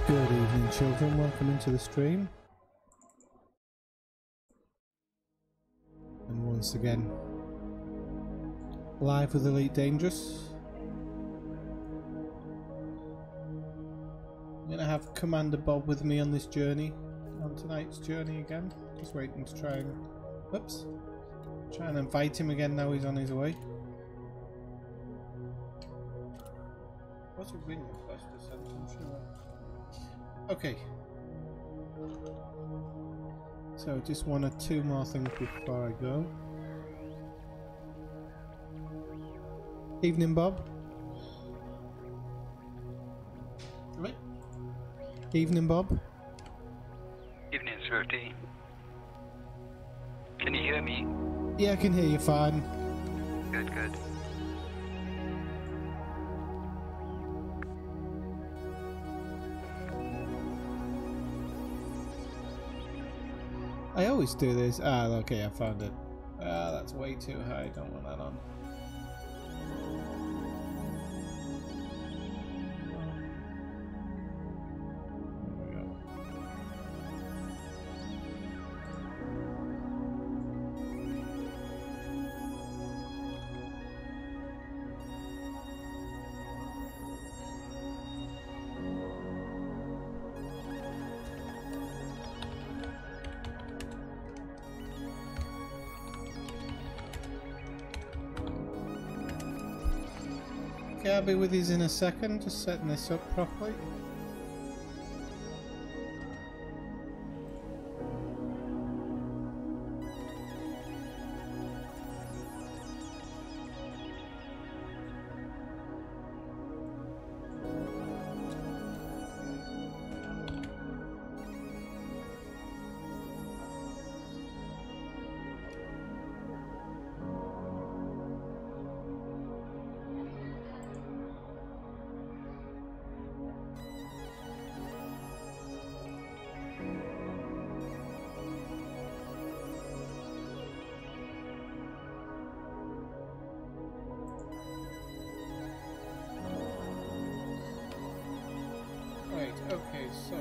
Good evening, children. Welcome into the stream. And once again, live with Elite Dangerous. I'm going to have Commander Bob with me on this journey, on tonight's journey again. Just waiting to try and... Whoops. Try and invite him again now he's on his way. What's a ring request to send? I'm sure. Okay. So just one or two more things before I go. Evening, Bob. Right. Evening, Bob. Evening, Swifty. Can you hear me? Yeah, I can hear you fine. Good, good. I always do this. Ah, okay, I found it. Ah, that's way too high. Don't want that on. Okay, I'll be with you in a second, just setting this up properly. Okay, so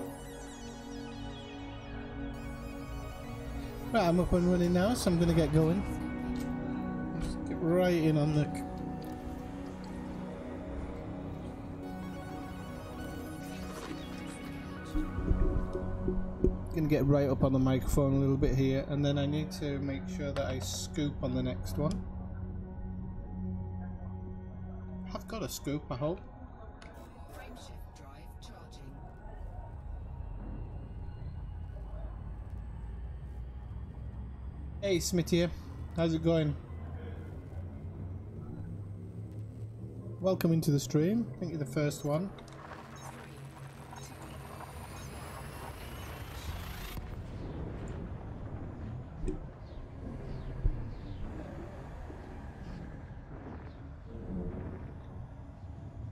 right, I'm up and running now, so I'm gonna get going. Just get right in on the gonna get right up on the microphone a little bit here, and then I need to make sure that I scoop on the next one. I've got a scoop, I hope. Hey Smith here, how's it going? Welcome into the stream. I think you're the first one.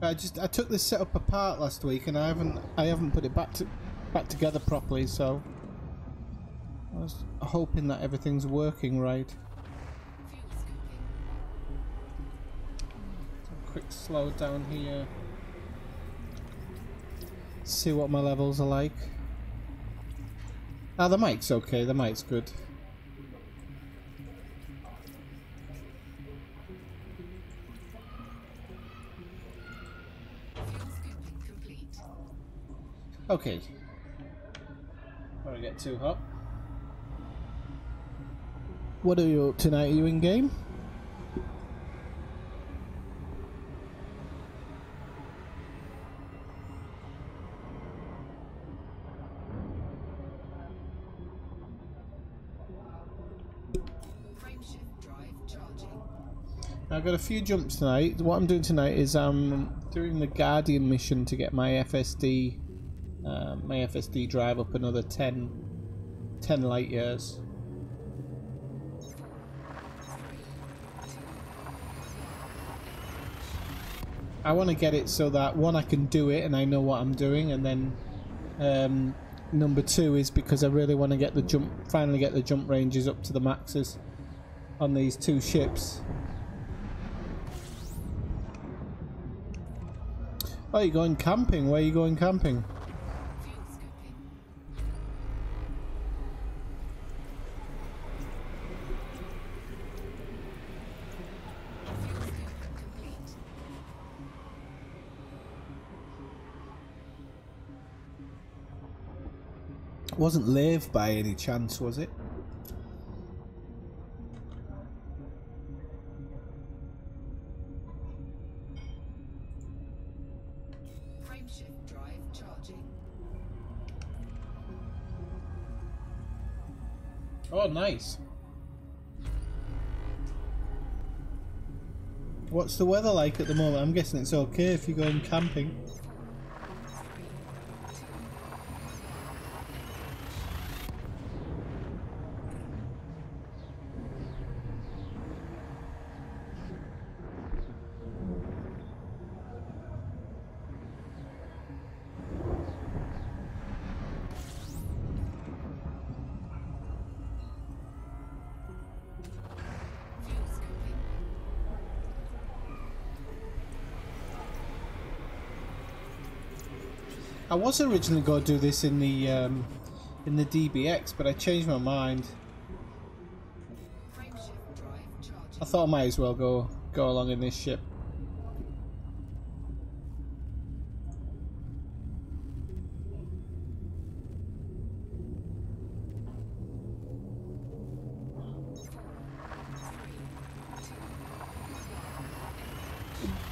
I took this setup apart last week and I haven't put it back together properly, so I was hoping that everything's working right. A quick slow down here. See what my levels are like. Ah, the mic's okay, the mic's good. Okay. Before I get too hot. What are you up tonight? Are you in game? I've got a few jumps tonight. What I'm doing tonight is I'm doing the Guardian mission to get my FSD drive up another 10 light years. I want to get it so that one, I can do it and I know what I'm doing, and then number two is because I really want to get the finally get the jump ranges up to the maxes on these two ships. Oh, you're going camping? Where are you going camping? It wasn't Lave by any chance, was it? Frameshift drive charging. Oh, nice. What's the weather like at the moment? I'm guessing it's okay if you're going camping. I was originally going to do this in the DBX, but I changed my mind. I thought I might as well go along in this ship.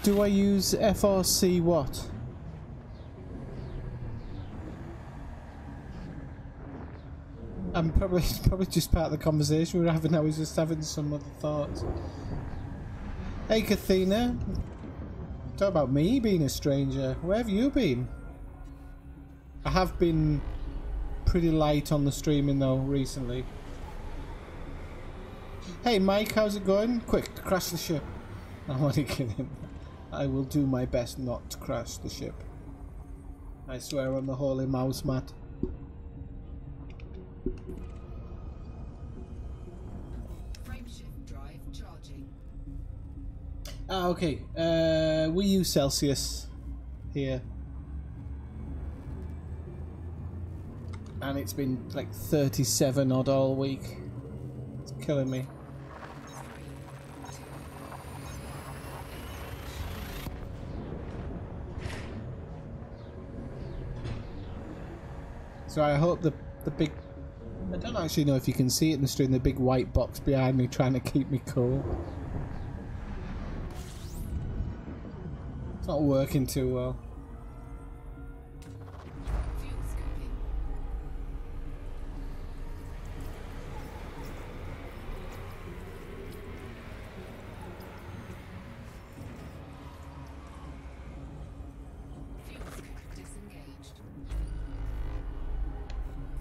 Do I use FRC what? I'm probably just part of the conversation we're having. I was just having some other thoughts. Hey, Kathina. Talk about me being a stranger. Where have you been? I have been pretty light on the streaming though recently. Hey, Mike, how's it going? Quick, crash the ship. I'm only kidding. I will do my best not to crash the ship. I swear on the holy mouse mat. Frameshift drive charging. Ah, okay. We use Celsius here. And it's been like 37 odd all week. It's killing me. So I hope the big... I don't actually know if you can see it in the stream, the big white box behind me trying to keep me cool. It's not working too well. Fuel scoping. Fuel scope disengaged.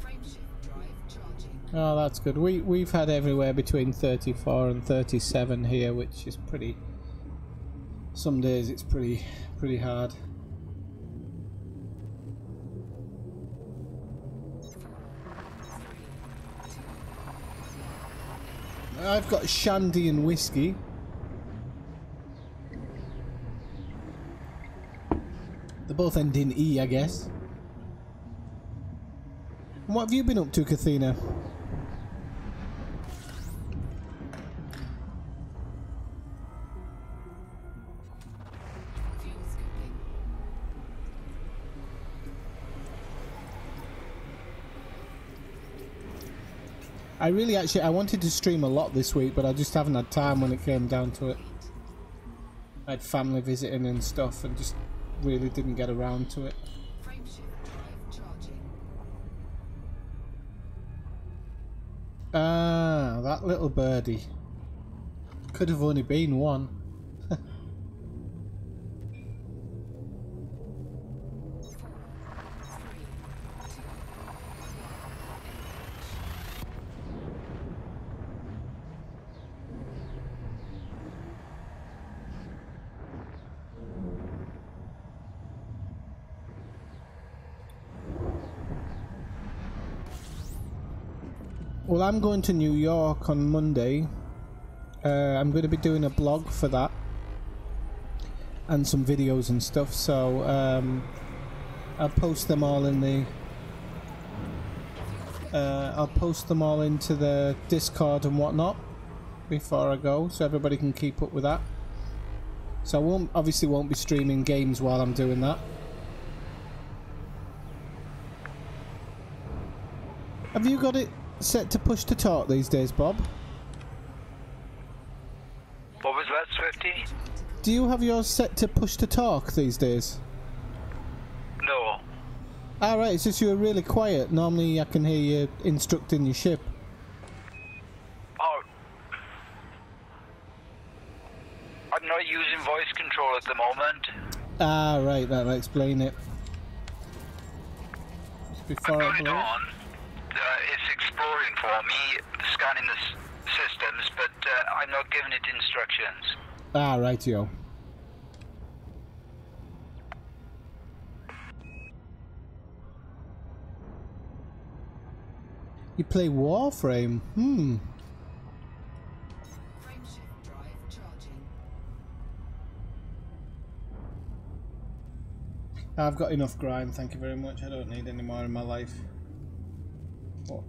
Frameshift drive charging. Oh, that's good. We've had everywhere between 34 and 37 here, which is pretty... Some days it's pretty hard. I've got shandy and whiskey. They both end in E, I guess. And what have you been up to, Kathina? Fuel scoping. I wanted to stream a lot this week, but I just haven't had time when it came down to it. I had family visiting and stuff and just really didn't get around to it. Frameshift drive charging. Ah, that little birdie. Could have only been one. Well, I'm going to New York on Monday. I'm going to be doing a blog for that and some videos and stuff, so I'll post them all in the I'll post them all into the Discord and whatnot before I go, so everybody can keep up with that. So I obviously won't be streaming games while I'm doing that. Have you got it set to push to torque these days, Bob? What was that, Swifty? Do you have yours set to push to torque these days? No. Alright, it's just you were really quiet. Normally I can hear you instructing your ship. Oh. I'm not using voice control at the moment. Ah, right, that'll explain it. Just I've before got I it blow. on. It's exploring for me, scanning the systems, but I'm not giving it instructions. Ah, rightio. You play Warframe? Hmm. Frameshift drive charging. I've got enough grime, thank you very much. I don't need any more in my life. What?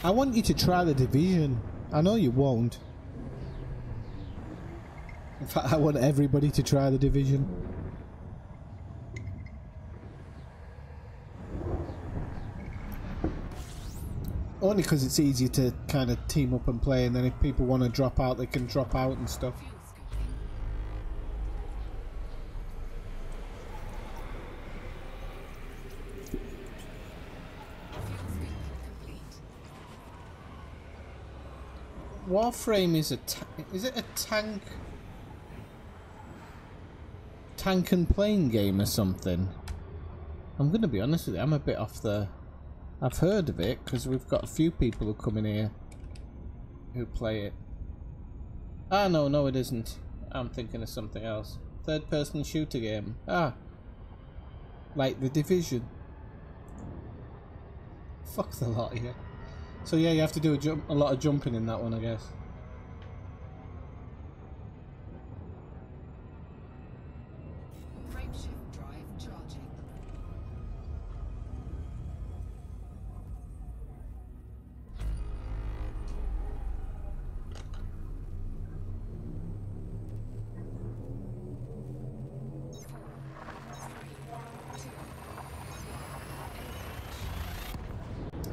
I want you to try the Division. I know you won't. In fact, I want everybody to try the Division. Only because it's easier to kind of team up and play, and then if people want to drop out, they can drop out and stuff. Fuel scooping. Fuel scooping complete. Warframe is is it a tank and plane game or something? I'm gonna be honest with you, I'm a bit off the... I've heard of it because we've got a few people who come in here who play it. Ah, no it isn't. I'm thinking of something else. Third person shooter game. Ah, like the Division. Fuck the lot here. So yeah, you have to do a lot of jumping in that one, I guess. Frameshift drive charging.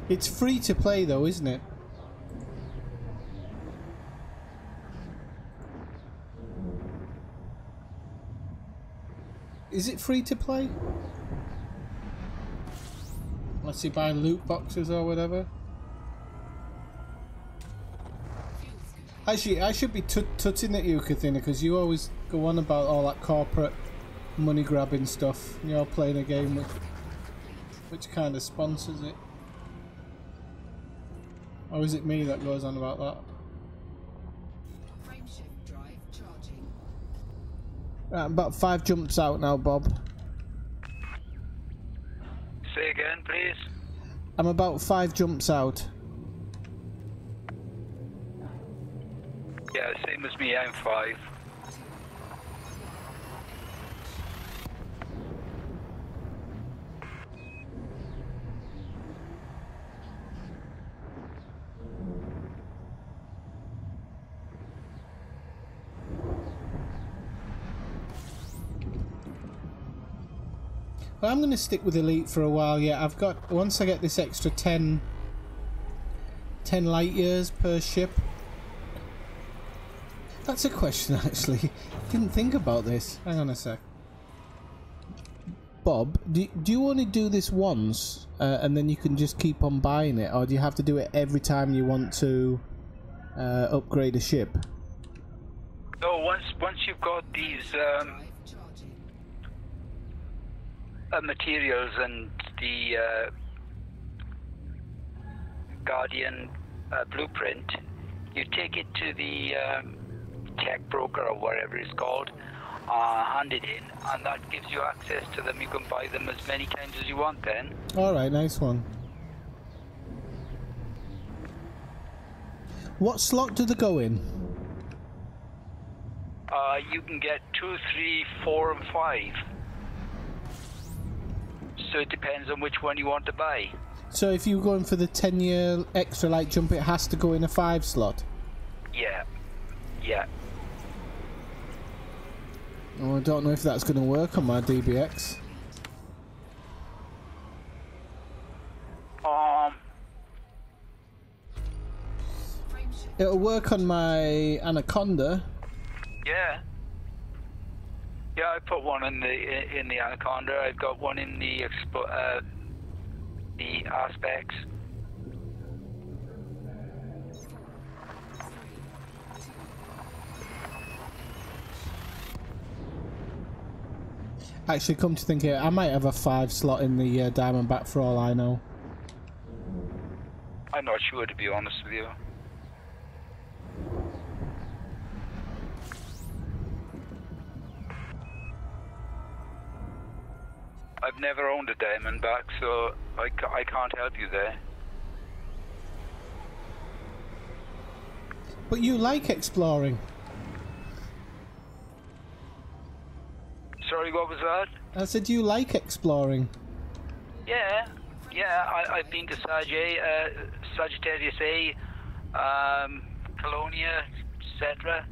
It's free to play though, isn't it? Is it free to play? Unless you buy loot boxes or whatever. Fuel scooping. Actually, I should be tutting at you, Kathina, because you always go on about all that corporate money grabbing stuff. You're playing a game which kind of sponsors it. Or is it me that goes on about that? Frameshift drive charging. Right, I'm about 5 jumps out now, Bob. Say again, please. I'm about 5 jumps out. Yeah, same as me, I'm 5. Well, I'm going to stick with Elite for a while, yeah. I've got... Once I get this extra 10 light years per ship. That's a question, actually. Didn't think about this. Hang on a sec. Bob, do you only do this once, and then you can just keep on buying it? Or do you have to do it every time you want to upgrade a ship? No, once you've got these Drive charging. materials and the Guardian blueprint, you take it to the tech broker or whatever it's called, hand it in, and that gives you access to them. You can buy them as many times as you want then. Alright, nice one. What slot do they go in? You can get 2, 3, 4 and 5. So it depends on which one you want to buy. So if you're going for the 10-year extra light jump, it has to go in a 5 slot? Yeah. Yeah. Oh, I don't know if that's going to work on my DBX. It'll work on my Anaconda. Yeah. Yeah, I put one in the Anaconda. I've got one in the Aspects. Actually, come to think of it, I might have a 5 slot in the Diamondback for all I know. I'm not sure, to be honest with you. I've never owned a Diamondback, so I can't help you there. But you like exploring. Sorry, what was that? I said you like exploring. Yeah, I've been to Sagittarius A, Colonia, etc.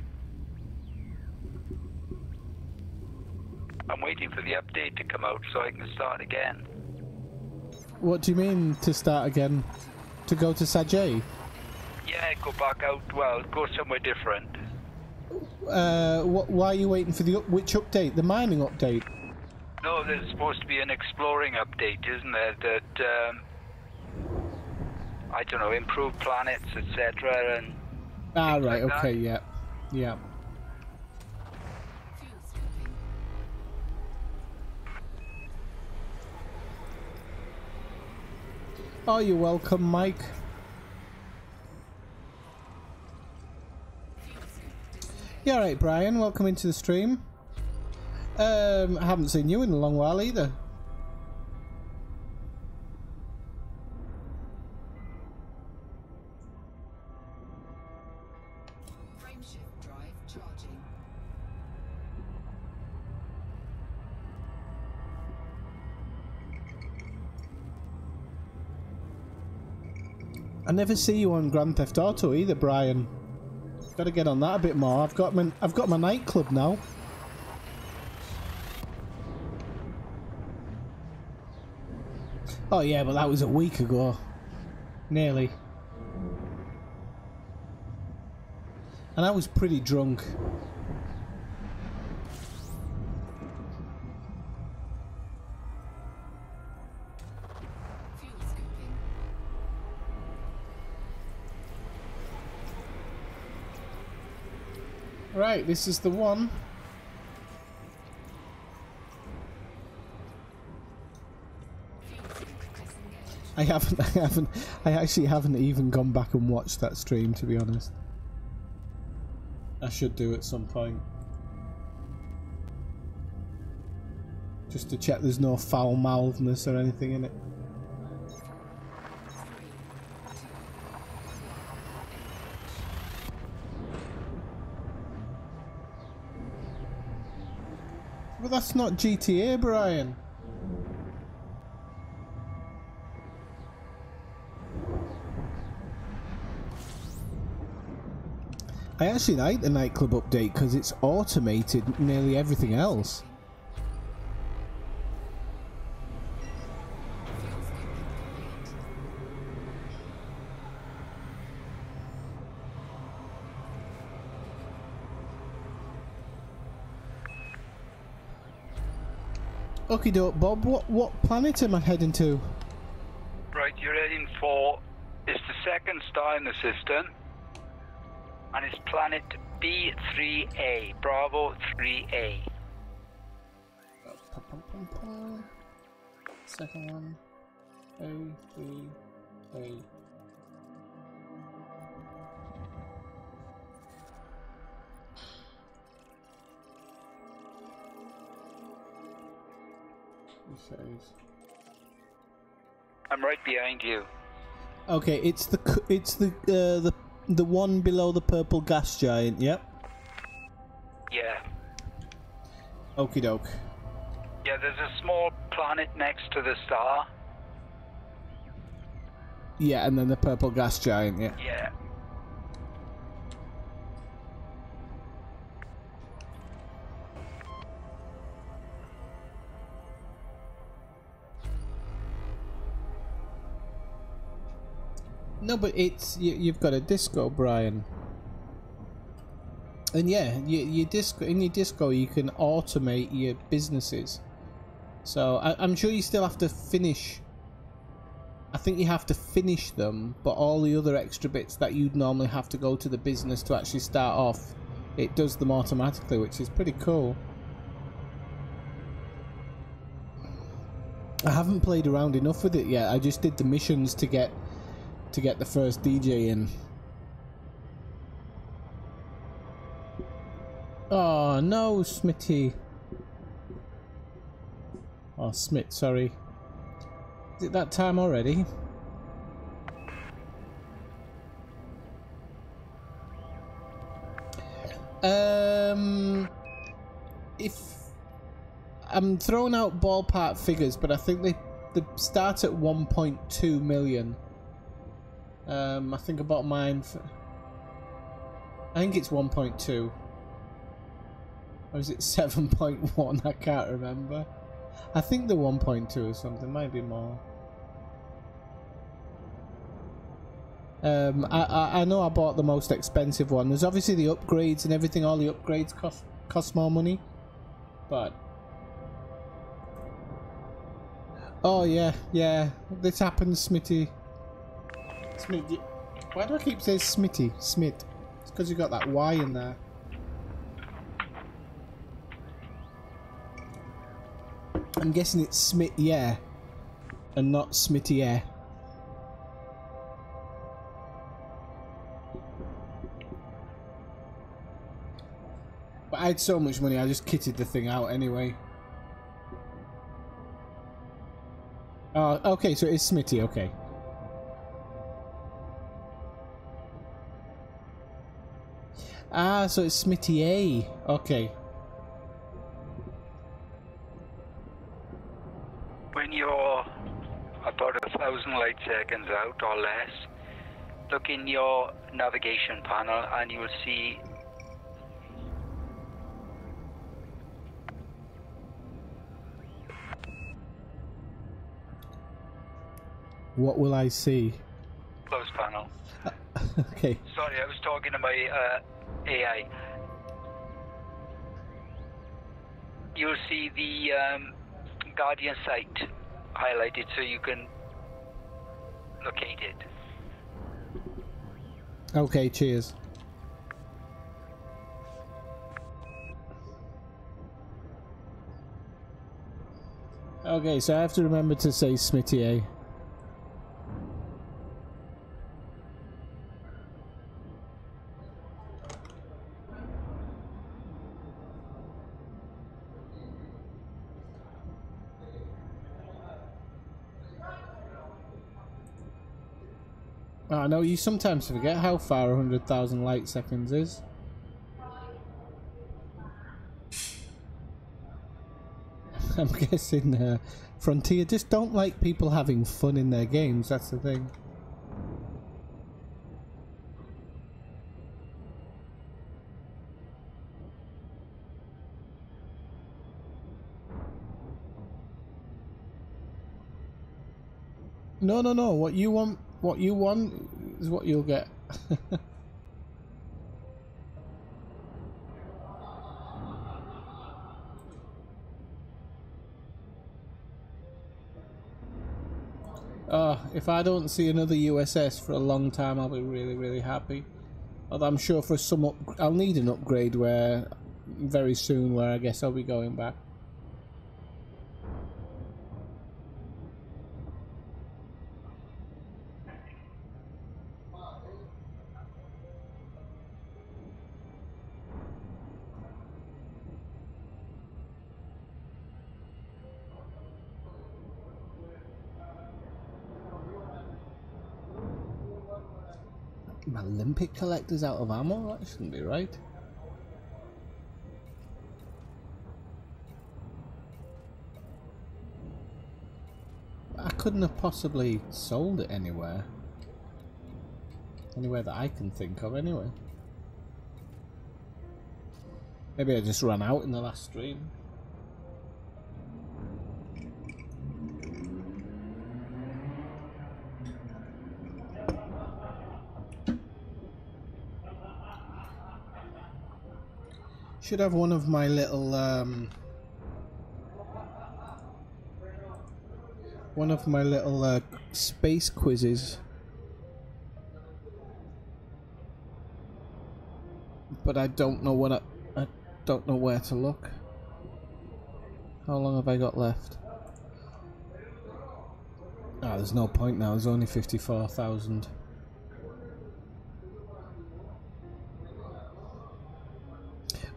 I'm waiting for the update to come out so I can start again. What do you mean to start again? To go to Sajay? Yeah, go back out, well, go somewhere different. Why are you waiting for which update? The mining update? No, there's supposed to be an exploring update, isn't there? That, I don't know, improve planets, etc. and right, like okay, that. yeah. Oh, you're welcome, Mike. Yeah, alright, Brian, welcome into the stream. I haven't seen you in a long while either. Frameshift drive charging. I never see you on Grand Theft Auto either, Brian. Got to get on that a bit more. I've got my nightclub now. Oh yeah, but that was a week ago. Nearly. And I was pretty drunk. Fuel scooping. Right, this is the one. I actually haven't even gone back and watched that stream, to be honest. I should do at some point. Just to check there's no foul-mouthedness or anything in it. But that's not GTA, Brian. I actually like the nightclub update because it's automated nearly everything else. Okie doke, Bob. What planet am I heading to? Right, you're heading for, it's the second star in the system, and it's planet B3A, Bravo 3A. Second one, A3A. I'm right behind you. Okay, it's the one below the purple gas giant. Yep. Yeah. Okie doke. Yeah, there's a small planet next to the star. Yeah, and then the purple gas giant. Yeah. Yeah. No, but it's you've got a disco, Brian. And yeah, your disco, in your disco you can automate your businesses. So I'm sure you still have to finish. I think you have to finish them, but all the other extra bits that you'd normally have to go to the business to actually start off, it does them automatically, which is pretty cool. I haven't played around enough with it yet. I just did the missions to get the first DJ in. Oh no, Smitty. Oh, Smith, sorry. Is it that time already? If I'm throwing out ballpark figures, but I think they start at 1.2 million. I think about mine. I think it's 1.2. Or is it 7.1? I can't remember. I think the 1.2 or something, might be more. I know I bought the most expensive one. There's obviously the upgrades and everything. All the upgrades cost more money, but oh yeah, this happens, Smitty. Smitty, why do I keep saying Smitty? Smith. It's because you got that Y in there. I'm guessing it's Smith, yeah, and not Smitty, yeah. But I had so much money, I just kitted the thing out anyway. Oh, okay, so it's Smitty, okay. Ah, so it's Smitty A, okay. When you're about 1,000 light seconds out or less, look in your navigation panel and you will see what will I see? close panel. Okay. Sorry, I was talking to my AI. You'll see the Guardian site highlighted so you can locate it. Okay, cheers. Okay, so I have to remember to say Smitty A. I know you sometimes forget how far 100,000 light seconds is. I'm guessing Frontier just don't like people having fun in their games, that's the thing. No, what you want is what you'll get. If I don't see another USS for a long time, I'll be really, really happy. Although I'm sure for some I'll need an upgrade where very soon, where I guess I'll be going back. My Olympic collector's out of ammo? That shouldn't be right. I couldn't have possibly sold it anywhere. Anywhere that I can think of, anyway. Maybe I just ran out in the last stream. Should have one of my little space quizzes, but I don't know what I don't know where to look. How long have I got left? Ah, there's no point now. There's only 54,000.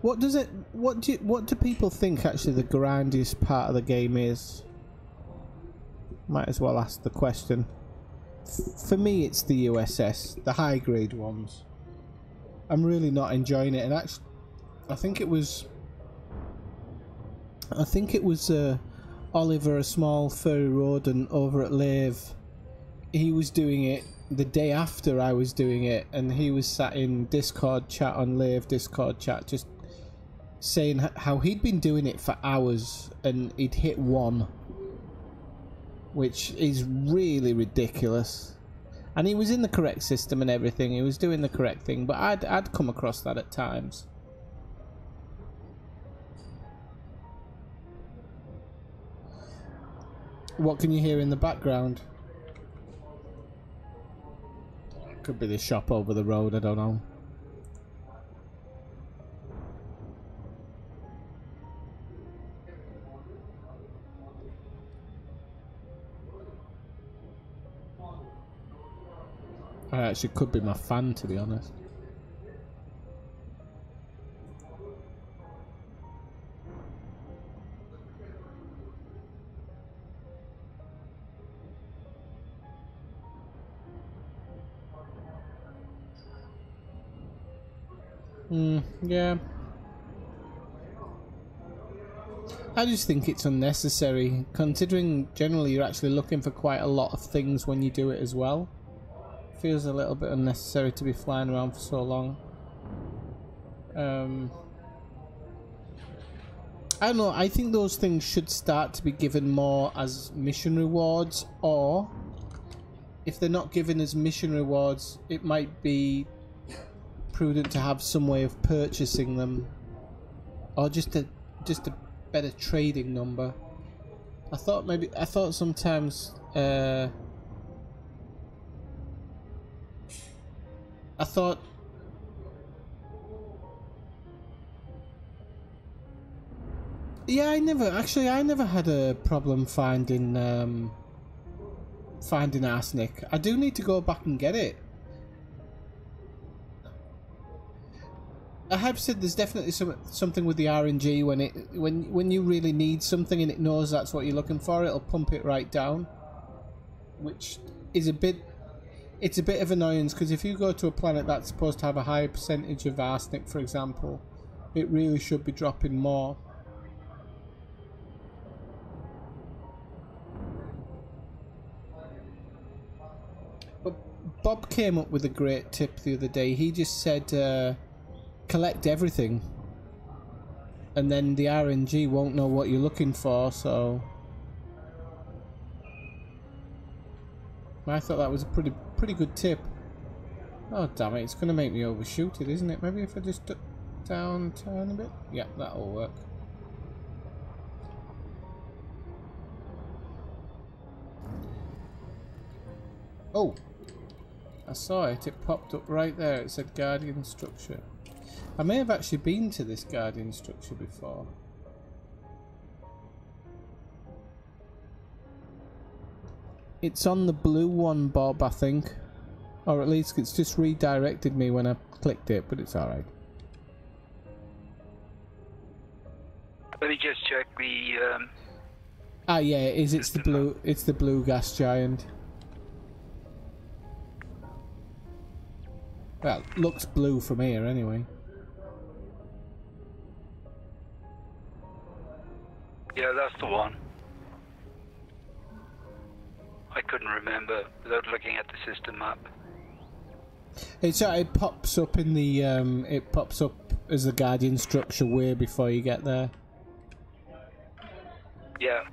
What does it? What do people think actually the grindiest part of the game is? Might as well ask the question. For me, it's the USS, the high grade ones. I'm really not enjoying it, and actually, I think it was Oliver, a small furry rodent over at Lave. He was doing it the day after I was doing it, and he was sat in Discord chat on Lave Discord chat, just saying how he'd been doing it for hours and he'd hit 1, which is really ridiculous. And he was in the correct system and everything. He was doing the correct thing, but I'd come across that at times. What can you hear in the background? Could be the shop over the road, I don't know. Actually, could be my fan, to be honest. Yeah. I just think it's unnecessary, considering generally you're actually looking for quite a lot of things when you do it as well. Feels a little bit unnecessary to be flying around for so long. I don't know, I think those things should start to be given more as mission rewards, or if they're not given as mission rewards, it might be prudent to have some way of purchasing them, or just a better trading number. I thought sometimes yeah, I never had a problem finding arsenic. I do need to go back and get it. I have said there's definitely something with the RNG when you really need something and it knows that's what you're looking for, it'll pump it right down, which is a bit of annoyance, because if you go to a planet that's supposed to have a higher percentage of arsenic, for example, it really should be dropping more. But Bob came up with a great tip the other day. He just said collect everything, and then the RNG won't know what you're looking for, so I thought that was a pretty good tip. Oh damn it, it's gonna make me overshoot it, isn't it? Maybe if I just turn a bit? Yeah, that'll work. Oh, I saw it, it popped up right there, it said Guardian Structure. I may have actually been to this Guardian Structure before. It's on the blue one, Bob, I think. Or at least it's just redirected me when I clicked it, but it's alright. Let me just check the... Ah yeah, it is, it's the blue gas giant. Well, looks blue from here anyway. Yeah, that's the one. I couldn't remember without looking at the system map. It pops up in the it pops up as the Guardian Structure way before you get there. Yeah.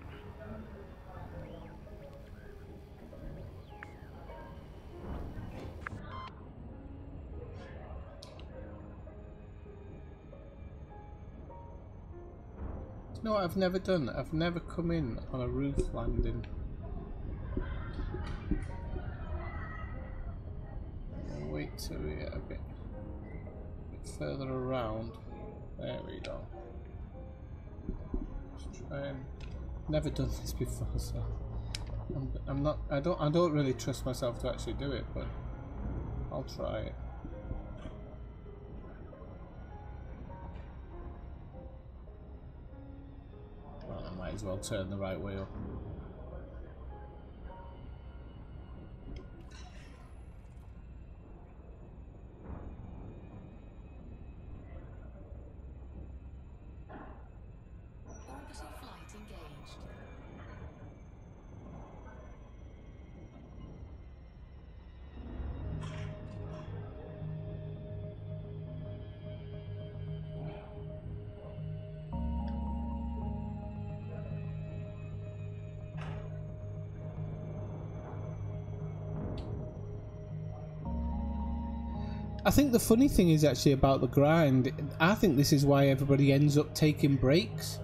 You know what I've never done? I've never come in on a roof landing. I'll wait till we get a bit further around. There we go. Let's try and... Never done this before, so I'm not. I don't really trust myself to actually do it, but I'll try it. Well, I might as well turn the right way up. Orbital flight engaged. I think the funny thing is actually about the grind. I think this is why everybody ends up taking breaks.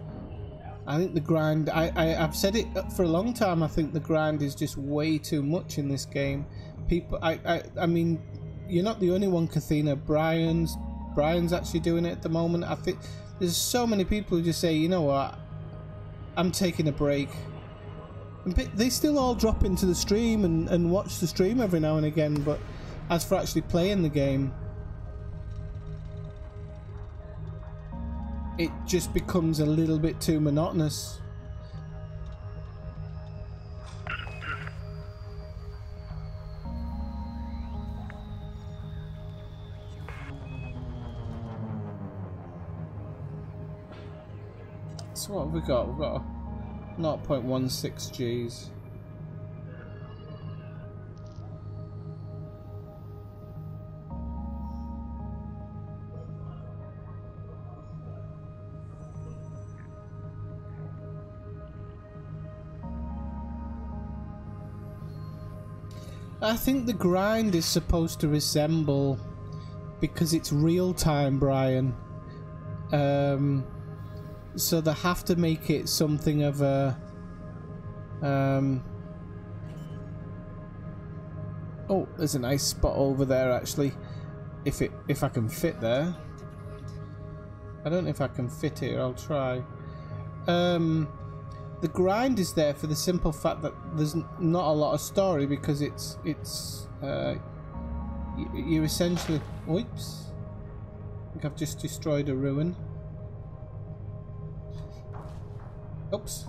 I think the grind, I've said it for a long time, I think the grind is just way too much in this game. People, I mean, you're not the only one, Kathina. Brian's actually doing it at the moment. I think there's so many people who just say, you know what, I'm taking a break. And they still all drop into the stream and watch the stream every now and again, but as for actually playing the game, it just becomes a little bit too monotonous. So what have we got? We've got 0.16 Gs. I think the grind is supposed to resemble, because it's real time, Brian. So they have to make it something of a oh, there's a nice spot over there actually. If I can fit there. I don't know if I can fit here, I'll try. The grind is there for the simple fact that there's not a lot of story, because you're essentially... Whoops. I think I've just destroyed a ruin. Oops.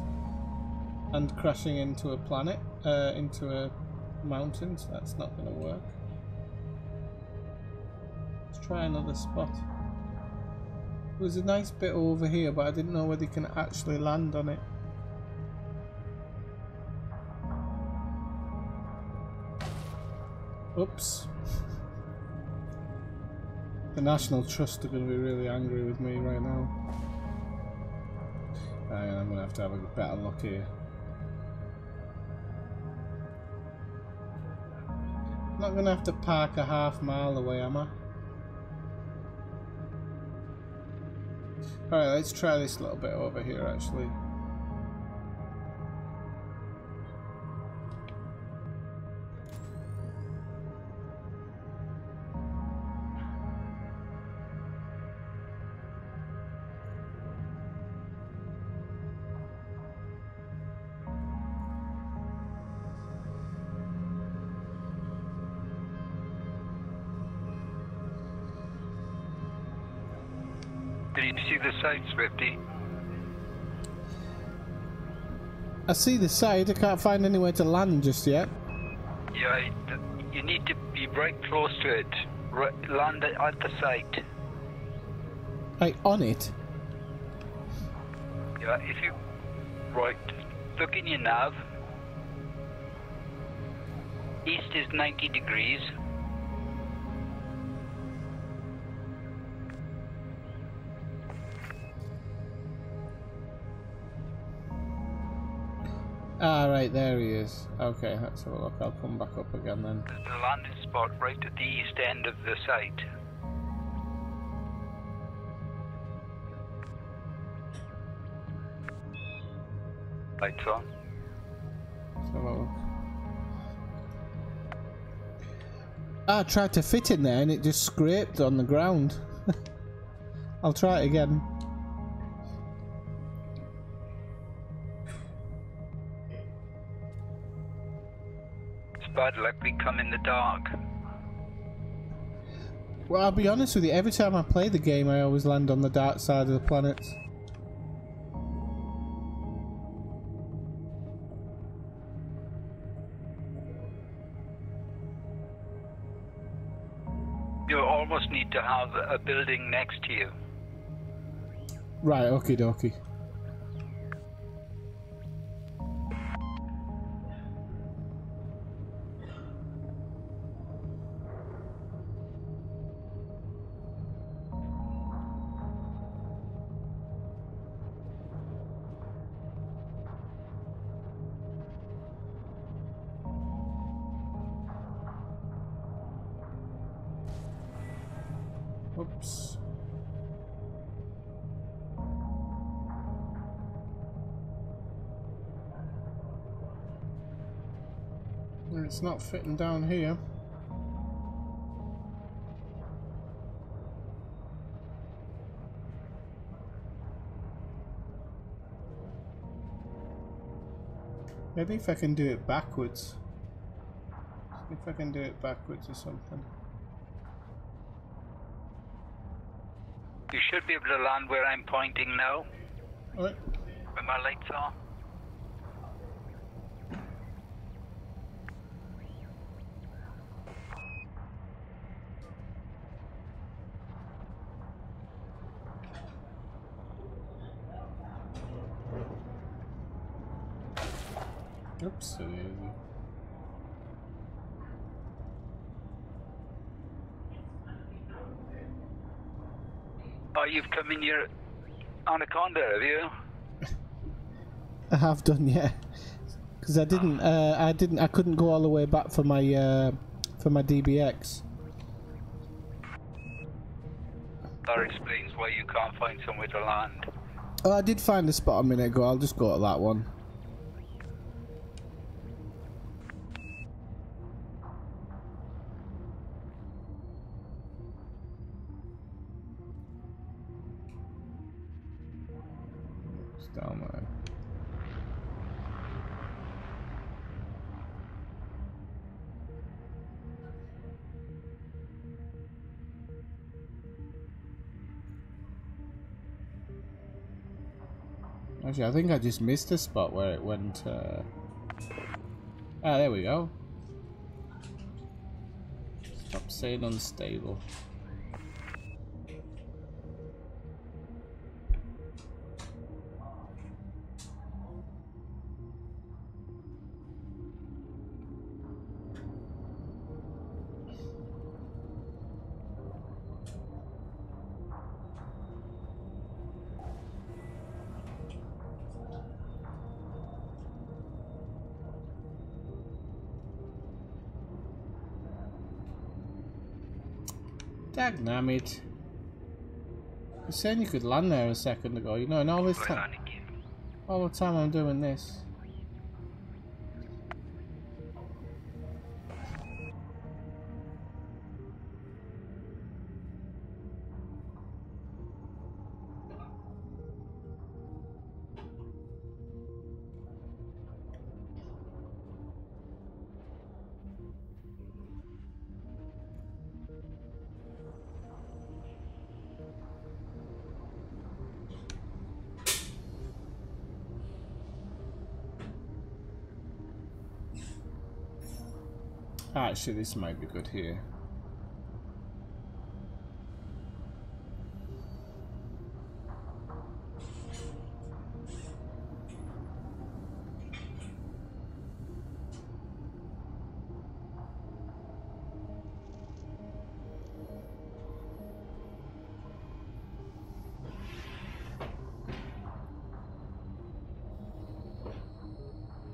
And crashing into a planet, into a mountain, so that's not going to work. Let's try another spot. There's a nice bit over here, but I didn't know whether you can actually land on it. Oops. The National Trust are going to be really angry with me right now. I'm going to have a better look here. I'm not going to have to park a half mile away, am I? Alright, let's try this little bit over here actually. Did you see the site, Swifty? I see the side, I can't find anywhere to land just yet. Yeah, you need to be right close to it. Land at the site. Like, on it? Yeah, if you... Right, look in your nav. East is 90 degrees. Ah, right, there he is. Okay, let's have a look. I'll come back up again then. There's the landing spot right at the east end of the site. Lights on. Let's have a look. I tried to fit in there and it just scraped on the ground. I'll try it again. It's bad luck we come in the dark. Well, I'll be honest with you, every time I play the game I always land on the dark side of the planet. You almost need to have a building next to you. Right, okie dokie. Oops. It's not fitting down here. Maybe if I can do it backwards. If I can do it backwards or something. You should be able to land where I'm pointing now. Alright. Where my lights are. Oops. Oh, you've come in your Anaconda, have you? I have done, yeah. Because I couldn't go all the way back for my DBX. That explains why you can't find somewhere to land. Oh, I did find a spot a minute ago. I'll just go to that one. It's down there. Actually, I think I just missed a spot where it went. Ah, there we go. Stop saying unstable. Dagnammit. You're saying you could land there a second ago, you know, and all this time. All the time I'm doing this. Actually, this might be good here.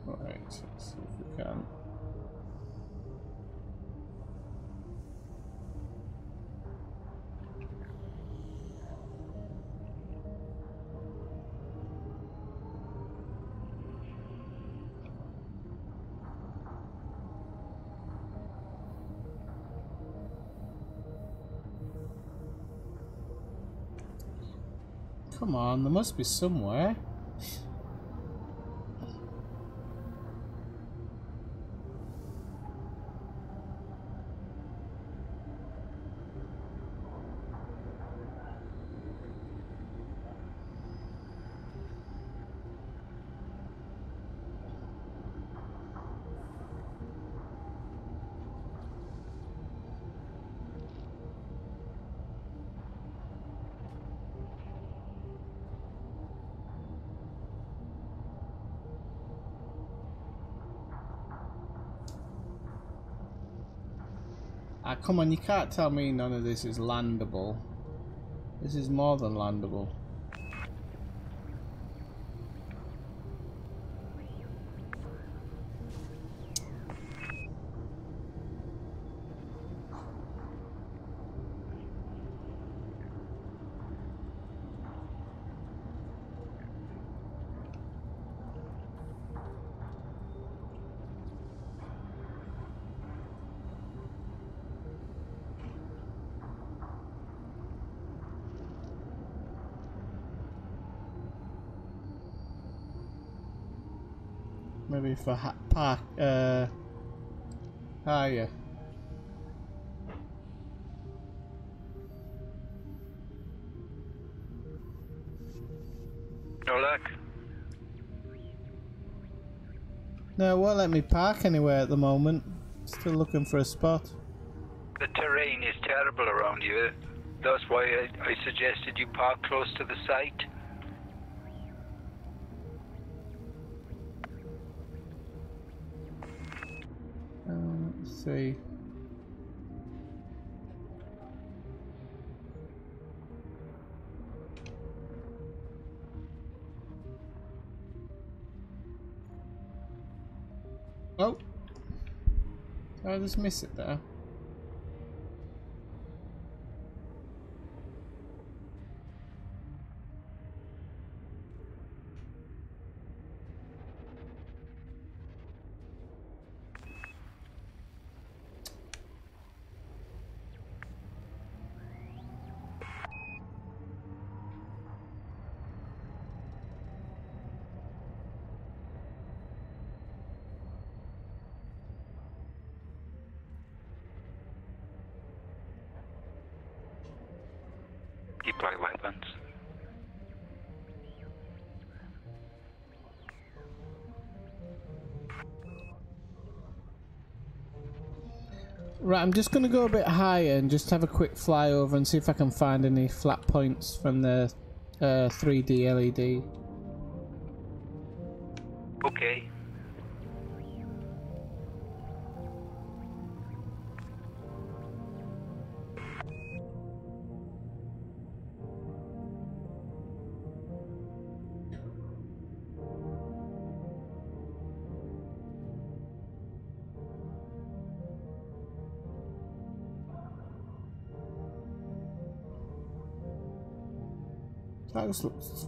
Alright, let's see if we can. Come on, there must be somewhere. Ah, come on, you can't tell me none of this is landable. This is more than landable. Maybe for park, higher. No luck. No, it won't let me park anywhere at the moment. Still looking for a spot. The terrain is terrible around here. That's why I suggested you park close to the site. Let's see. Oh! Did I just miss it there? Deploy weapons. Right, I'm just going to go a bit higher and just have a quick fly over and see if I can find any flat points from the 3D LED. Okay.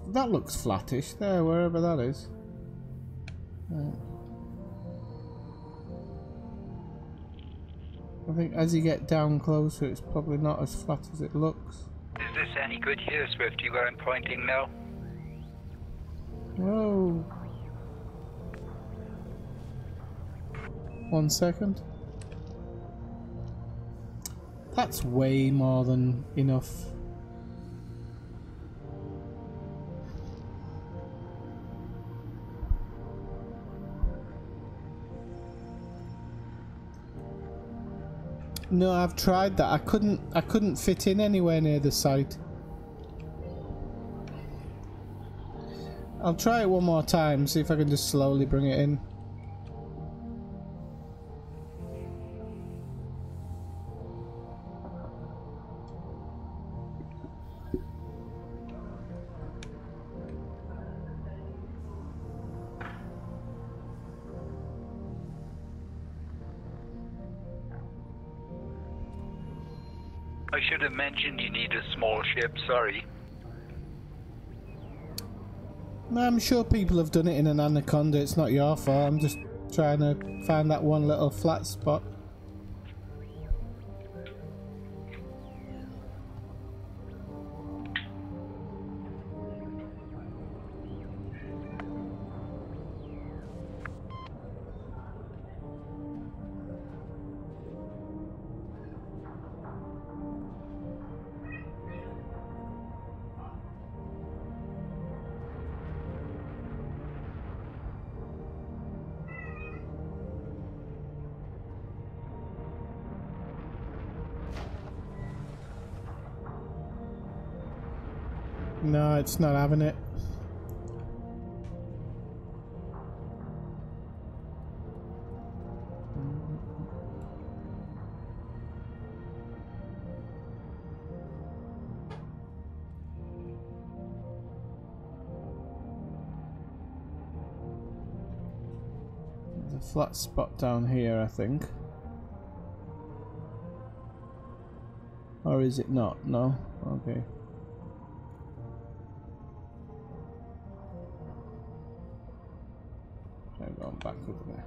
That looks flattish there, wherever that is. I think as you get down closer, it's probably not as flat as it looks. Is this any good here, Swifty, where I'm pointing now? Whoa. 1 second. That's way more than enough. No, I've tried that. I couldn't fit in anywhere near the site. I'll try it one more time, see if I can just slowly bring it in. I should have mentioned you need a small ship, sorry. I'm sure people have done it in an Anaconda, it's not your fault. I'm just trying to find that one little flat spot. No, it's not having it. There's a flat spot down here, I think. Or is it not? No? Okay. I'm going back over there.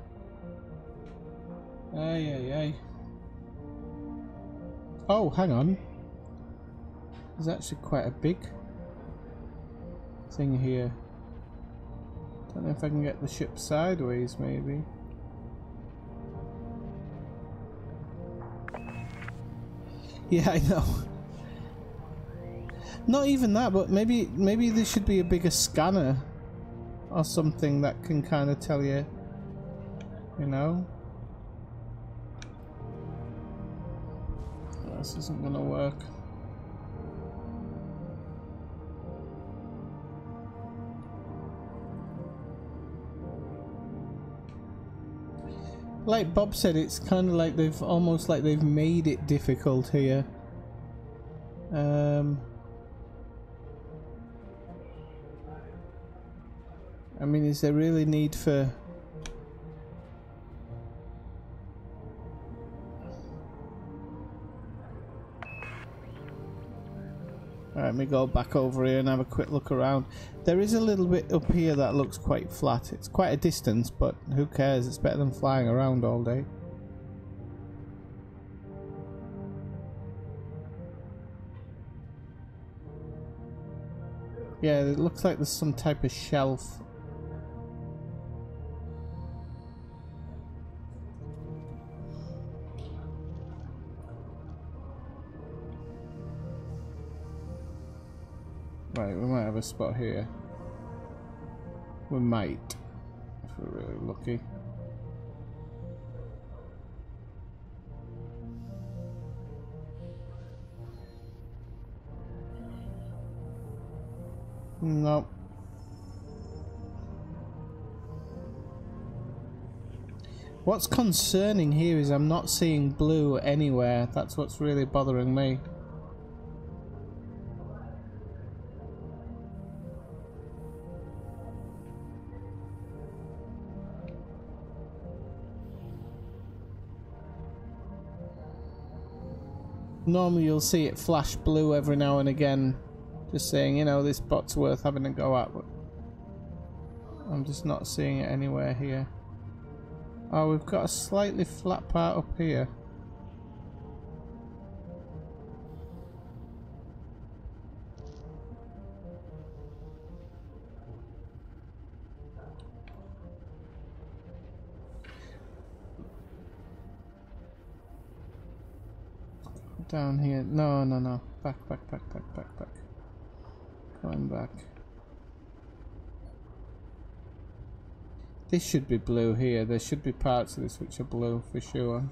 Ay, ay, ay. Oh, hang on. There's actually quite a big thing here. Don't know if I can get the ship sideways, maybe. Yeah, I know. Not even that, but maybe there should be a bigger scanner or something that can kind of tell you, you know. This isn't gonna work. Like Bob said, it's kind of like they've almost like they've made it difficult here. I mean, is there really need for... Alright, let me go back over here and have a quick look around. There is a little bit up here that looks quite flat. It's quite a distance, but who cares? It's better than flying around all day. Yeah, it looks like there's some type of shelf. Right, we might have a spot here. We might, if we're really lucky. Nope. What's concerning here is I'm not seeing blue anywhere. That's what's really bothering me. Normally you'll see it flash blue every now and again, just saying, you know, this spot's worth having a go at, but I'm just not seeing it anywhere here. Oh, we've got a slightly flat part up here. Down here. No, no, no. Back. Going back. This should be blue here. There should be parts of this which are blue for sure.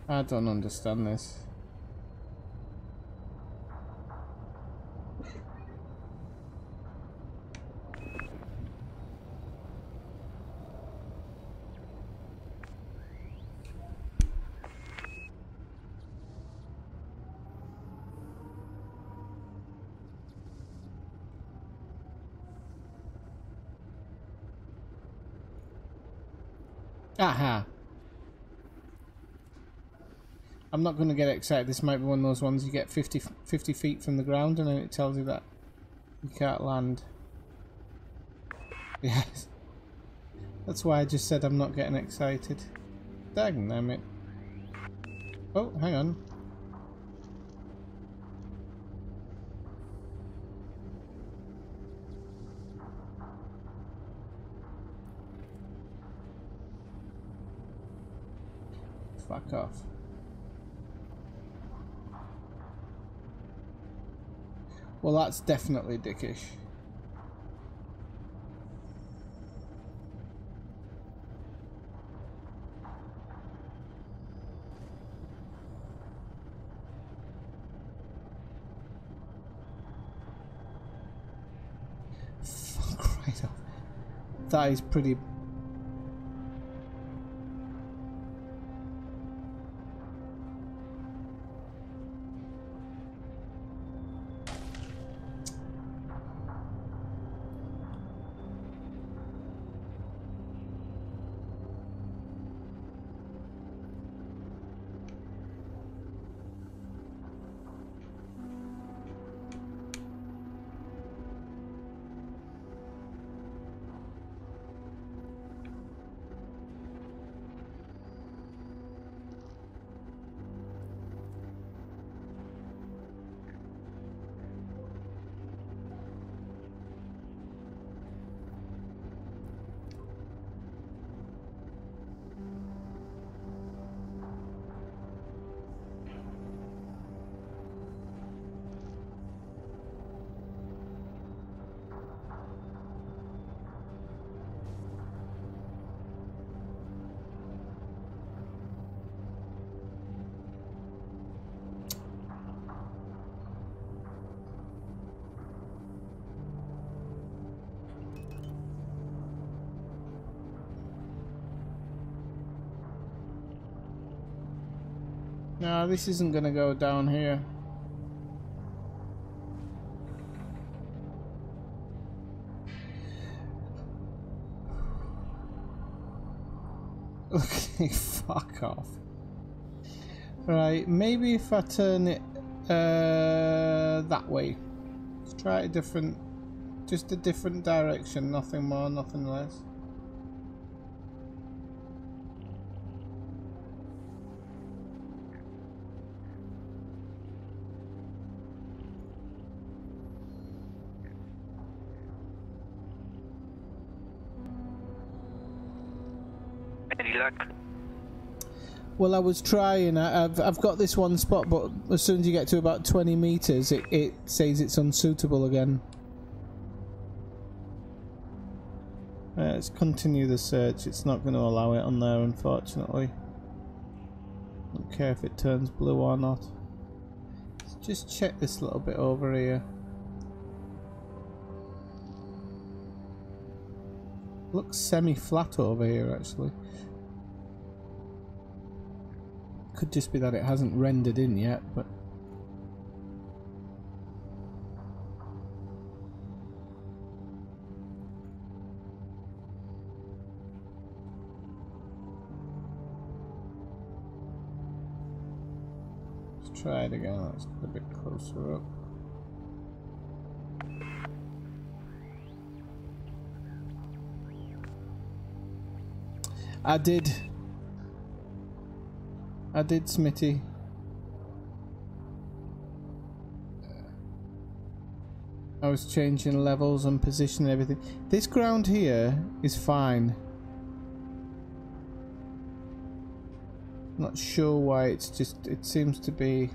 I don't understand this. Aha! I'm not going to get excited. This might be one of those ones you get 50 feet from the ground and then it tells you that you can't land. Yes. That's why I just said I'm not getting excited. Dang it. Oh, hang on. Fuck off. Well, that's definitely dickish. right off. That is pretty. No, this isn't gonna go down here. Okay, fuck off. Right, maybe if I turn it that way. Let's try a different, just a different direction, nothing more, nothing less. Any luck? Well, I was trying. I've got this one spot, but as soon as you get to about 20 meters, it says it's unsuitable again. Let's continue the search. It's not going to allow it on there, unfortunately. Don't care if it turns blue or not. Let's just check this little bit over here. Looks semi-flat over here, actually. Could just be that it hasn't rendered in yet, but let's try it again. Let's get a bit closer up. I did, Smitty. I was changing levels and position and everything. This ground here is fine. Not sure why, it's just, it seems to be...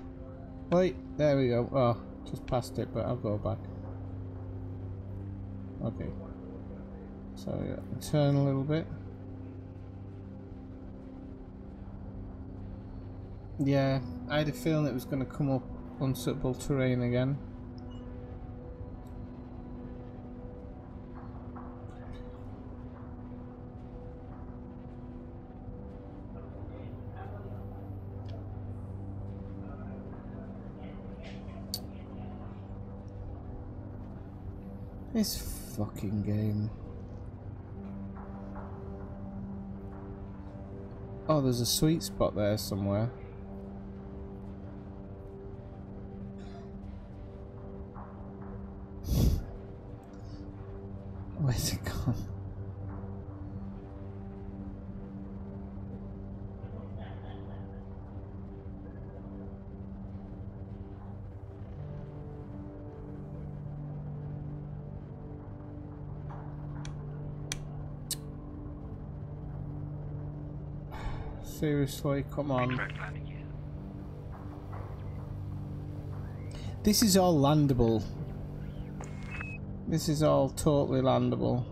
Wait, there we go. Oh, just past it, but I'll go back. Okay. So, yeah, turn a little bit. Yeah, I had a feeling it was going to come up unsuitable terrain again. This fucking game. Oh, there's a sweet spot there somewhere. Where's it gone? Seriously, come on. This is all landable. This is all totally landable.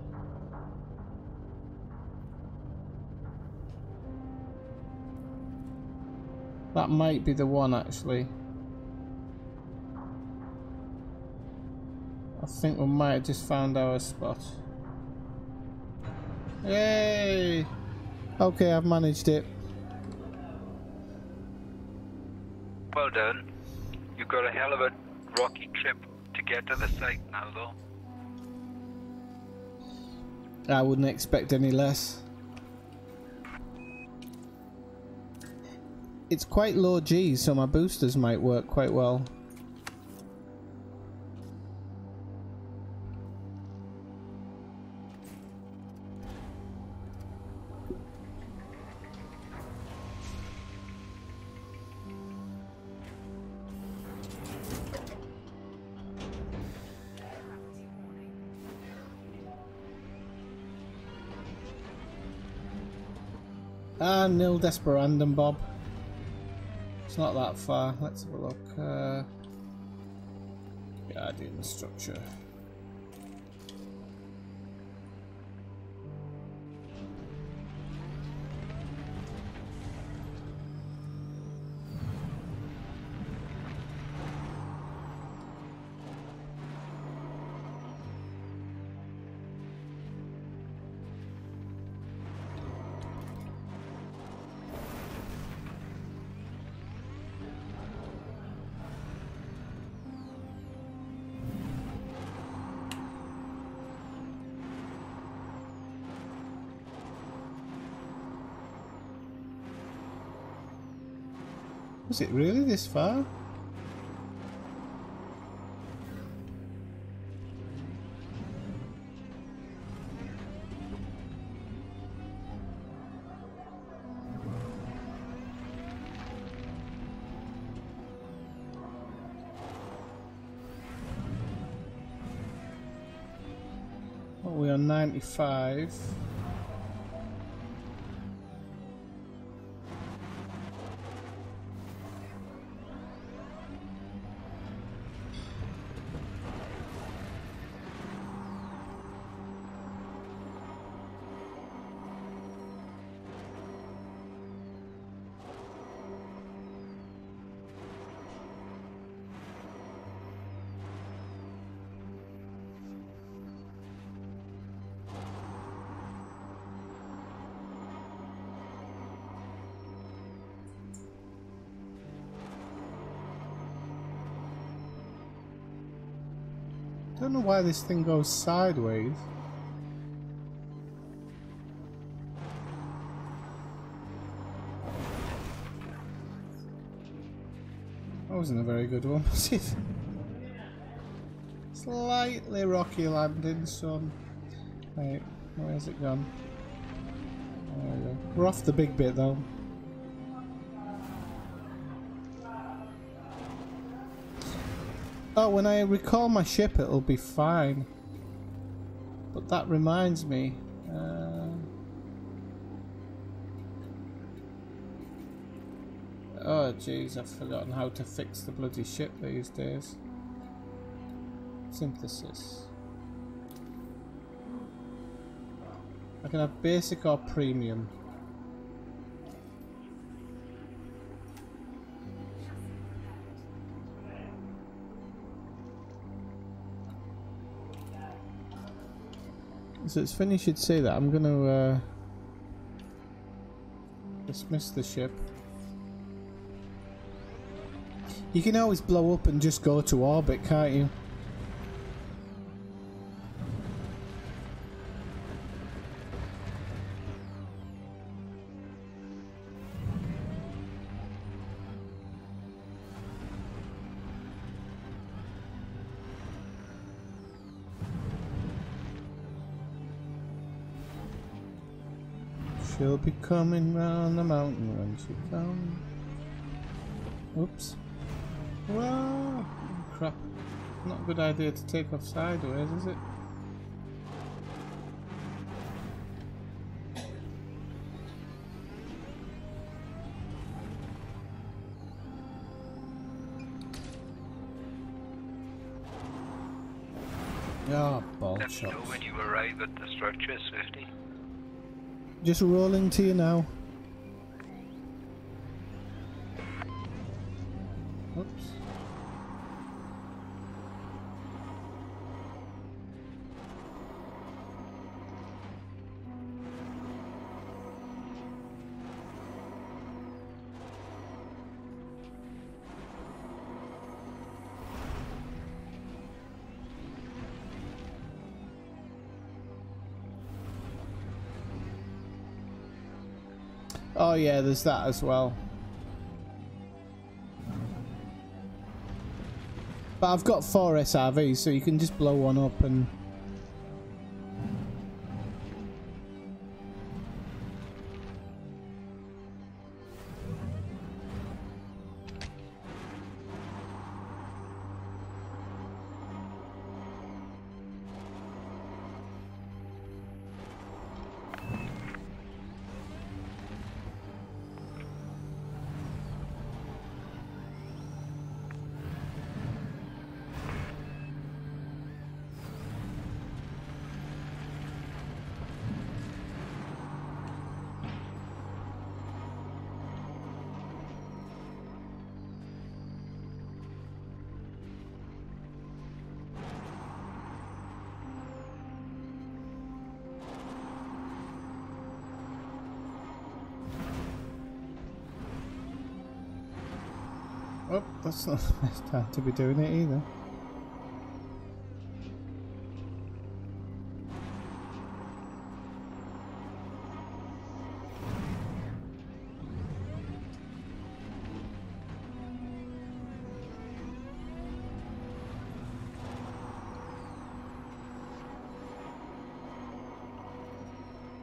That might be the one, actually. I think we might have just found our spot. Yay! Okay, I've managed it. Well done. You've got a hell of a rocky trip to get to the site now, though. I wouldn't expect any less. It's quite low G, so my boosters might work quite well. Ah, nil desperandum, Bob. It's not that far. Let's have a look. Guardian structure. Was it really this far? Oh, we're on 95. Don't know why this thing goes sideways. That wasn't a very good one, was it? Slightly rocky landing, son. Right, where's it gone? There we go. We're off the big bit though. Oh, when I recall my ship, it'll be fine. But that reminds me. Oh, jeez, I've forgotten how to fix the bloody ship these days. Synthesis. I can have basic or premium. So it's funny you should say that. I'm gonna dismiss the ship. You can always blow up and just go to orbit, can't you? She'll be coming round the mountain when she comes. Oops. Whoa! Crap. Not a good idea to take off sideways, is it? Ah, ball Let me know shots. when you arrive at the structure, Swifty. Just rolling to you now. Oops. Oh yeah, there's that as well. But I've got 4 SRVs, so you can just blow one up and... Oh, that's not the best time to be doing it either.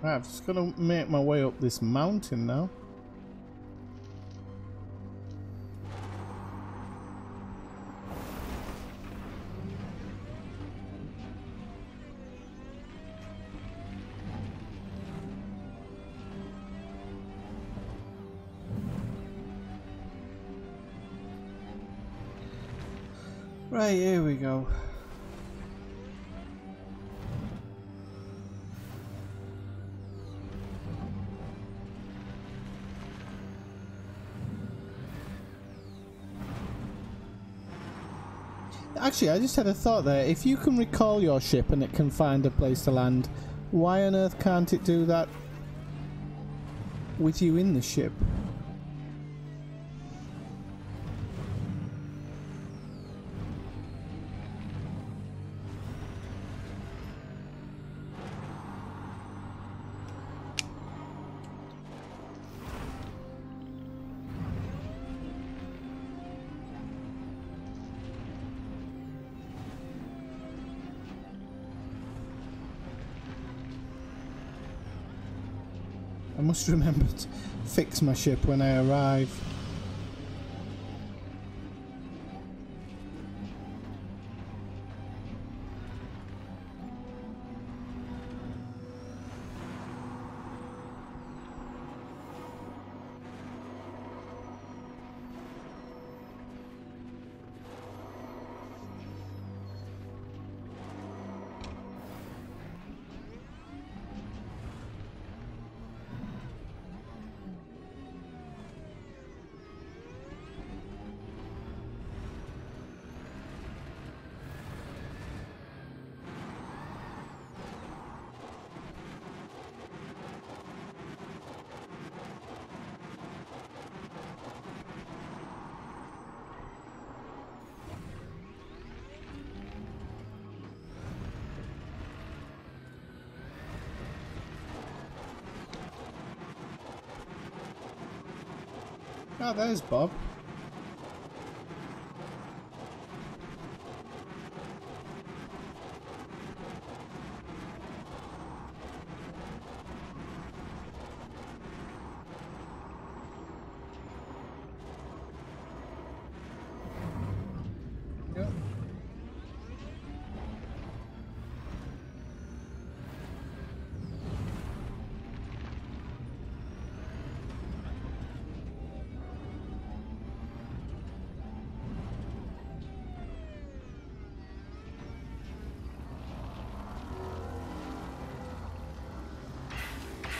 Right, I've just got to make my way up this mountain now. Right, here we go. Actually, I just had a thought there. If you can recall your ship and it can find a place to land, why on earth can't it do that with you in the ship? I must remember to fix my ship when I arrive. Oh, there's Bob. Yep.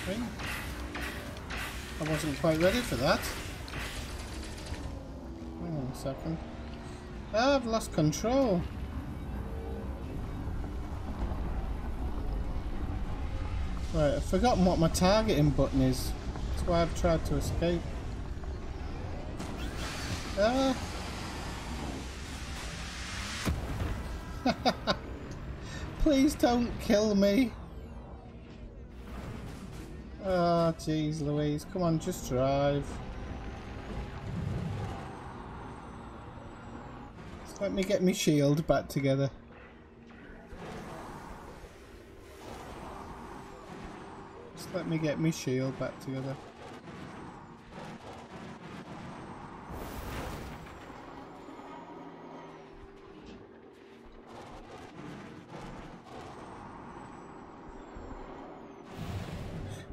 Okay. I wasn't quite ready for that. Hang on a second. I've lost control. Right, I've forgotten what my targeting button is. That's why I've tried to escape. Ah! Please don't kill me. Oh, jeez, Louise. Come on, just drive. Just let me get my shield back together. Just let me get my shield back together.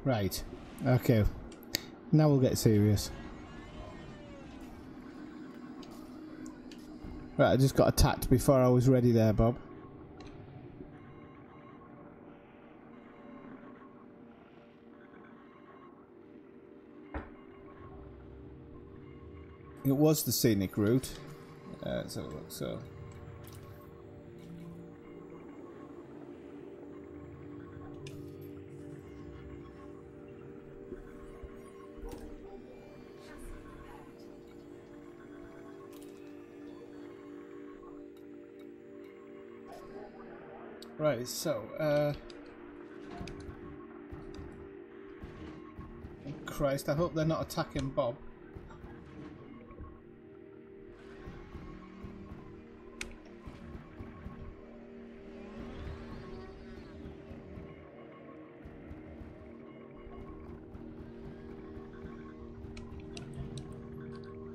Right. Okay. Now we'll get serious. Right, I just got attacked before I was ready there, Bob. It was the scenic route. Let's have a look. So. Right, so, Christ, I hope they're not attacking Bob.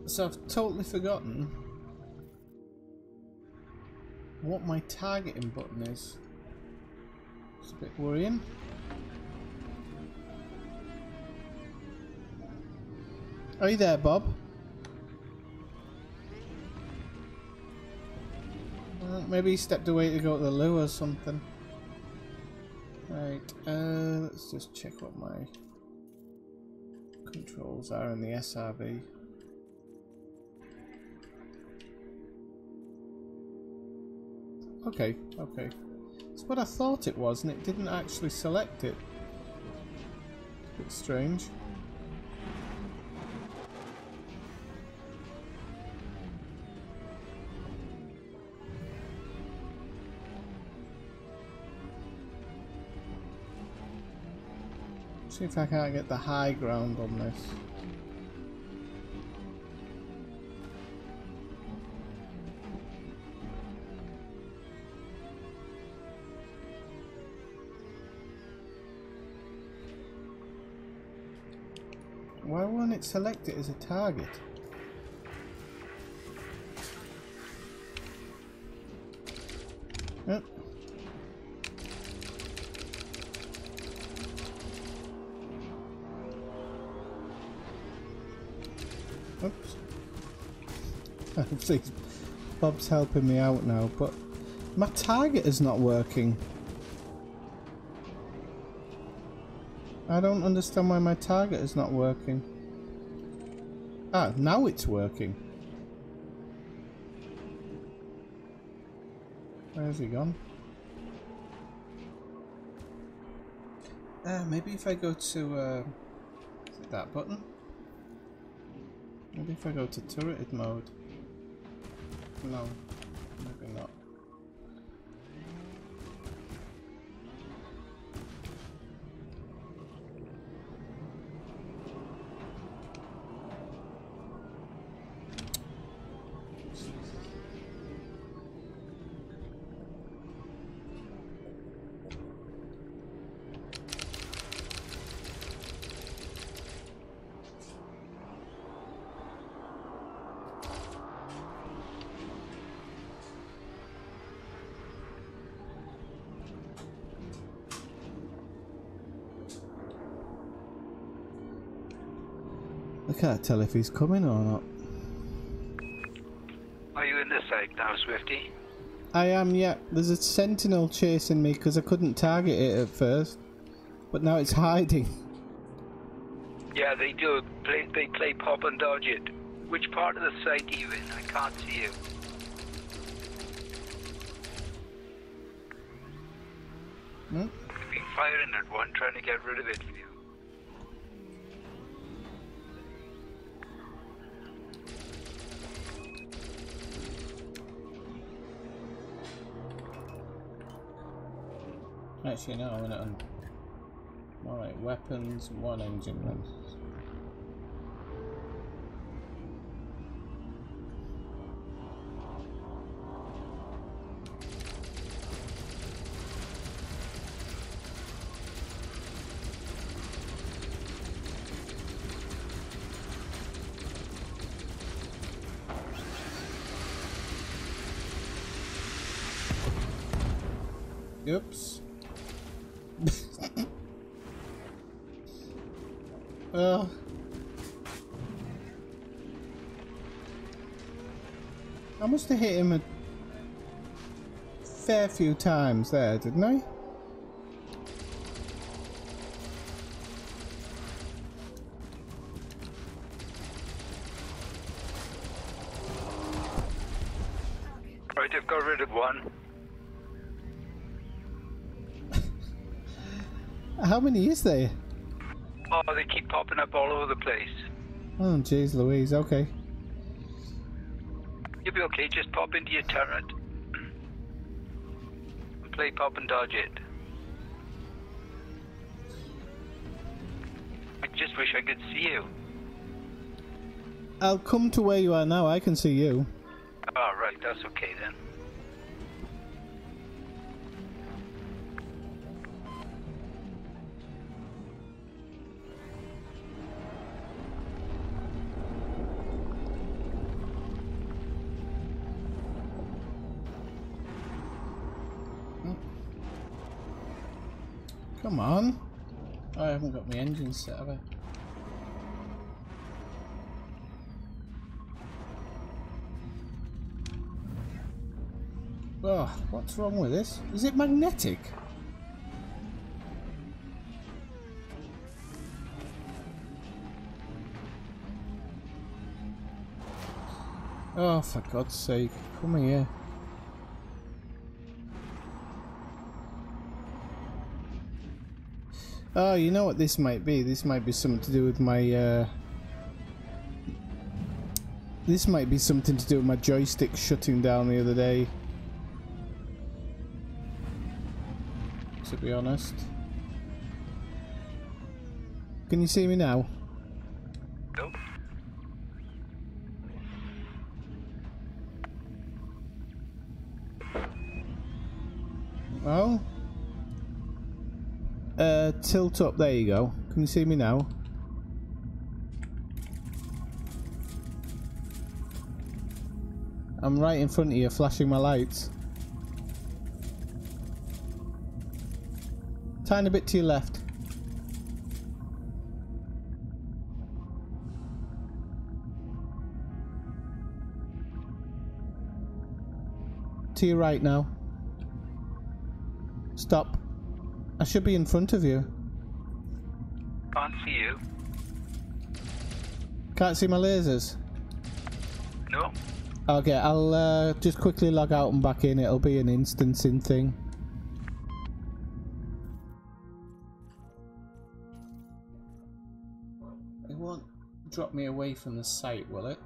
So I've totally forgotten what my targeting button is. It's a bit worrying. Are you there, Bob? Maybe he stepped away to go to the loo or something. Right, let's just check what my controls are in the SRB. Okay, okay. It's what I thought it was, and it didn't actually select it. It's a bit strange. See if I can't get the high ground on this. Why won't it select it as a target? Yep. Oops. Please, Bob's helping me out now, but my target is not working. I don't understand why my target is not working. Ah, now it's working. Where's he gone? Maybe if I go to is it that button? Maybe if I go to turreted mode. No, maybe not. I can't tell if he's coming or not. Are you in this side now, Swifty? I am, yeah. There's a sentinel chasing me because I couldn't target it at first. But now it's hiding. Yeah, they do. They play pop and dodge it. Which part of the site are you in? I can't see you. Hmm? I've been firing at one, trying to get rid of it for you. Actually, no, I'm gonna Alright, weapons, one engine then. Oops. Oh. I must have hit him a fair few times there, didn't I? Right, I've got rid of one. How many is there? Oh, they keep popping up all over the place. Oh, jeez Louise, okay. You'll be okay, just pop into your turret. And play pop and dodge it. I just wish I could see you. I'll come to where you are now, I can see you. Oh, right, that's okay then. Come on. Oh, I haven't got my engine set, have I? Oh, what's wrong with this? Is it magnetic? Oh, for God's sake, come here. Oh, you know what this might be? This might be something to do with my, this might be something to do with my joystick shutting down the other day. To be honest. Can you see me now? Nope. Oh? Tilt up, there you go. Can you see me now? I'm right in front of you, flashing my lights. Tiny bit to your left. To your right now. Stop. I should be in front of you. Can't see you. Can't see my lasers? No. Okay, I'll just quickly log out and back in. It'll be an instancing thing. It won't drop me away from the site, will it?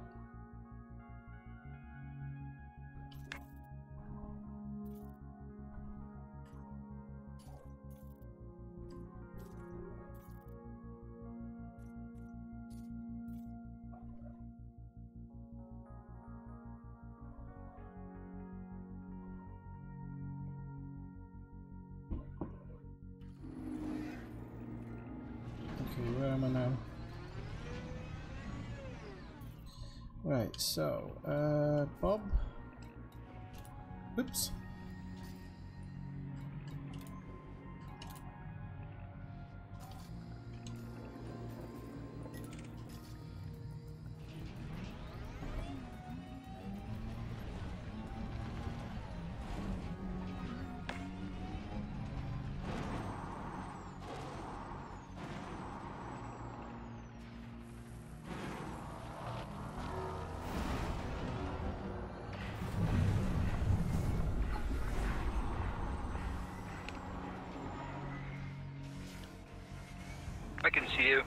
Okay, where am I now? Right, so, Bob. Oops. I can see you.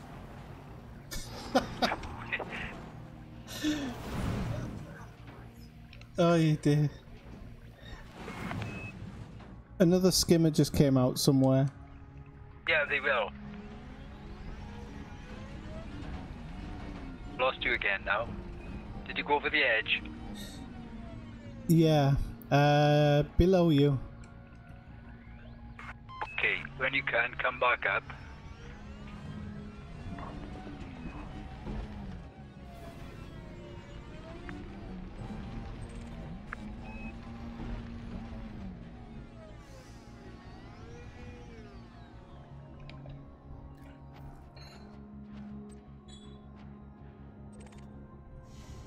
Oh, you did. Another skimmer just came out somewhere. Yeah, they will. Lost you again now. Did you go over the edge? Yeah. Below you. Okay, when you can, come back up.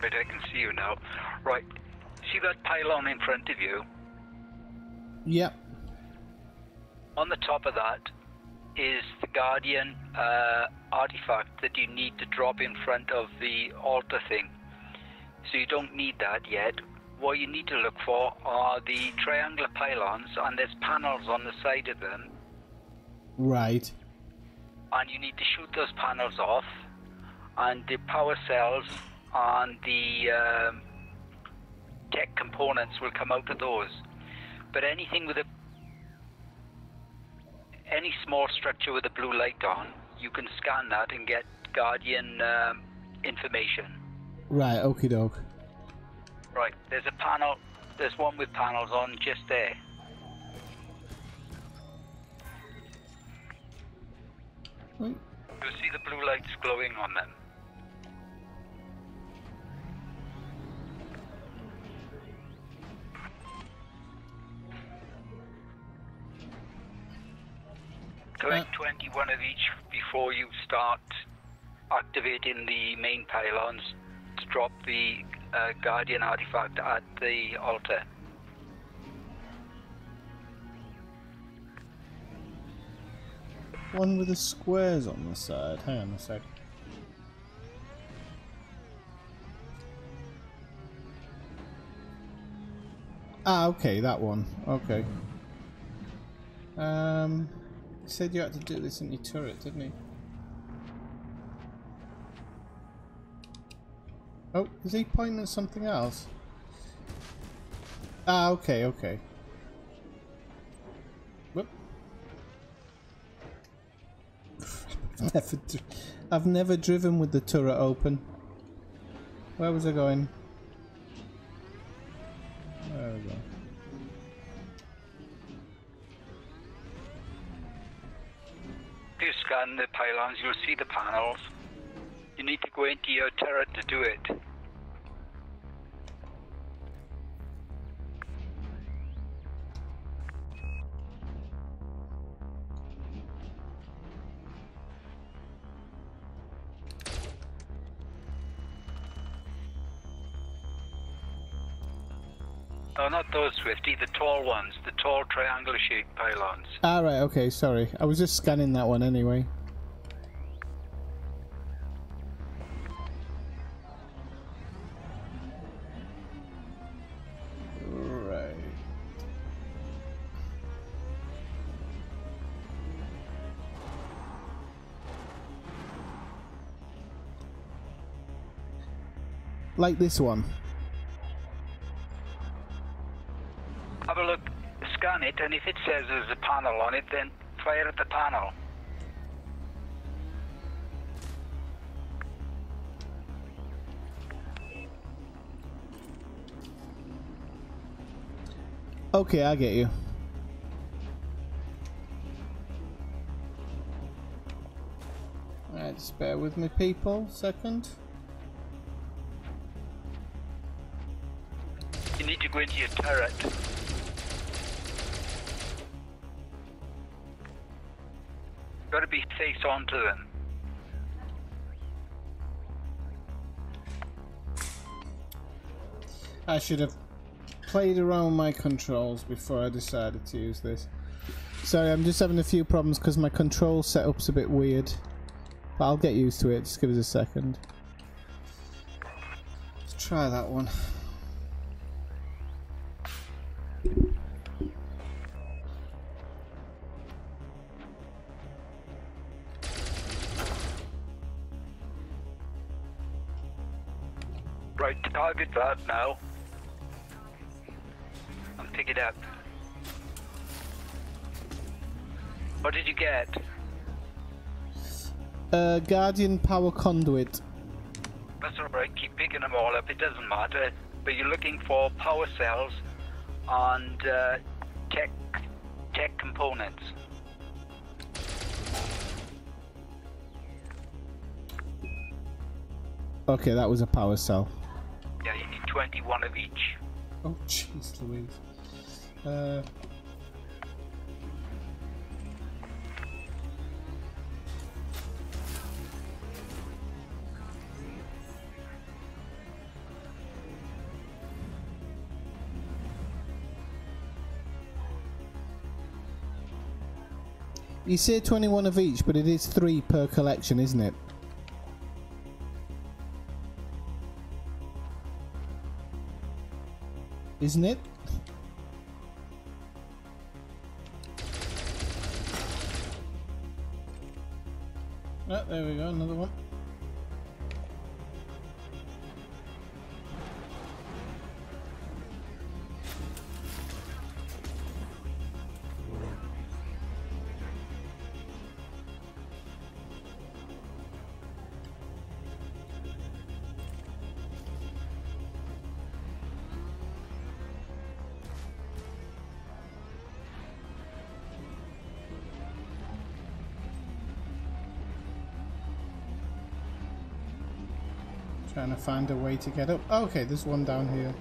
Right, I can see you now. Right, see that pylon in front of you? Yep. On the top of that is the Guardian artifact that you need to drop in front of the altar thing. So you don't need that yet. What you need to look for are the triangular pylons, and there's panels on the side of them. Right. And you need to shoot those panels off, and the power cells and the tech components will come out of those. But anything with any small structure with a blue light on, you can scan that and get Guardian information. Right, okie doke. Right, there's a panel, there's one with panels on just there. Hmm. You'll see the blue lights glowing on them. Collect 21 of each before you start activating the main pylons to drop the Guardian artifact at the altar. One with the squares on the side. Hang on a sec. Ah, okay, that one. Okay. You said you had to do this in your turret, didn't you? Oh, is he pointing at something else? Ah, okay, okay. Whoop. I've never driven with the turret open. Where was I going? There we go. If you scan the pylons, you'll see the panels. You need to go into your turret to do it. No, not those, Swifty, the tall ones, the tall triangular shaped pylons. Ah, right, okay, sorry. I was just scanning that one anyway. Right. Like this one. Have a look, scan it, and if it says there's a panel on it, then fire at the panel. Okay, I get you. Alright, just bear with me, people. Second. You need to go into your turret. Got to be face on to them. I should have played around with my controls before I decided to use this. Sorry, I'm just having a few problems because my control setup's a bit weird. But I'll get used to it, just give us a second. Let's try that one. Right, target that now. And pick it up. What did you get? Guardian power conduit. That's alright, keep picking them all up, it doesn't matter. But you're looking for power cells and tech components. Okay, that was a power cell. Yeah, you need 21 of each. Oh, jeez Louise. You say 21 of each, but it is 3 per collection, isn't it? Isn't it? Oh, there we go, another one. Trying to find a way to get up. Okay, there's one down here.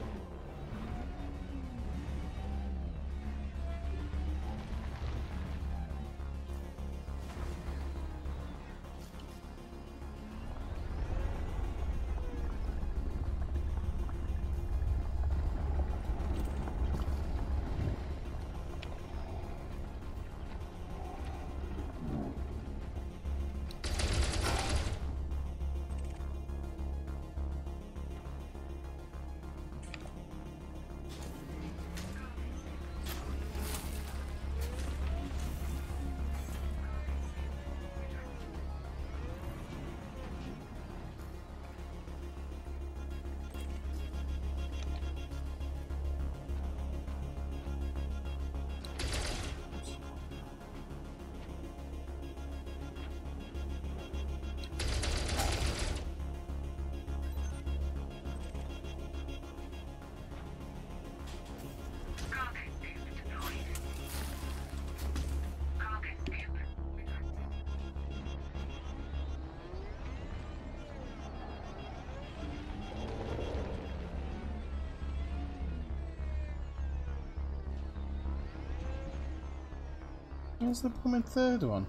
Where's the blooming third one?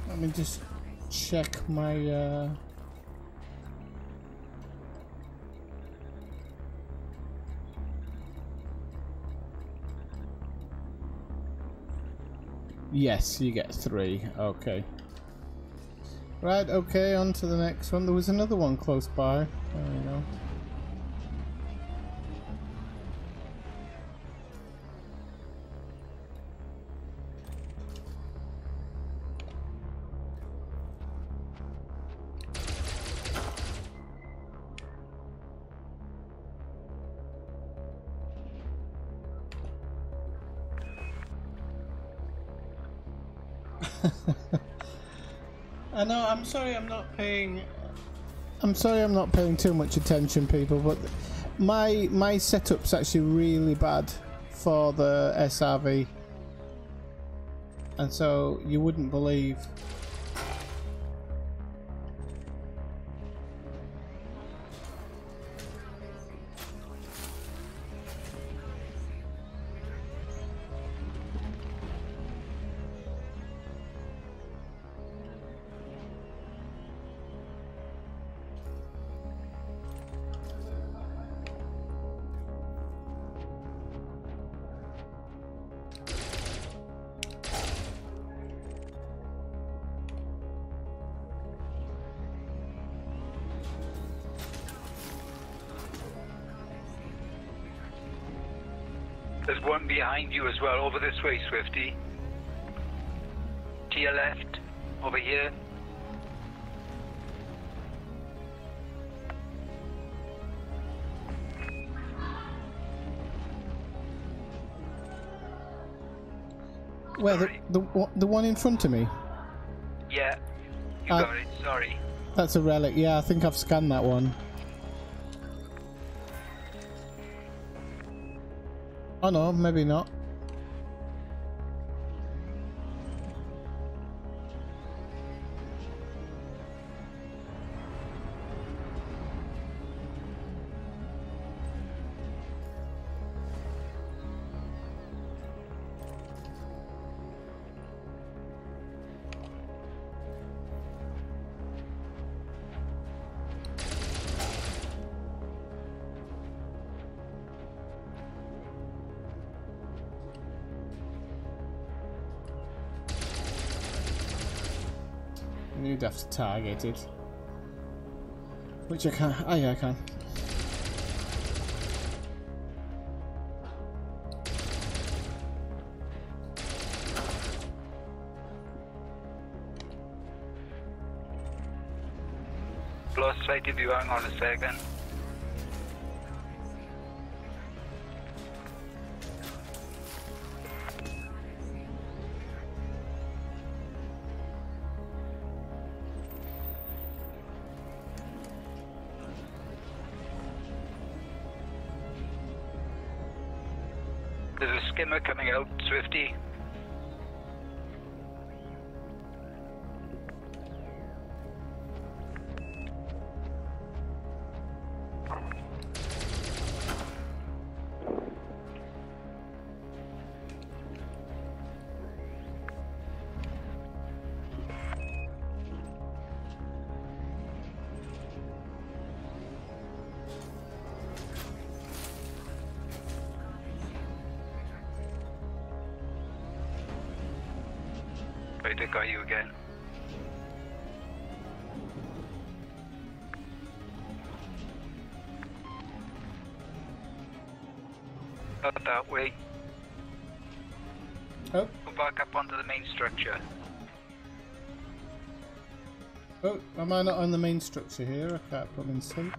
Let me just check my Yes, you get 3. Okay. Right, okay, on to the next one. There was another one close by. There we go. I know, I'm sorry I'm not paying too much attention, people, but my setup's actually really bad for the SRV. And so you wouldn't believe. There's one behind you as well, over this way, Swifty. To your left, over here. Where, Sorry. the one in front of me? Yeah, you got it, sorry. That's a relic. Yeah, I think I've scanned that one. Oh no, maybe not. You'd have to target it. Which I can. Oh yeah, I can. Lost sight of you, hang on a second. There's a skimmer coming out, Swifty. Right, I got you again. Not that way. Oh, Go back up onto the main structure. oh, am I not on the main structure here? I can't put in sync.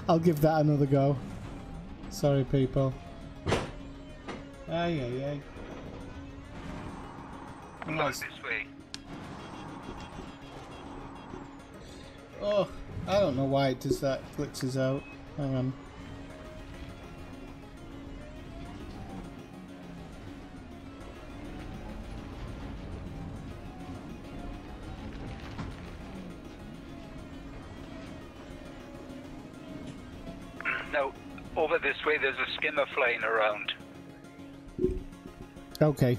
I'll give that another go. Sorry, people. Ay, ay, ay. Come on this way. Oh, I don't know why it does that. Glitches out. Hang on. No, over this way there's a skimmer flying around. Okay.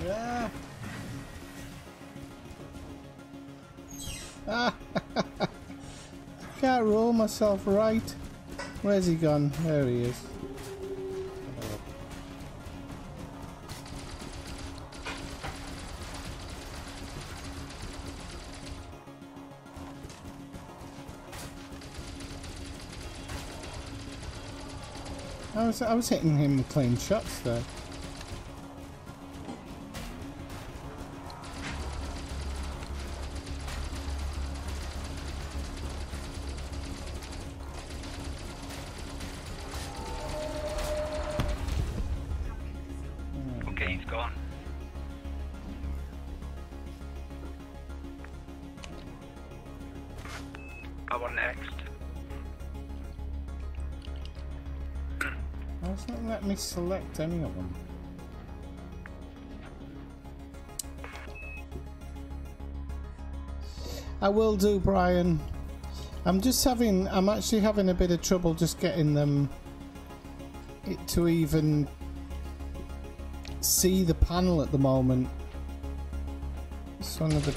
Yeah. Ah. Can't roll myself right. Where's he gone? There he is. I was hitting him with clean shots there. Okay, he's gone. power next. Why doesn't it let me select any of them? I will do, Brian. I'm actually having a bit of trouble just getting them to even see the panel at the moment. It's one of the...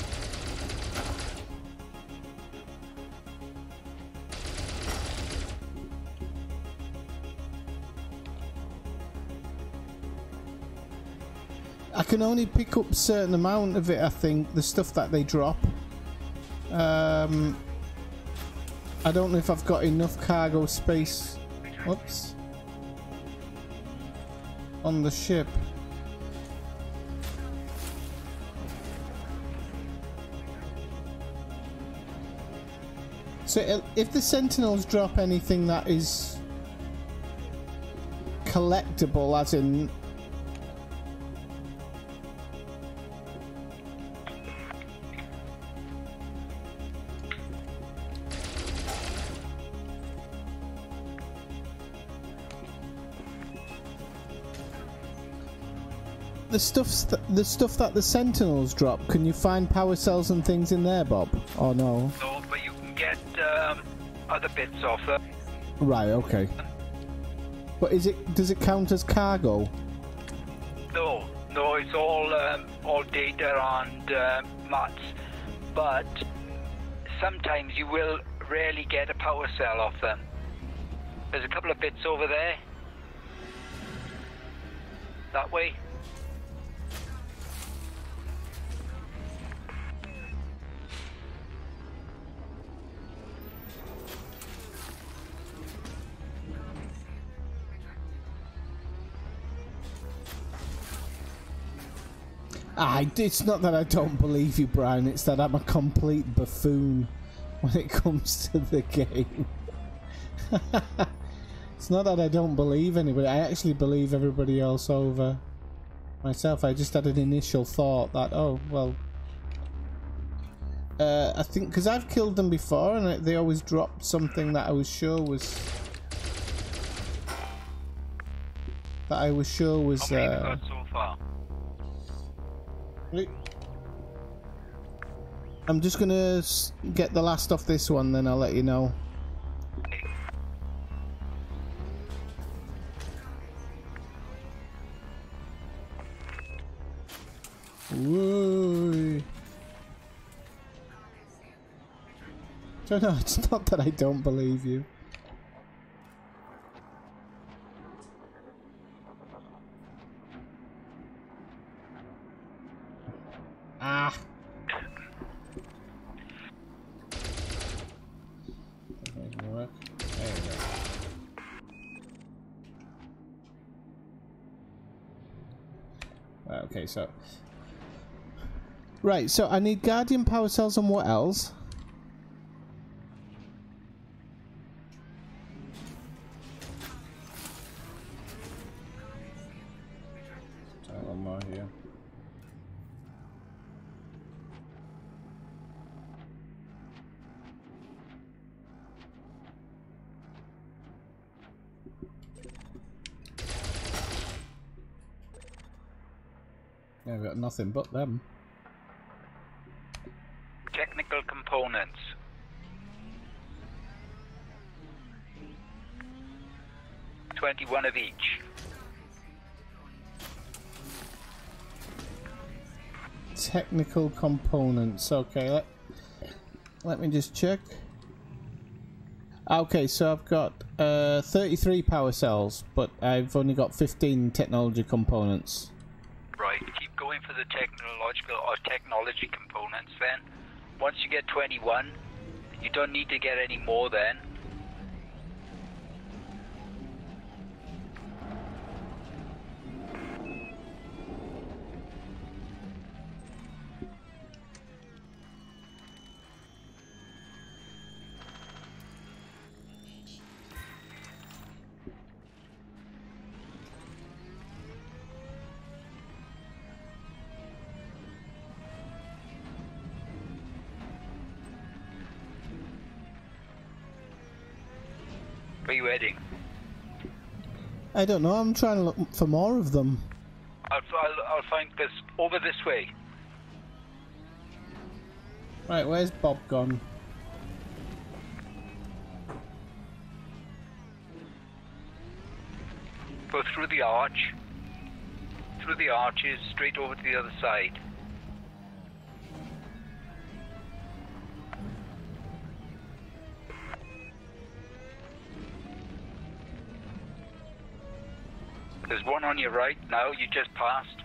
I can only pick up a certain amount of it, I think, the stuff that they drop. I don't know if I've got enough cargo space. Whoops. On the ship. So if the Sentinels drop anything that is collectible, as in... The stuff that the Sentinels drop, can you find power cells and things in there, Bob? Or no? No, but you can get other bits off them. Right, okay. But does it count as cargo? No, it's all data and mats. But sometimes you will rarely get a power cell off them. There's a couple of bits over there. That way. It's not that I don't believe you, Brian. It's that I'm a complete buffoon when it comes to the game. It's not that I don't believe anybody. I actually believe everybody else over myself. I just had an initial thought that, oh, well... I think, because I've killed them before and they always dropped something that I was sure was... That I was sure was... How many have you got so far? I'm just gonna get the last off this one, then I'll let you know. Whoa. So no, it's not that I don't believe you. Ah. Work. There we go. Okay, so right, so I need Guardian power cells and what else? Try one more here. Yeah, I've got nothing but them. Technical components. $21 of each. Technical components. Okay, let me just check. Okay, so I've got 33 power cells, but I've only got 15 technology components. Right, keep going for the technological or technology components then. Once you get 21, you don't need to get any more then. Where are you heading? I don't know. I'm trying to look for more of them. I'll find this over this way. Right, where's Bob gone? Go through the arch. Through the arches, straight over to the other side. There's one on your right now, you just passed.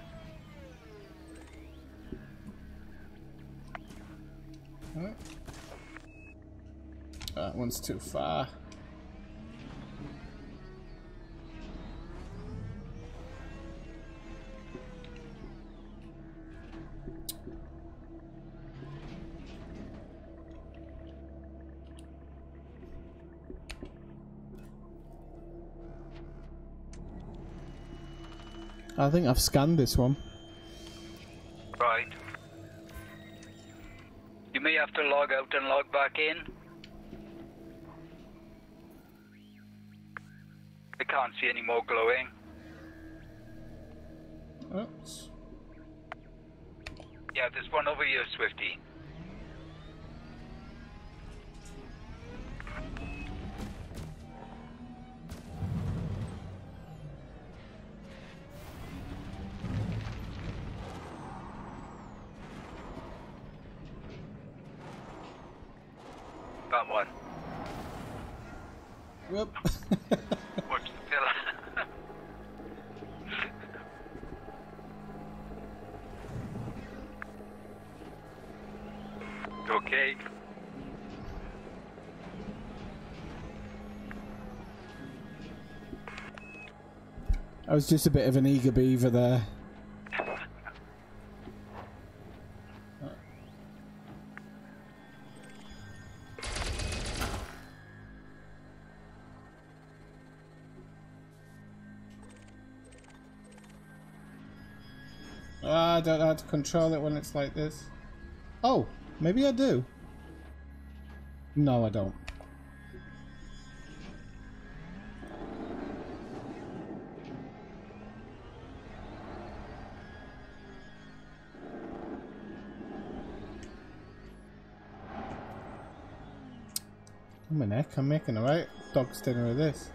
Right. That one's too far. I think I've scanned this one. Right. You may have to log out and log back in. I can't see any more glowing. Oops. Yeah, there's one over here, Swifty. That one. Whoop. Watch the pillar. Okay. I was just a bit of an eager beaver there. I don't know how to control it when it's like this. Oh, maybe I do. No, I don't. Oh, my neck, I'm making a right dog's dinner of this.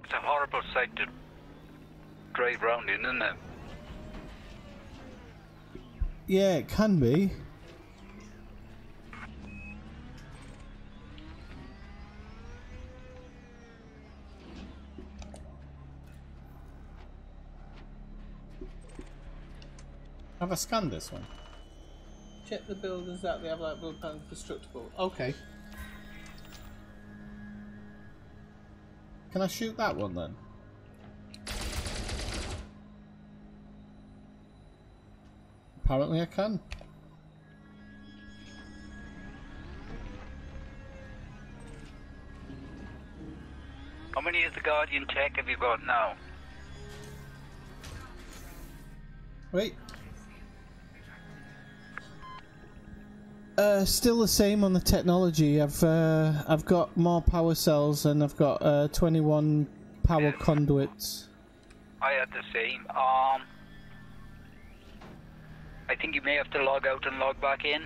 It's a horrible sight to drive round in, isn't it? Yeah, it can be. Have I scanned this one? Check the buildings that they have like build plans destructible. Okay. Can I shoot that one then? Apparently I can. How many of the Guardian tech have you got now? Wait. Still the same on the technology. I've got more power cells and I've got 21 power conduits. I had the same. I think you may have to log out and log back in.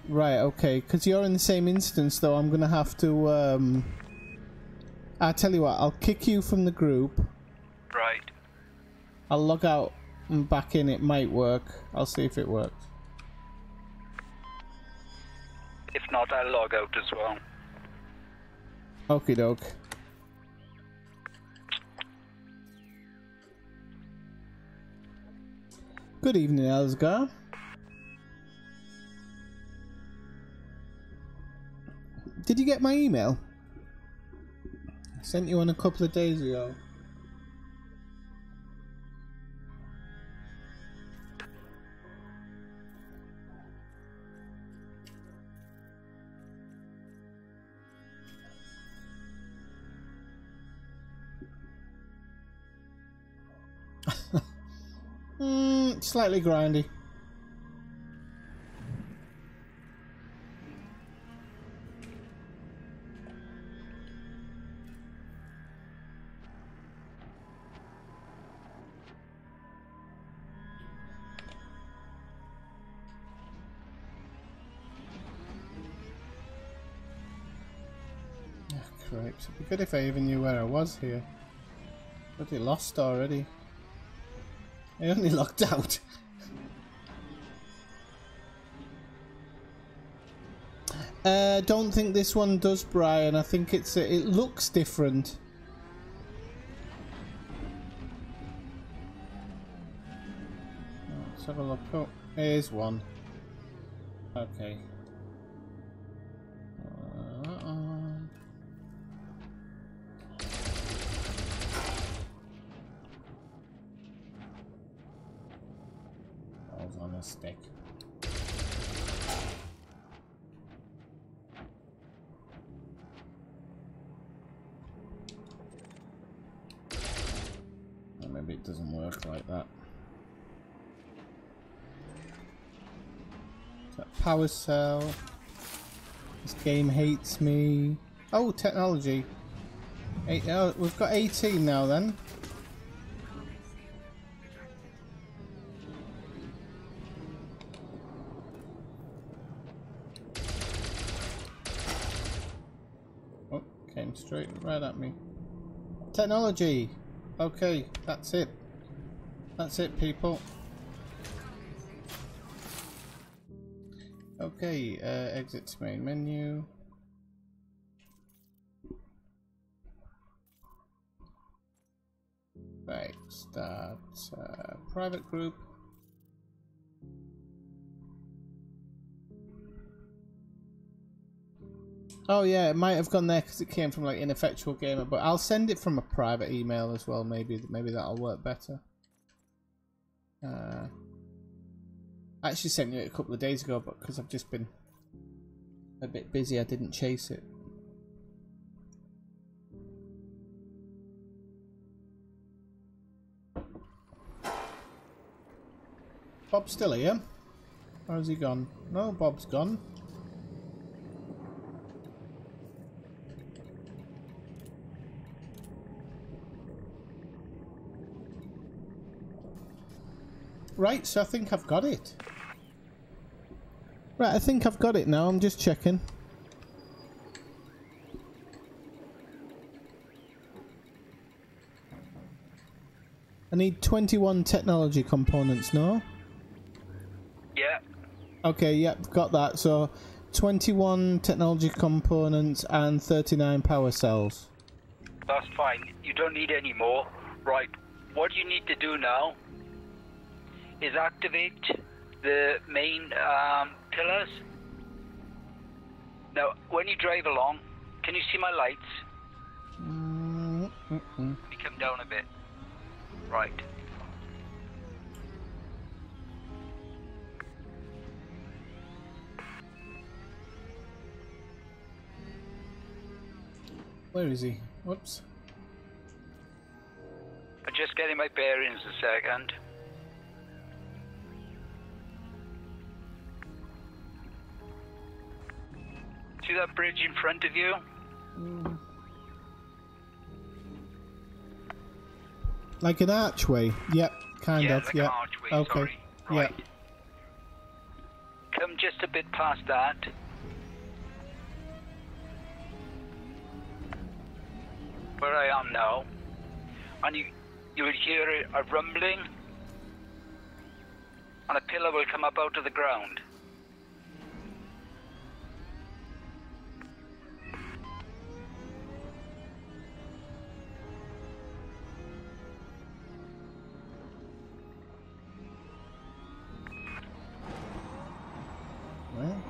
Right, okay. Because you're in the same instance, though, I'm gonna have to. I'll tell you what. I'll kick you from the group. Right. I'll log out and back in. It might work. I'll see if it works. If not, I'll log out as well. Okie doke. Good evening, Elsgar. Did you get my email? I sent you one a couple of days ago. Slightly grindy. Oh, cripes. It'd be good if I even knew where I was here. Bloody lost already. I only locked out. Don't think this one does, Brian. I think it looks different. Let's have a look. Oh, here's one. Okay. Balls on a stick. Maybe it doesn't work like that. Power cell. This game hates me. Oh, technology. Oh, we've got 18 now then. Oh, came straight right at me. Technology. Okay, that's it. That's it, people. Okay, exit to main menu. Right, start private group. Oh yeah, it might have gone there because it came from like Ineffectual Gamer, but I'll send it from a private email as well. Maybe that'll work better. I actually sent you it a couple of days ago, but because I've just been a bit busy, I didn't chase it. Bob's still here? Or has he gone? No, Bob's gone. Right, so I think I've got it. Right, I think I've got it now. I'm just checking. I need 21 technology components, no? Yeah. Okay, yep, got that. So 21 technology components and 39 power cells. That's fine. You don't need any more. Right. What you need to do now is activate the main pillars. Now, when you drive along, can you see my lights? Let me come down a bit. Right. Where is he? Whoops. I'm just getting my bearings a second. See that bridge in front of you? Like an archway? Yep, kind of. Like Yep. an archway, Okay. sorry. Right. Yep. Come just a bit past that. Where I am now. And You would hear a rumbling, and a pillar will come up out of the ground. Well.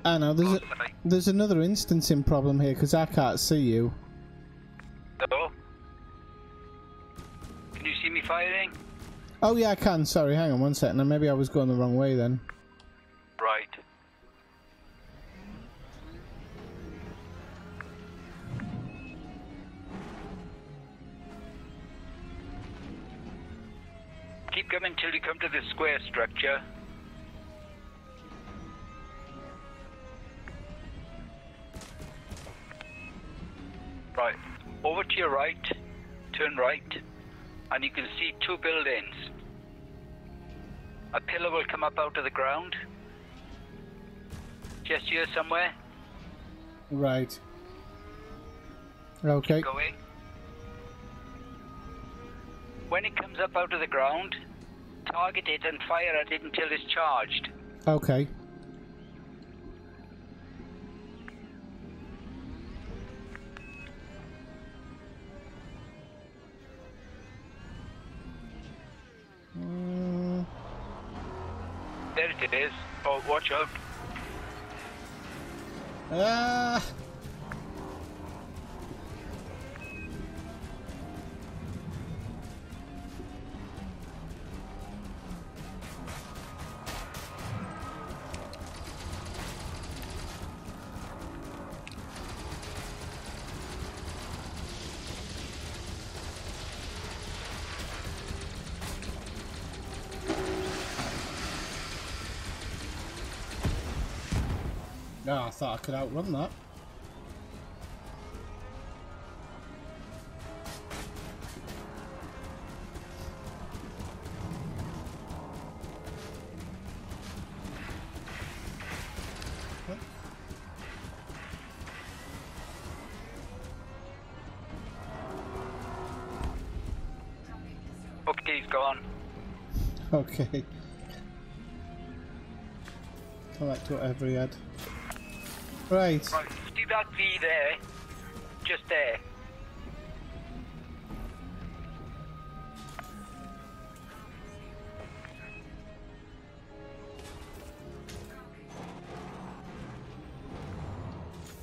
Ah, now there's another instancing problem here because I can't see you. Hello? Can you see me firing? Oh yeah, I can. Sorry, hang on one second. Now maybe I was going the wrong way then. Right. Keep coming till you come to this square structure. Right. Over to your right, turn right, and you can see two buildings. A pillar will come up out of the ground. Just here somewhere. Right. Okay. Keep going. When it comes up out of the ground, target it and fire at it until it's charged. Okay. There it is. Oh, watch out. Ah. Oh, I thought I could outrun that. Okay, he's gone. Okay. Collect whatever he had. Right. Right, see that V there? Just there.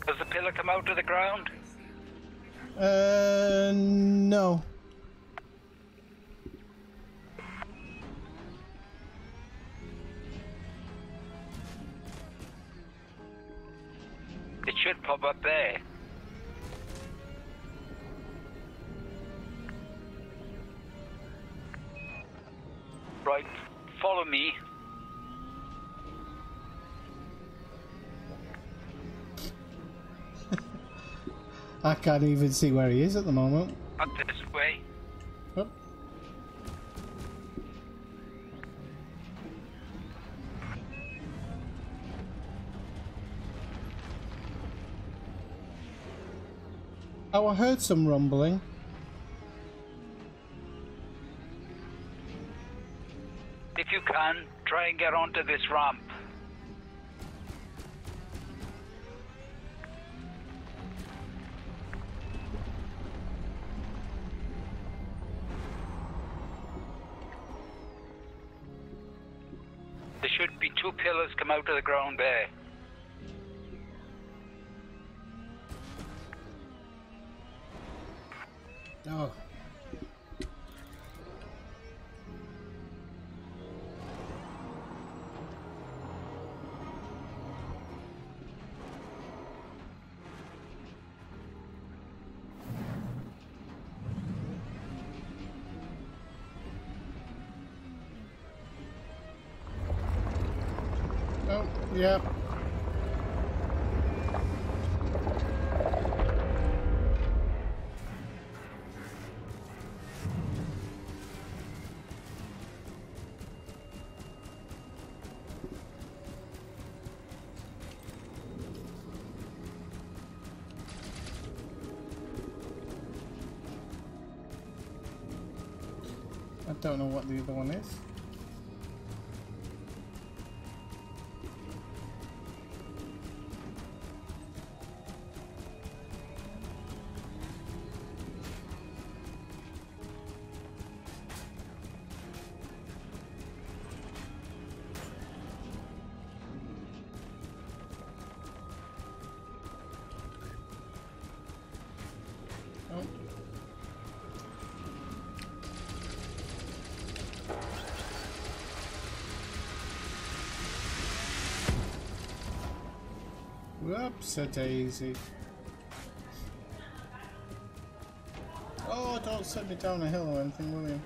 Does the pillar come out of the ground? No. It should pop up there. Right, follow me. I can't even see where he is at the moment. Up this way. Oh. Oh, I heard some rumbling. If you can, try and get onto this ramp. There should be two pillars come out of the ground there. Oh. Oh, yeah. don't know what the other one is. Whoops-a-daisy. Oh, don't set me down a hill or anything, will you?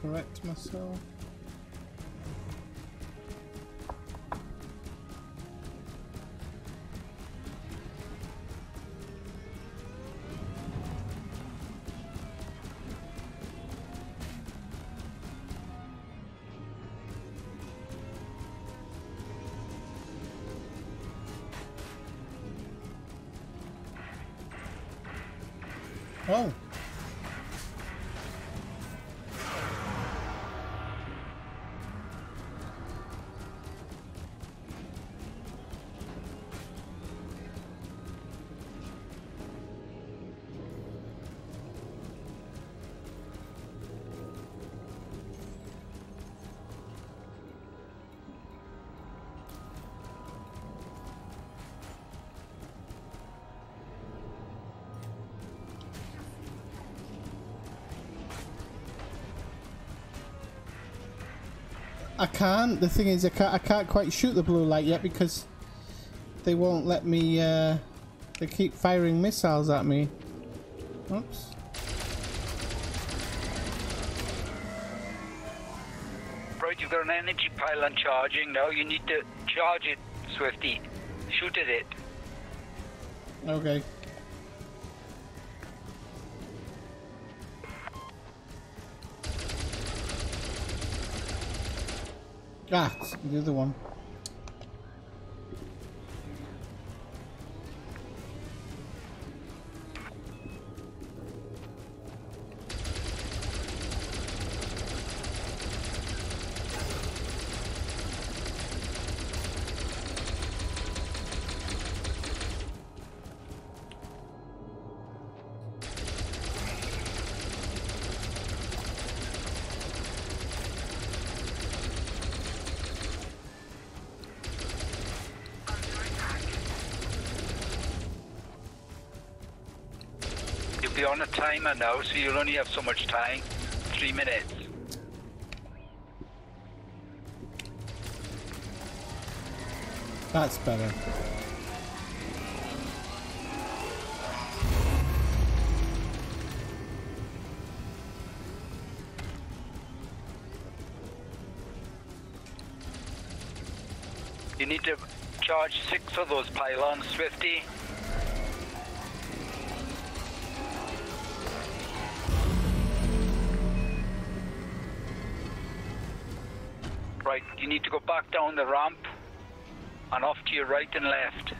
Correct myself. Oh. I can't. The thing is, I can't quite shoot the blue light yet because they won't let me. They keep firing missiles at me. Oops. Right, you've got an energy pylon charging now. You need to charge it, Swifty. Shoot at it. Okay. Ah, the other one. You'll be on a timer now, so you'll only have so much time. 3 minutes. That's better. You need to charge 6 of those pylons, Swifty. Right, you need to go back down the ramp and off to your right and left.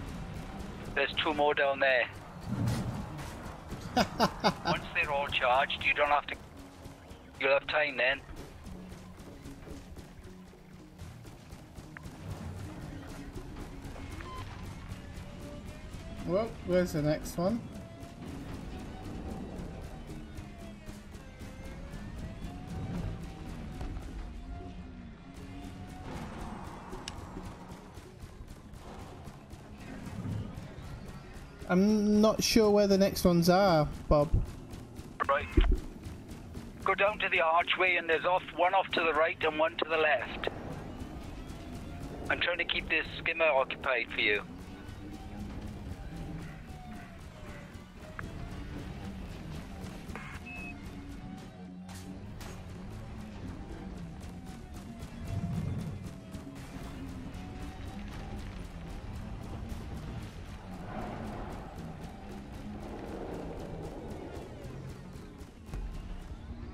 There's 2 more down there. Once they're all charged, you don't have to... You'll have time then. Well, where's the next one? I'm not sure where the next ones are, Bob. Right. Go down to the archway and there's one off to the right and one to the left. I'm trying to keep this skimmer occupied for you.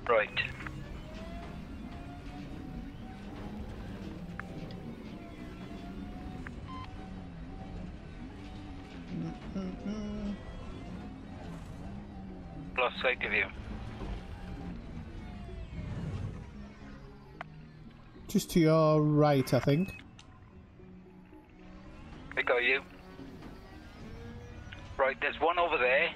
Right. Lost sight of you. Just to your right, I think. I got you. Right, there's one over there.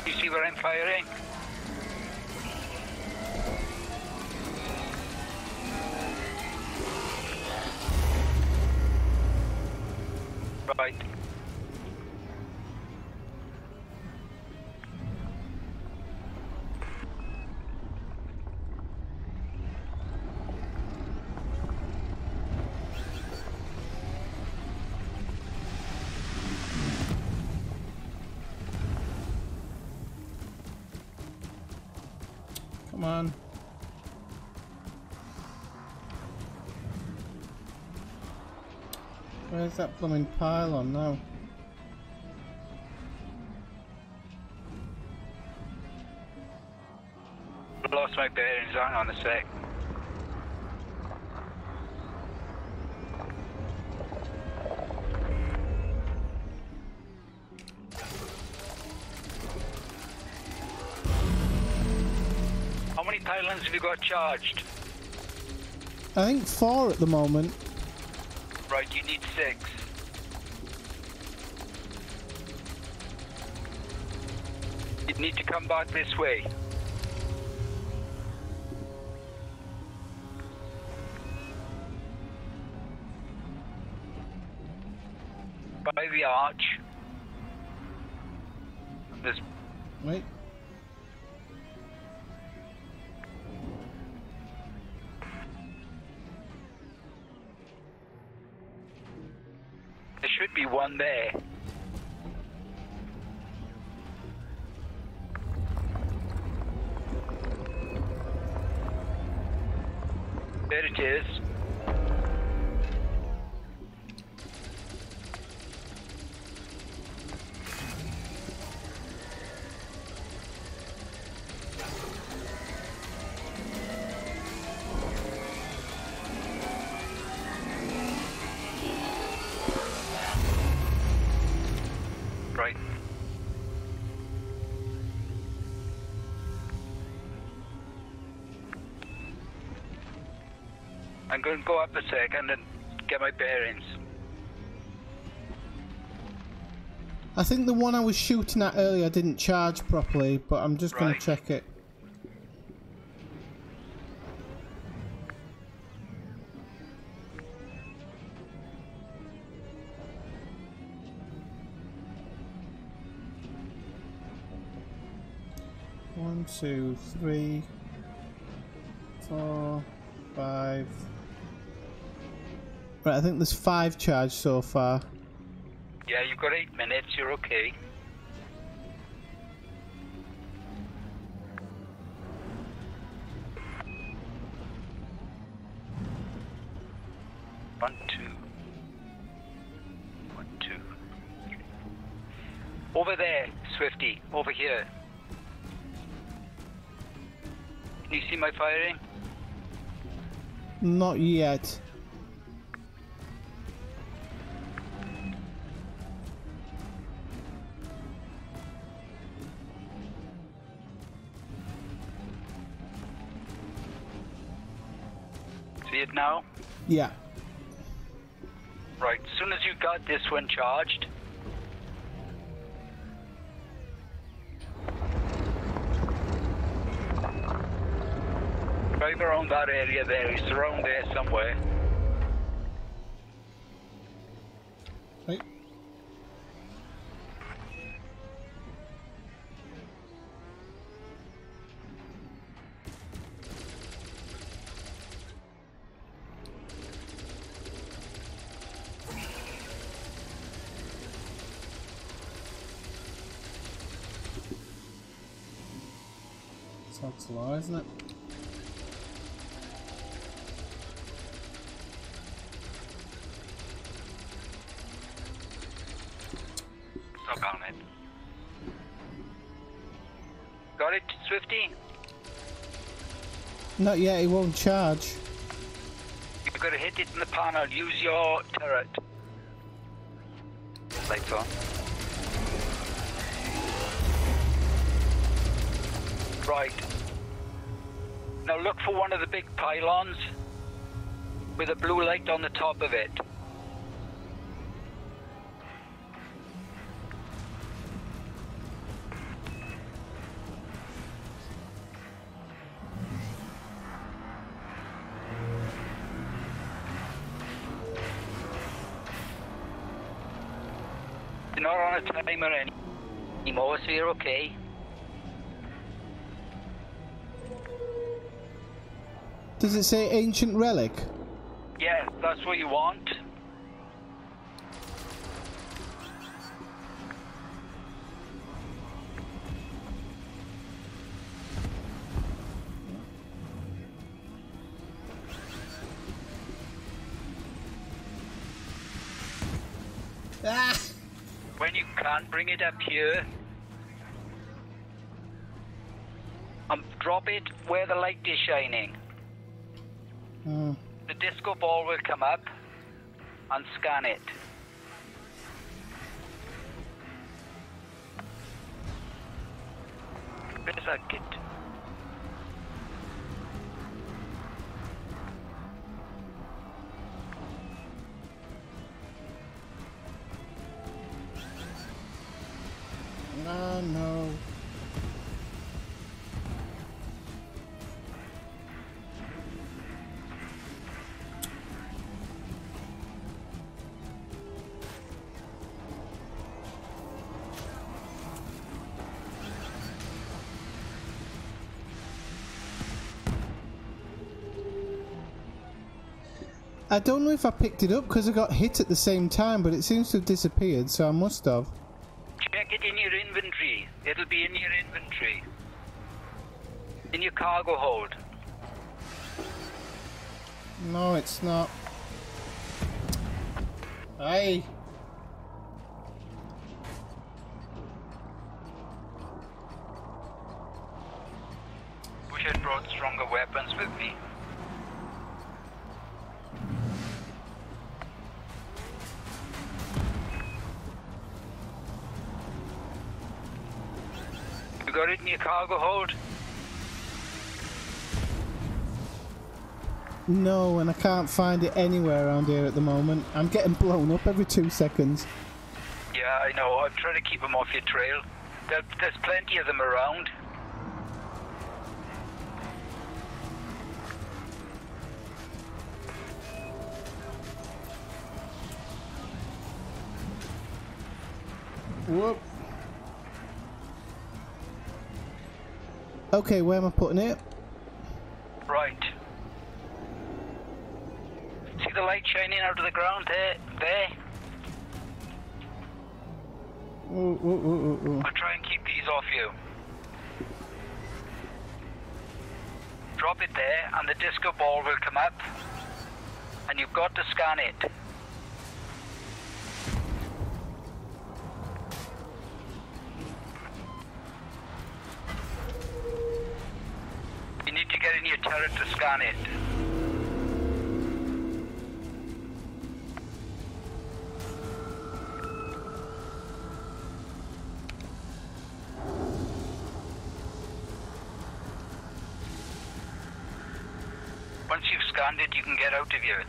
Do you see where I'm firing? Right. Come on. Where's that blooming pylon now? Lost my bearings, hang on a sec. How many pylons have you got charged? I think 4 at the moment. Right, you need 6. You need to come back this way. By the arch. There's Wait. There should be one there. There it is. Right. I'm going to go up a second and get my bearings. I think the one I was shooting at earlier didn't charge properly, but I'm just going Right. to check it. One, 2, 3, 4, 5. Right, I think there's 5 charged so far. Yeah, you've got 8 minutes, you're okay. One, two. 1, 2, 3. Over there, Swifty, over here. Can you see my firing? Not yet. See it now? Yeah. Right, as soon as you got this one charged, drive around that area there, it's around there somewhere. Right. That's a lie, isn't it? Stuck on it. Got it, Swifty? Not yet, it won't charge. You've got to hit it in the panel. Use your turret. Lights on. Right. Now look for one of the big pylons with a blue light on the top of it. You're not on a timer anymore, so you're okay. Does it say ancient relic? Yeah, that's what you want. Ah! When you can't bring it up here, drop it where the light is shining. The disco ball will come up and scan it. Where's that kit? Oh no. I don't know if I picked it up because I got hit at the same time, but it seems to have disappeared, so I must have. Check it in your inventory. It'll be in your inventory. In your cargo hold. No, it's not. Hey. Wish I'd brought stronger weapons with me. You got it in your cargo hold? No, and I can't find it anywhere around here at the moment. I'm getting blown up every 2 seconds. Yeah, I know. I'm trying to keep them off your trail. There's plenty of them around. Whoop. Okay, where am I putting it? Right. See the light shining out of the ground there? There? Ooh, ooh, ooh, ooh, ooh. I'll try and keep these off you. Drop it there and the disco ball will come up and you've got to scan it. You need to get in your turret to scan it. Once you've scanned it, you can get out of here.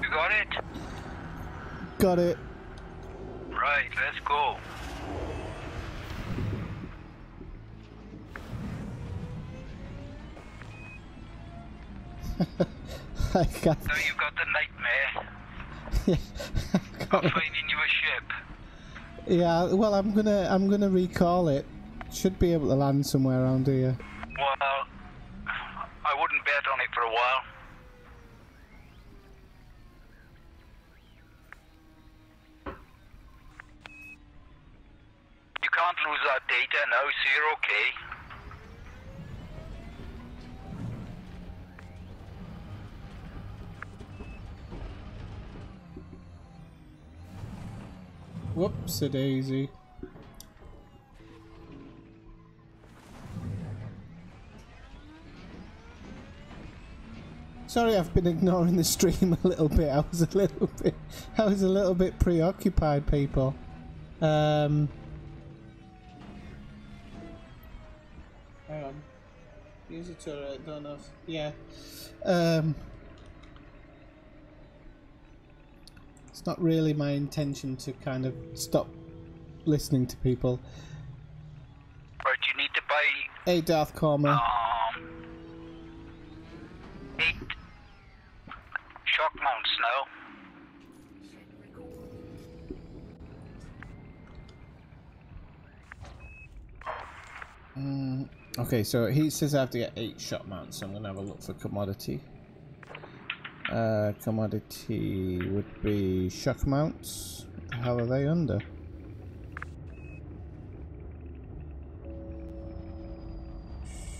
You got it? Got it. Right, let's go. I can't. Now you've got the nightmare Yeah, of finding you a ship. yeah, well, I'm gonna recall it. Should be able to land somewhere around here. Well, I wouldn't bet on it for a while. You can't lose that data now, so you're okay. Whoops-a-daisy. Sorry, I've been ignoring the stream a little bit. I was a little bit preoccupied, people. Hang on. Use a turret, don't know. Yeah. It's not really my intention to kind of stop listening to people. Right, you need to buy Hey, Darth Cormer. 8 shock mounts now. Okay, so he says I have to get 8 shot mounts, so I'm going to have a look for commodity. Commodity would be shock mounts. What the hell are they under?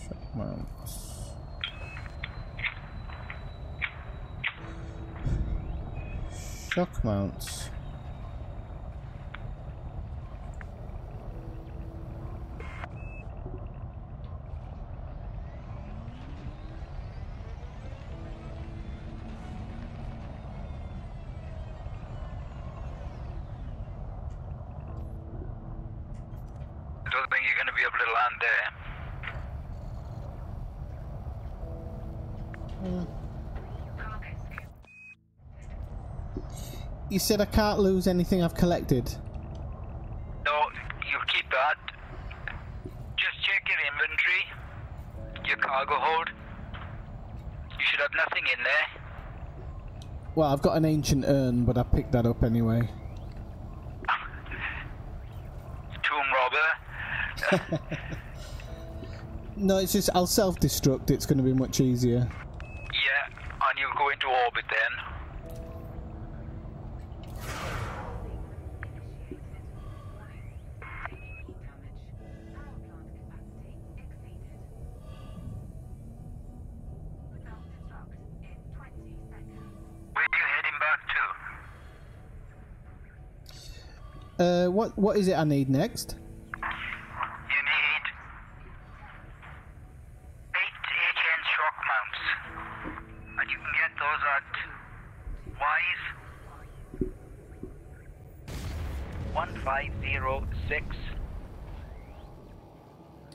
Shock mounts. Shock mounts. I don't think you're going to be able to land there. You said I can't lose anything I've collected. No, you keep that. Just check your inventory, your cargo hold. You should have nothing in there. Well, I've got an ancient urn, but I picked that up anyway. Tomb robber. No, it's just I'll self-destruct. It's going to be much easier. Yeah, and you'll go into orbit then. Where are you heading back to? What is it I need next? You need 8 HN shock mounts. And you can get those at Wise 1506.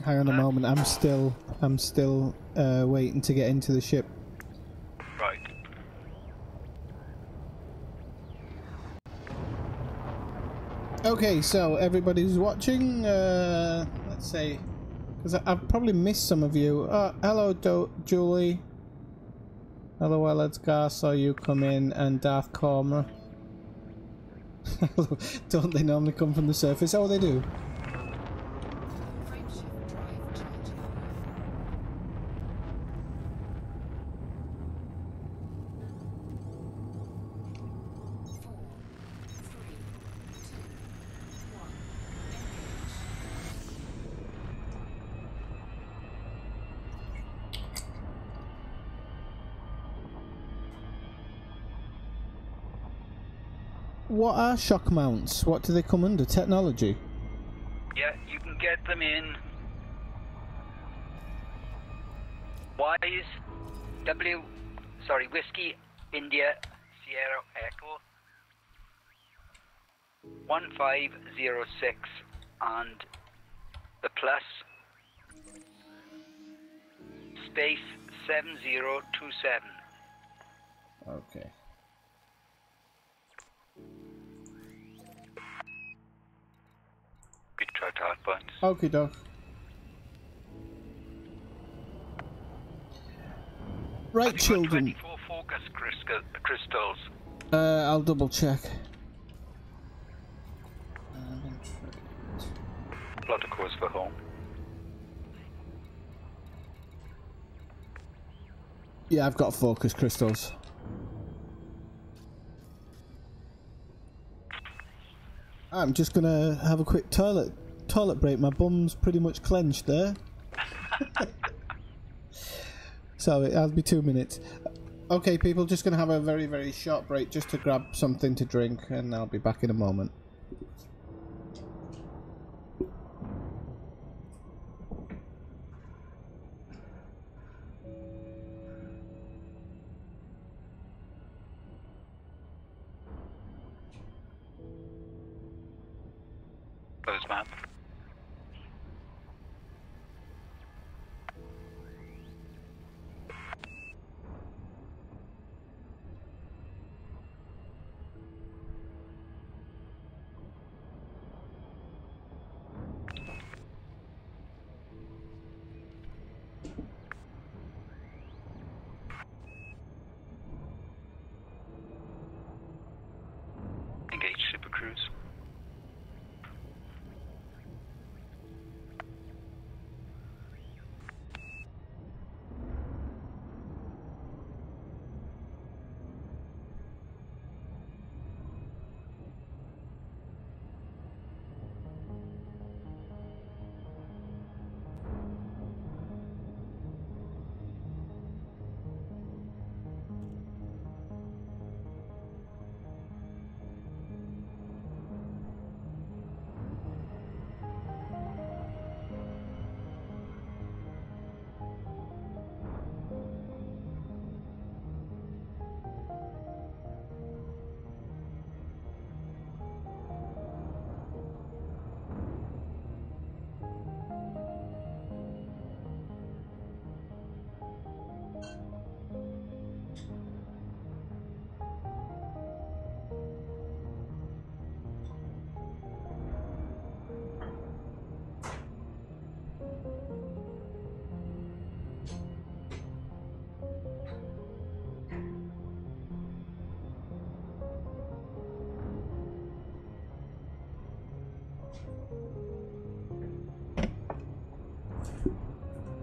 Hang on a moment. I'm still waiting to get into the ship. Right. Okay, so everybody's watching. Let's see, because I've probably missed some of you. Hello, Julie. Hello, Edgar. Saw you come in, and Darth Cormer. Don't they normally come from the surface? Oh, they do. Frameshift drive charging. 4, 3, 2, 1. What are shock mounts? What do they come under? Technology? Yeah, you can get them in Whiskey India Sierra Echo 1506 and the plus space 7027. Okay. Good try to hard points. Okie doke. Right, children. 24 focus crystals. I'll double check. Lot of course for home. Yeah, I've got focus crystals. I'm just gonna have a quick toilet break. My bum's pretty much clenched there. Sorry, I'll be 2 minutes. Okay, people, just gonna have a very, very short break just to grab something to drink, and I'll be back in a moment. Close map. Engage Super Cruise.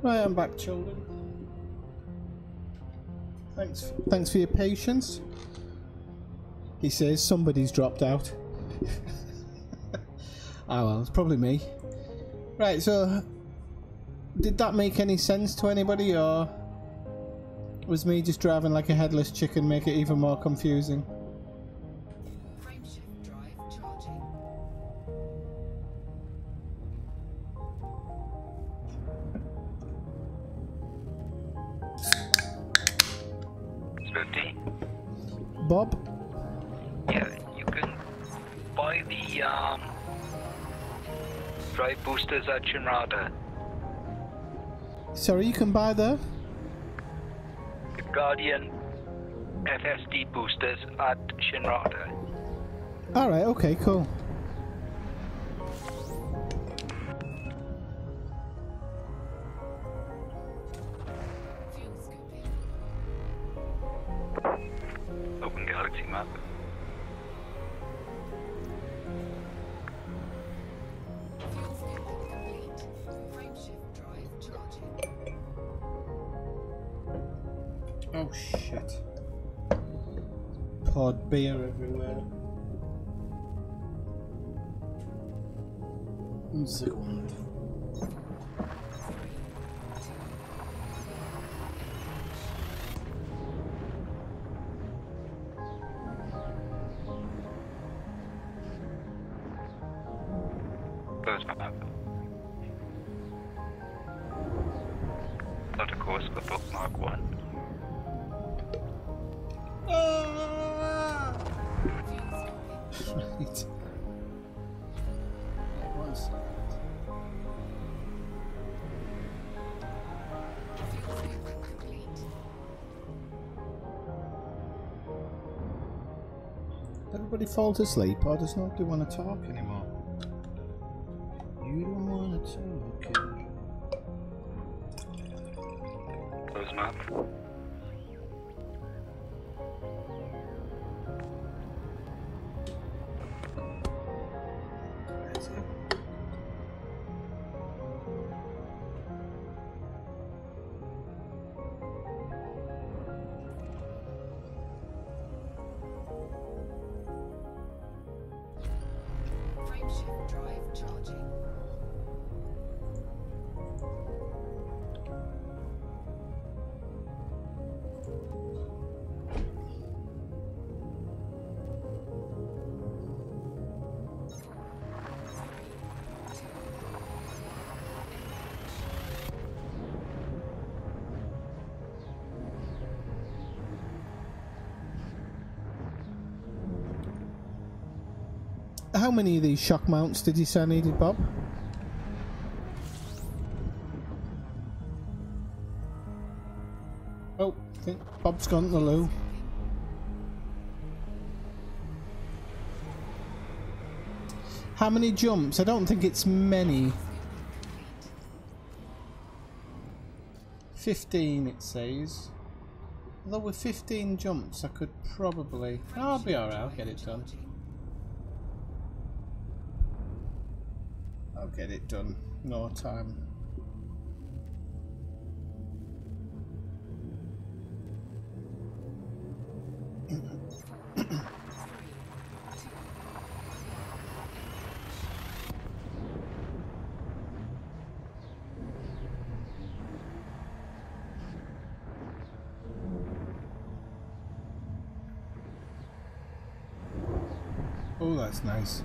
Right, I'm back, children. Thanks for your patience. He says somebody's dropped out. Oh well, it's probably me. Right, so did that make any sense to anybody, or was me just driving like a headless chicken make it even more confusing? Frameshift drive charging. Swifty. Bob? Yeah, you can buy the drive boosters at Shinrada. Sorry, you can buy the... The Guardian FSD boosters at Shinrada. Alright, okay, cool. Fuel scooping. Open Galaxy map. Fuel scooping complete. Frameshift drive charging. Oh shit. Poured beer everywhere. 1 second. Close map. Start a course for bookmark 1. Fuel scooping. Right. One second. Fuel scooping complete. Everybody falls asleep, or does nobody want to talk anymore? You don't want to talk. Close map. Frameshift drive charging. How many of these shock mounts did you say I needed, Bob? Oh, I think Bob's gone to the loo. How many jumps? I don't think it's many. 15 it says. Although with 15 jumps I could probably... Oh, I'll be alright, I'll get it done. I'll get it done. No time. Oh, that's nice.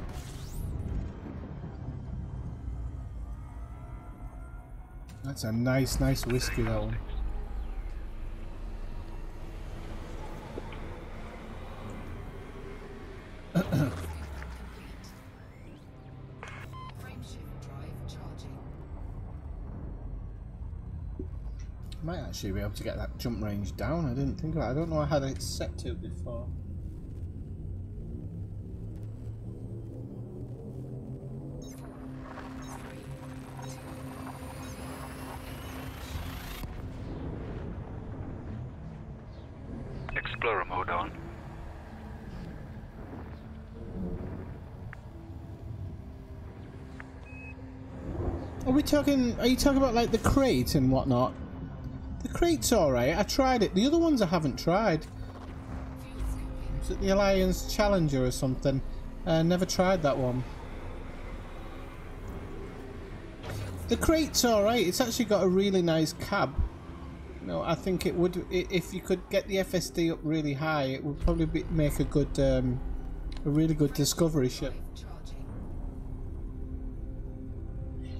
That's a nice whiskey, that one. Might actually be able to get that jump range down. I didn't think of it. I don't know how it's set to before. Explorer mode on. Are we talking? Are you talking about like the crate and whatnot? The crate's alright. I tried it. The other ones I haven't tried. Is it the Alliance Challenger or something? Never tried that one. The crate's alright. It's actually got a really nice cab. You know, I think it would, if you could get the FSD up really high, it would probably make a good, a really good discovery ship.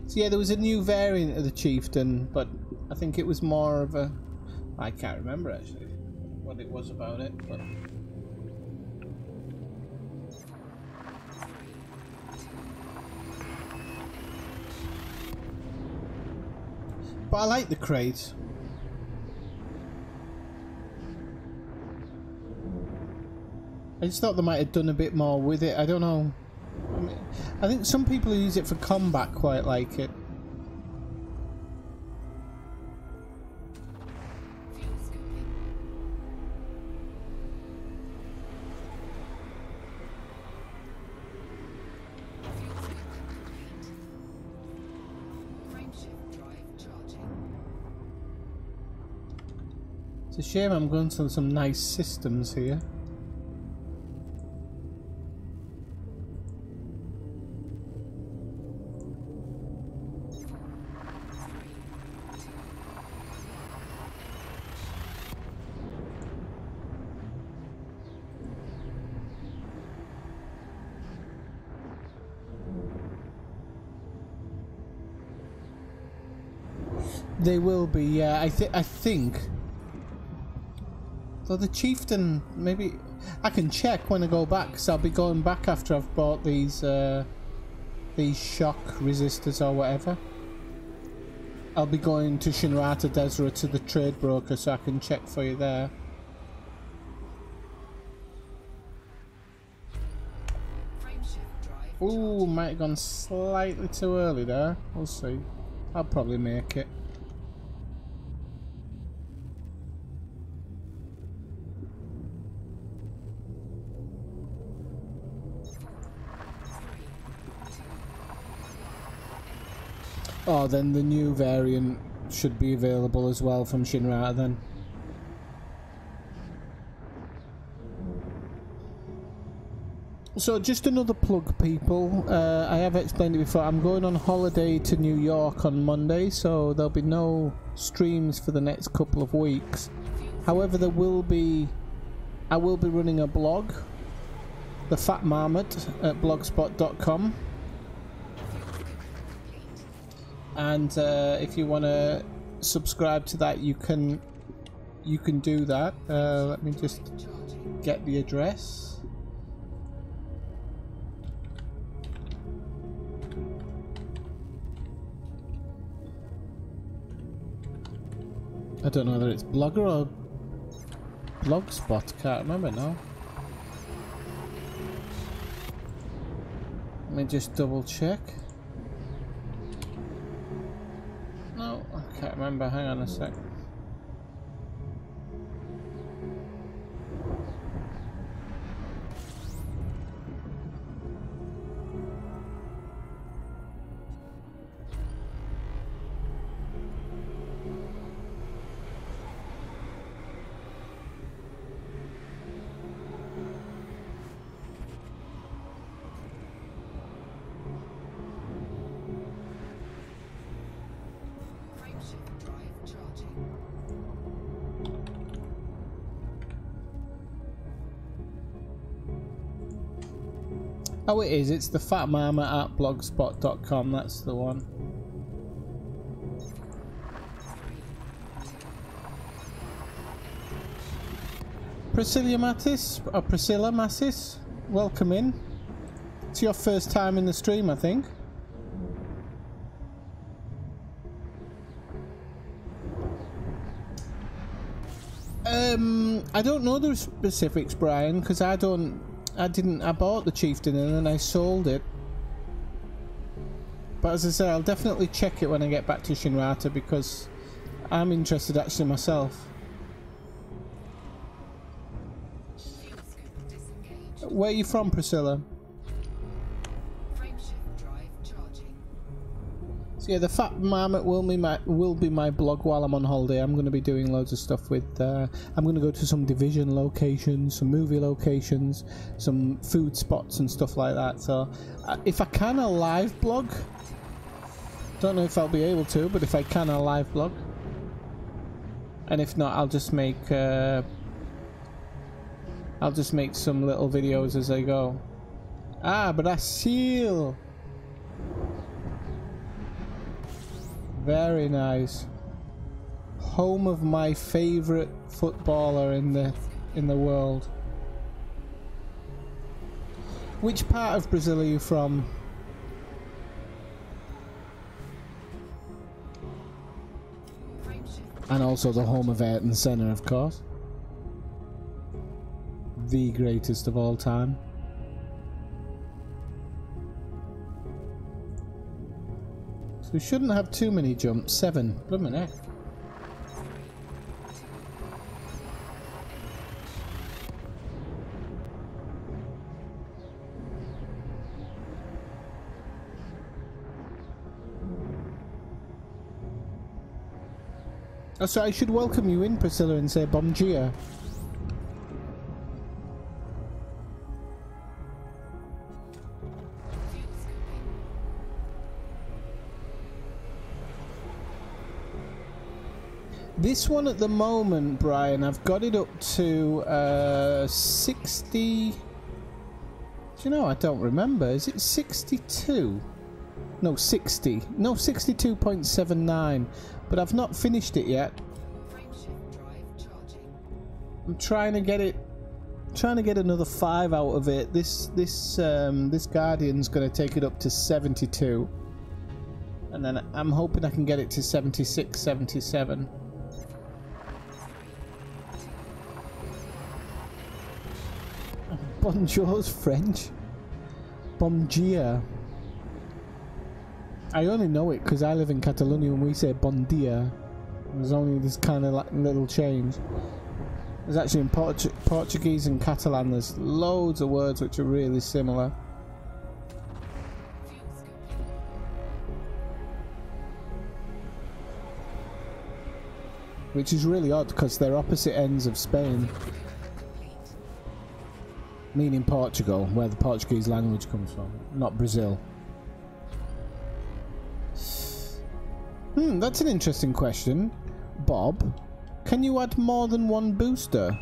So yeah, there was a new variant of the Chieftain, but I think it was more of a... I can't remember actually what it was about it, but... But I like the crate. I just thought they might have done a bit more with it. I don't know. I think some people who use it for combat quite like it. It's a shame I'm going to some nice systems here. They will be, yeah. I think. So the Chieftain, maybe I can check when I go back. So I'll be going back after I've bought these shock resistors or whatever. I'll be going to Shinrata Desra to the trade broker, so I can check for you there. Ooh, might have gone slightly too early there. We'll see. I'll probably make it. Oh, then the new variant should be available as well from Shinrata then. So just another plug, people. I have explained it before. I'm going on holiday to New York on Monday, so there'll be no streams for the next couple of weeks. However, I will be running a blog, The Fat Marmot, at blogspot.com. And if you want to subscribe to that, you can do that. Let me just get the address. I don't know whether it's Blogger or Blogspot. Can't remember now. Let me just double check. No, I can't remember. Hang on a sec. Frameshift drive charging. Oh, it is. It's the Fat Mama at blogspot.com. That's the one. Priscilla Mattis, or Priscilla Massis, welcome in. It's your first time in the stream, I think. I don't know the specifics, Brian, because I bought the Chieftain and then I sold it. But as I say, I'll definitely check it when I get back to Shinrata because I'm interested actually myself. Fuel scoop disengaged. Where are you from, Priscilla? Frameshift drive charging. So yeah, the Fat Marmot will be my blog while I'm on holiday. I'm going to be doing loads of stuff with. I'm going to go to some Division locations, some movie locations, some food spots and stuff like that. So if I can, a live blog. Don't know if I'll be able to, but if I can, a live blog. And if not, I'll just make some little videos as I go. Ah, Brazil. Very nice. Home of my favorite footballer in the world. Which part of Brazil are you from? And also the home of Ayrton Senna, of course. The greatest of all time. So we shouldn't have too many jumps. 7. Blooming heck. Oh, so I should welcome you in, Priscilla, and say bom dia. This one at the moment, Brian, I've got it up to 60. Do you know, I don't remember. Is it 62? No, 60. No, 62.79. But I've not finished it yet. Frameshift drive charging. I'm trying to get it. Trying to get another 5 out of it. This Guardian's going to take it up to 72. And then I'm hoping I can get it to 76, 77. Bonjour's French. Bonjour. I only know it because I live in Catalonia and we say bon dia. There's only this kind of like little change. There's actually in Portuguese and Catalan there's loads of words which are really similar. Fuel scooping. Which is really odd because they're opposite ends of Spain. Complete. Meaning Portugal, where the Portuguese language comes from, not Brazil. That's an interesting question. Bob, can you add more than one booster?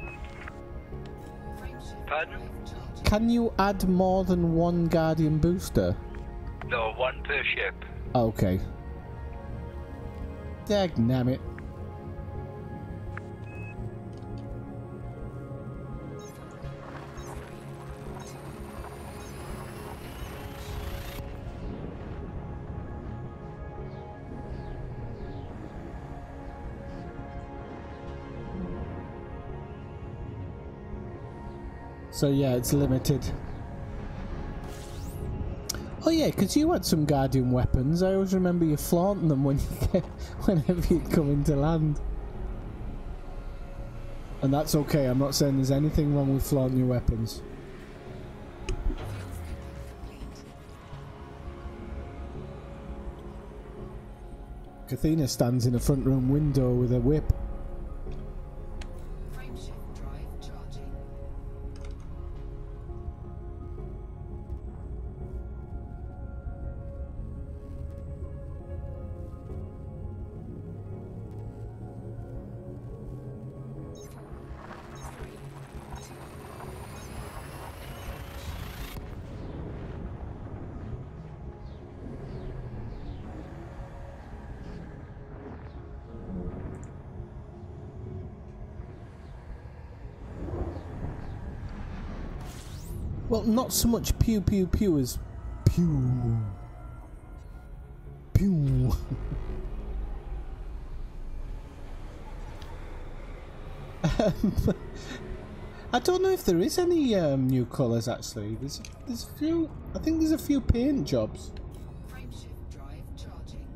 Frameshift Pardon? drive charging. Can you add more than one Guardian booster? No, one per ship. Okay. Dagnammit. So yeah, it's limited. Oh yeah, because you had some Guardian weapons. I always remember you flaunting them when whenever you'd come into land. And that's okay, I'm not saying there's anything wrong with flaunting your weapons. Kathina stands in a front room window with a whip. Frameshift drive charging. Well, not so much pew pew pew as pew. Pew. I don't know if there is any new colours actually. There's a few. I think there's a few paint jobs. Frameshift drive charging.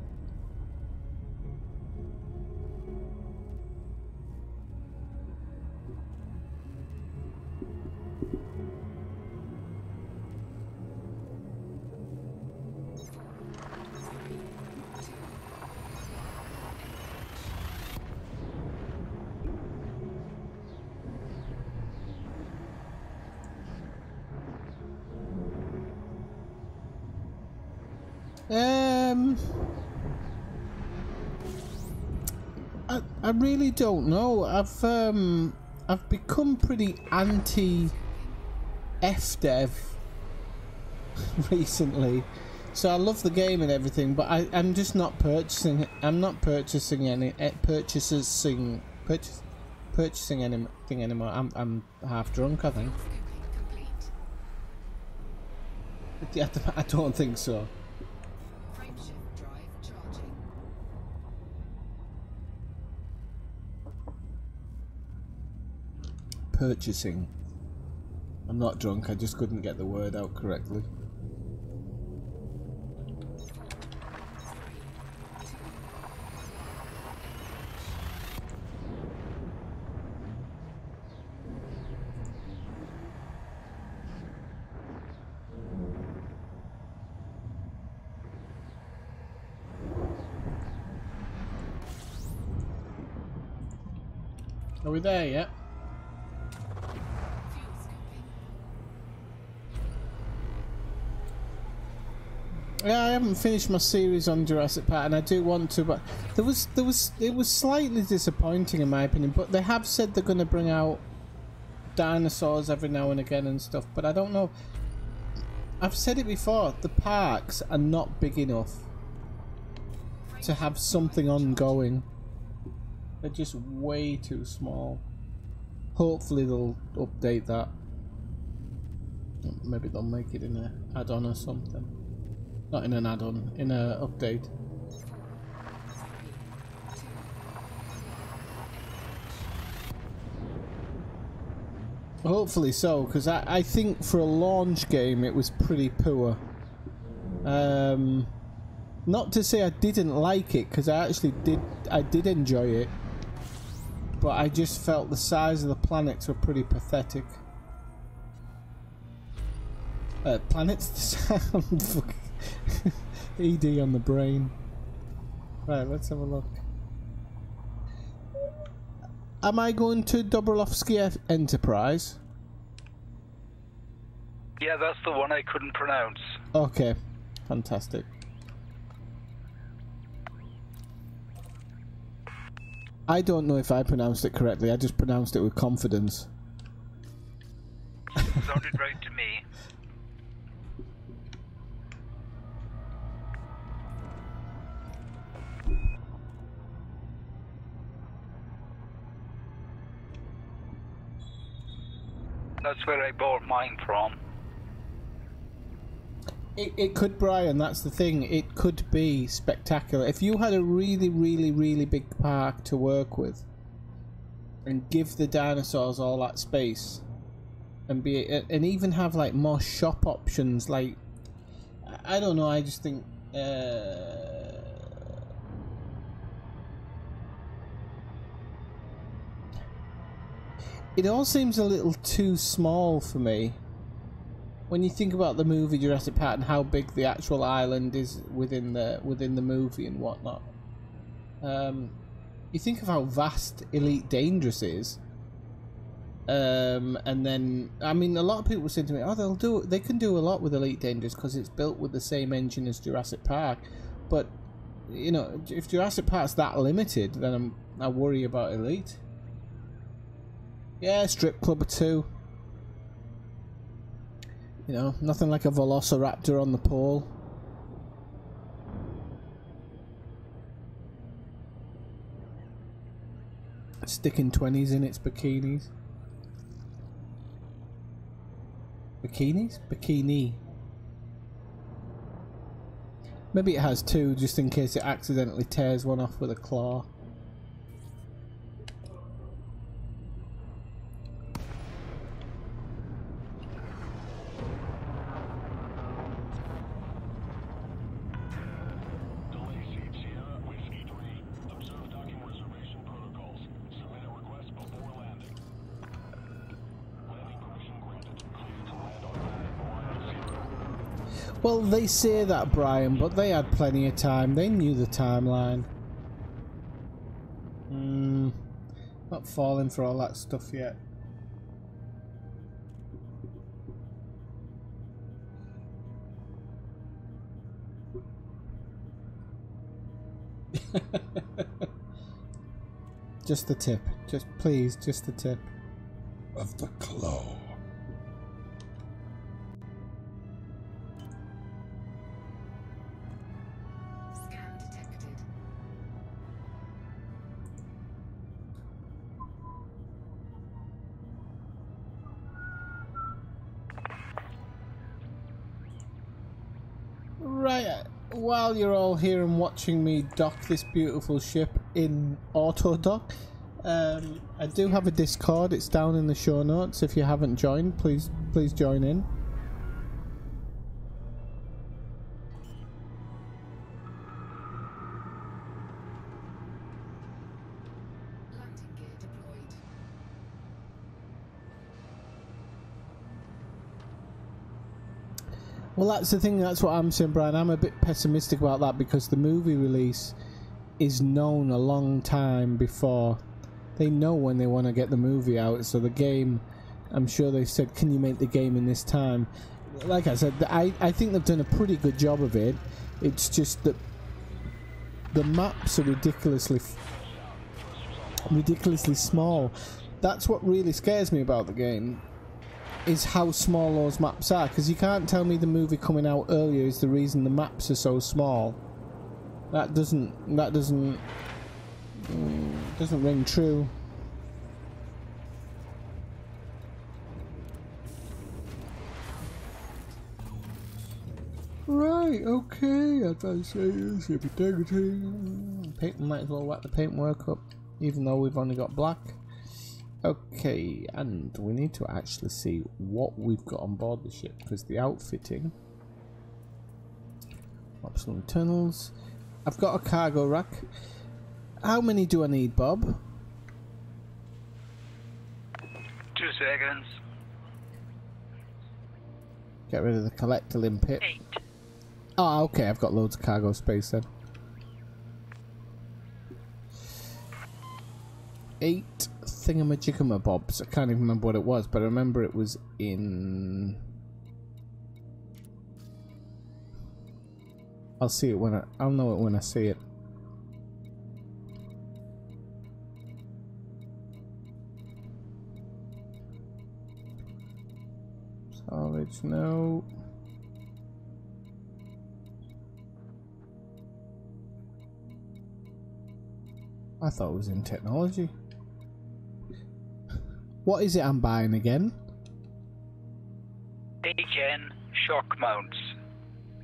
I really don't know. I've become pretty anti FDev recently. So I love the game and everything, but I'm just not purchasing. I'm not purchasing purchasing anything anymore. I'm half drunk, I think. Yeah, I don't think so. Frameshift drive charging. Purchasing. I'm not drunk. I just couldn't get the word out correctly. Are we there yet? Fuel scooping. Yeah, I haven't finished my series on Jurassic Park, and I do want to, but it was slightly disappointing in my opinion. But they have said they're going to bring out dinosaurs every now and again and stuff. But I don't know. I've said it before. The parks are not big enough to have something ongoing. They're just way too small. Hopefully they'll update that. Maybe they'll make it in an add-on or something. Not in an add-on, in an update. Hopefully so, because I think for a launch game it was pretty poor. Not to say I didn't like it, because I did enjoy it. But I just felt the size of the planets were pretty pathetic. Planets to sound. ED on the brain. Right, let's have a look. Am I going to Dobrolovsky Enterprise? Yeah, that's the one I couldn't pronounce. Okay, fantastic. I don't know if I pronounced it correctly, I just pronounced it with confidence. Sounded right to me. That's where I bought mine from. It could, Brian, that's the thing. It could be spectacular. If you had a really, really, really big park to work with and give the dinosaurs all that space and and even have like more shop options. Like, I don't know. I just think it all seems a little too small for me. When you think about the movie Jurassic Park and how big the actual island is within the movie and whatnot, you think of how vast Elite Dangerous is, and then I mean, a lot of people say to me, "Oh, they can do a lot with Elite Dangerous because it's built with the same engine as Jurassic Park." But you know, if Jurassic Park's that limited, then I worry about Elite. Yeah, strip club 2. You know, nothing like a Velociraptor on the pole. Sticking 20s in its bikinis. Bikinis? Bikini. Maybe it has 2, just in case it accidentally tears one off with a claw. Well, they say that, Brian, but they had plenty of time. They knew the timeline. Not falling for all that stuff yet. Just the tip. Just please, just the tip. Of the claw. Scan detected. Right, while you're all here and watching me dock this beautiful ship in auto dock, I do have a Discord. It's down in the show notes. If you haven't joined, please join in. Landing gear deployed. Well, that's the thing. That's what I'm saying, Brian. I'm a bit pessimistic about that because the movie release is known a long time before. They know when they want to get the movie out, so the game, I'm sure they said, can you make the game in this time? Like I said, I think they've done a pretty good job of it. It's just that the maps are ridiculously small. That's what really scares me about the game, is how small those maps are, because you can't tell me the movie coming out earlier is the reason the maps are so small. That doesn't ring true. Right, okay, advanced ship integrity. Might as well whack the paintwork up, even though we've only got black. Okay, and we need to actually see what we've got on board the ship, because the outfitting, optional internals. I've got a cargo rack. How many do I need, Bob? 2 seconds. Get rid of the collector limpet. 8. Oh, okay, I've got loads of cargo space then. 8 thingamajiggamabobs. I can't even remember what it was, but I remember it was in... I'll see it when I'll know it when I see it. Salvage, no. I thought it was in technology. What is it I'm buying again? HN shock mounts.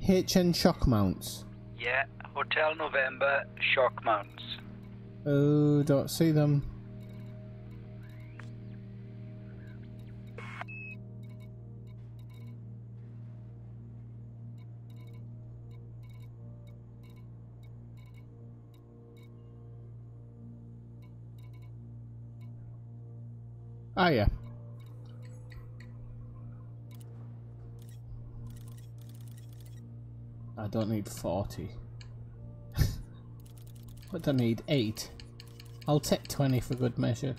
HN shock mounts. Yeah, Hotel November shock mounts. Oh, don't see them. Ah, yeah. I don't need 40. What do I need? 8. I'll take 20 for good measure.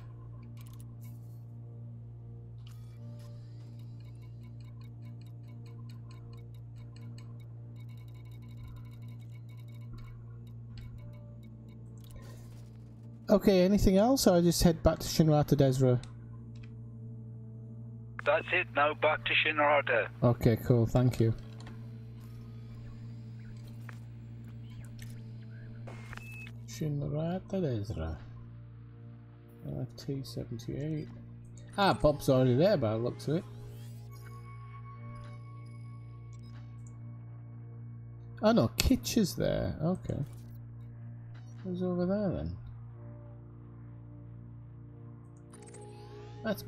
Okay, anything else, or I just head back to Shinrata Desra? That's it, now back to Shinrata. Okay, cool, thank you. Shinrata Desra. LFT-78. Ah, Bob's already there by the looks of it. Oh no, Kitch is there. Okay. Who's over there then? That's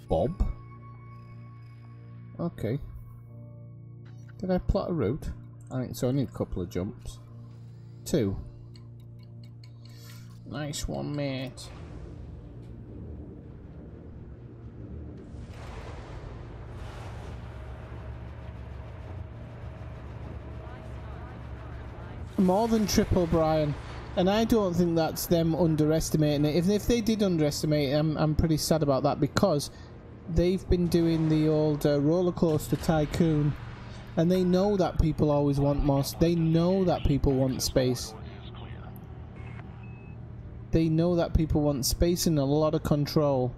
Bob. Okay. Did I plot a route? I think so. I need a couple of jumps. 2. Nice one, mate. More than triple, Brian. And I don't think that's them underestimating it. If they did underestimate it, I'm pretty sad about that, because they've been doing the old roller coaster tycoon, and they know that people always want more. They know that people want space. They know that people want space and a lot of control,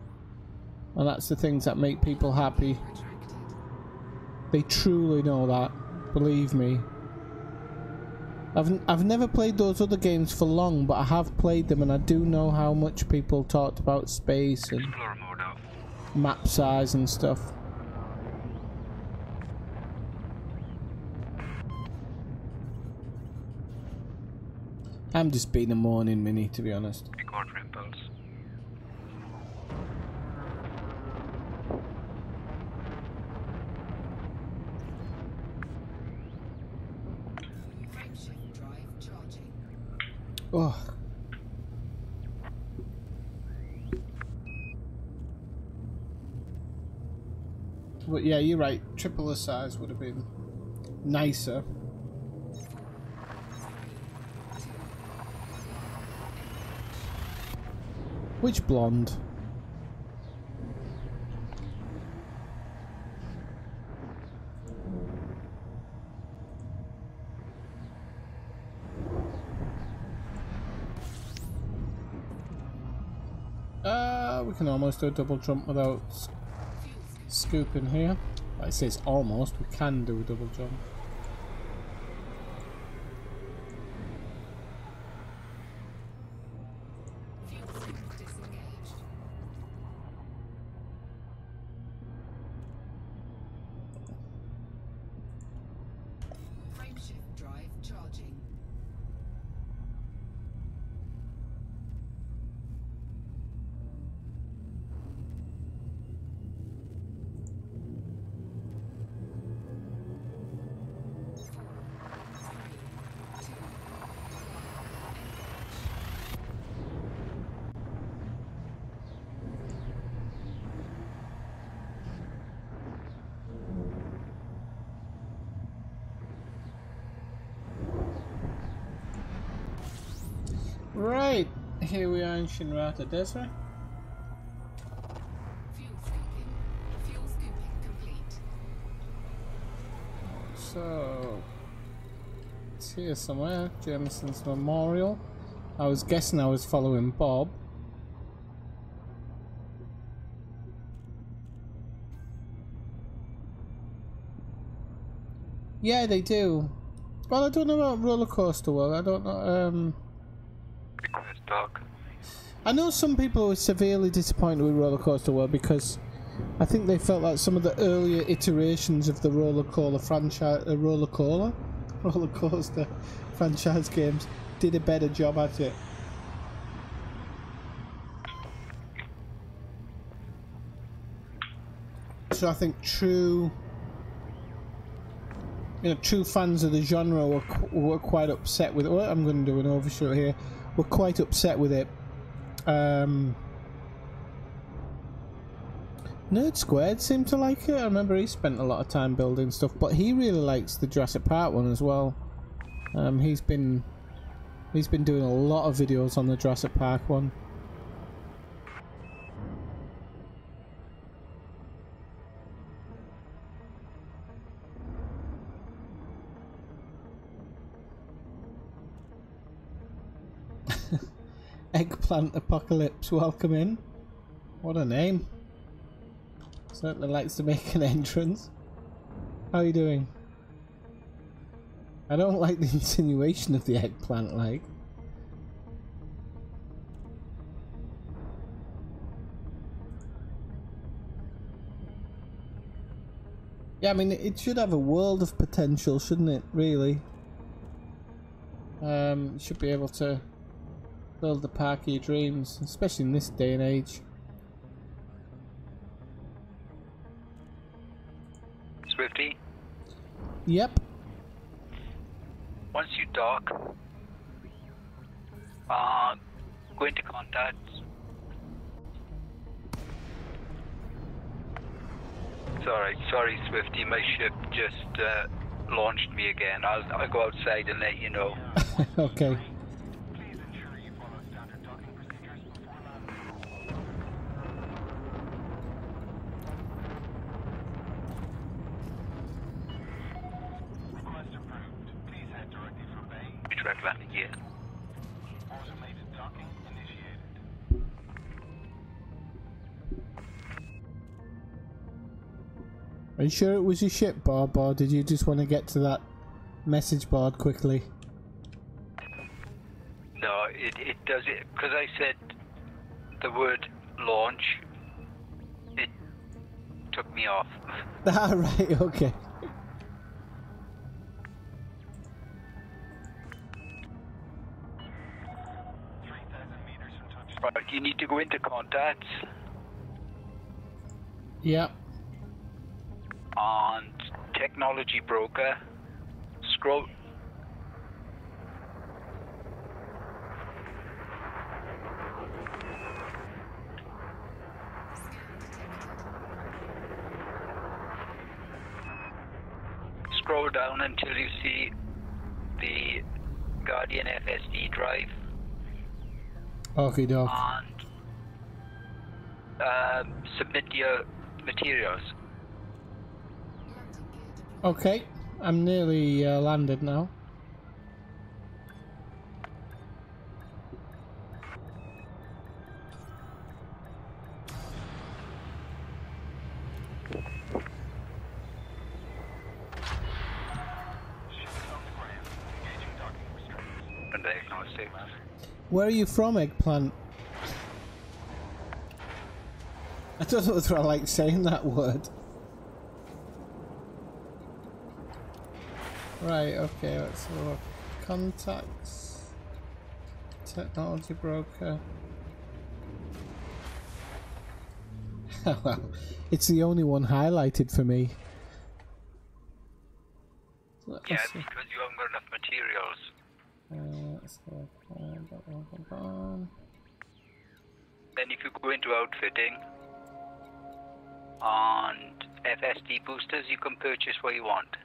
and that's the things that make people happy. They truly know that. Believe me. I've never played those other games for long, but I have played them, and I do know how much people talked about space and map size and stuff. I'm just being a morning mini, to be honest. Record ripples. Oh. But yeah, you're right. Triple the size would have been nicer. Which blonde? We can almost do a double jump without scooping here. Like it says almost, we can do a double jump. Frameshift drive charging. Right, here we are in Shinrata Desra. Fuel scooping. Fuel scooping complete. So, it's here somewhere, Jameson's Memorial. I was guessing I was following Bob. Yeah, they do. Well, I don't know about Roller Coaster World. I don't know. Request dog. I know some people were severely disappointed with Roller Coaster World because I think they felt like some of the earlier iterations of the roller coaster franchise games did a better job at it. So I think true fans of the genre were quite upset with it. Well, I'm going to do an overshoot here. Were quite upset with it. Nerd Squared seemed to like it. I remember he spent a lot of time building stuff, but he really likes the Jurassic Park one as well. He's been doing a lot of videos on the Jurassic Park one. Eggplant Apocalypse, welcome in. What a name. Certainly likes to make an entrance. How are you doing? I don't like the insinuation of the eggplant, like. Yeah, I mean, it should have a world of potential, shouldn't it, really? You should be able to build the park of your dreams, especially in this day and age. Swifty? Yep. Once you dock, go into contacts. Sorry, Swifty. My ship just launched me again. I'll go outside and let you know. Okay. Please ensure you follow standard docking procedures before landing. Request approved. Please head directly for bay. Track landing here. Automated docking initiated. Are you sure it was your ship, Bob, or did you just want to get to that message board quickly? No, it does it because I said the word launch. It took me off. Ah, right, okay. Right, you need to go into contacts Yep. on technology broker. Scroll. Scroll down until you see the Guardian FSD drive Okie doke. and submit your materials. Landing gear deployed. Okay, I'm nearly landed now. And diagnostics. Where are you from, Eggplant? I don't know whether I like saying that word. Right, okay, let's look. Contacts. Technology broker. Well, it's the only one highlighted for me. So Yeah, it's because you haven't got enough materials. let's look. Then if you go into outfitting and FSD boosters, you can purchase what you want.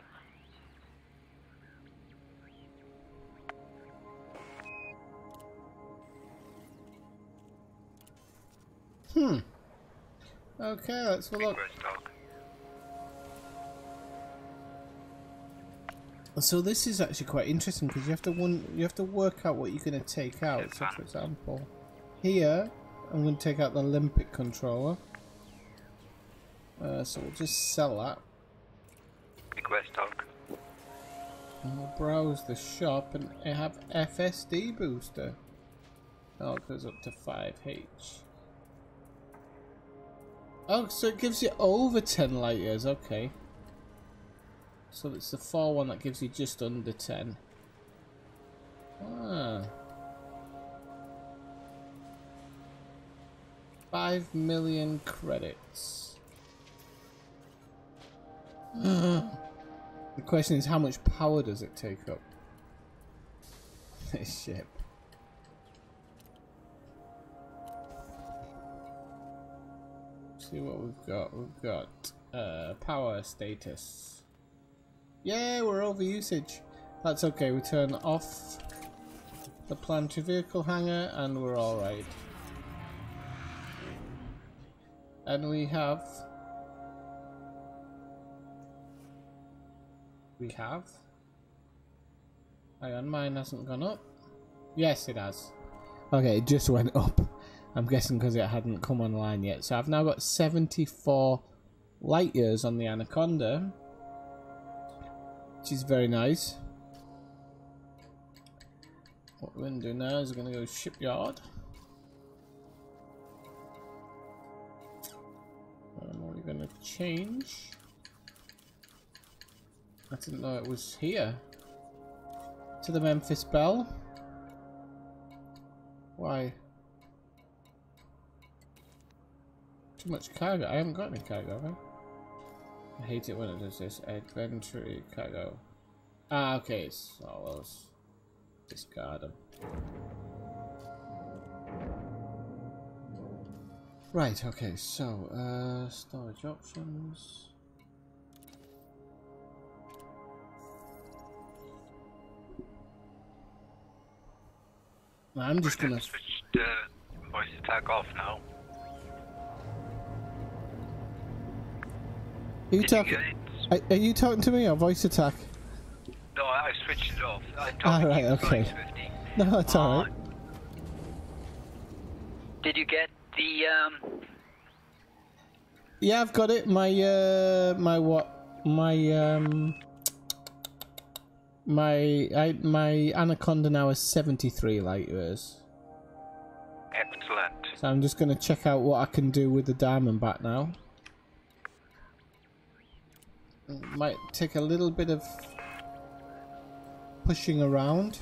Okay, let's have a look. Request stock. So this is actually quite interesting because you have to work out what you're going to take out. So for example, here I'm going to take out the Olympic controller. So we'll just sell that. Request stock. And we'll browse the shop and I have FSD booster. Oh, it goes up to 5H. Oh, so it gives you over 10 light years, okay. So it's the 4 one that gives you just under 10. Ah. 5 million credits. The question is, how much power does it take up? This ship. see what we've got. We've got power status. Yeah, we're over usage. That's okay. We turn off the planetary vehicle hangar and we're all right. And we have. Hang on, mine hasn't gone up. Yes, it has. Okay, it just went up. I'm guessing because it hadn't come online yet. So I've now got 74 light years on the Anaconda, which is very nice. What we're going to do now is we're going to go shipyard. And we're going to change. I didn't know it was here. To the Memphis Belle. Why? Too much cargo. I haven't got any cargo, have I? I hate it when it does this. Adventure cargo. Ah, okay. It's all those. Discard them. Right, okay, so, storage options. I'm just gonna switch voice attack off now. Are you talking? Are you talking to me or voice attack? No, I switched it off. Alright, okay. No, it's alright. Did you get the Yeah, I've got it. My Anaconda now is 73 light years. Excellent. So I'm just gonna check out what I can do with the Diamondback now. It might take a little bit of pushing around.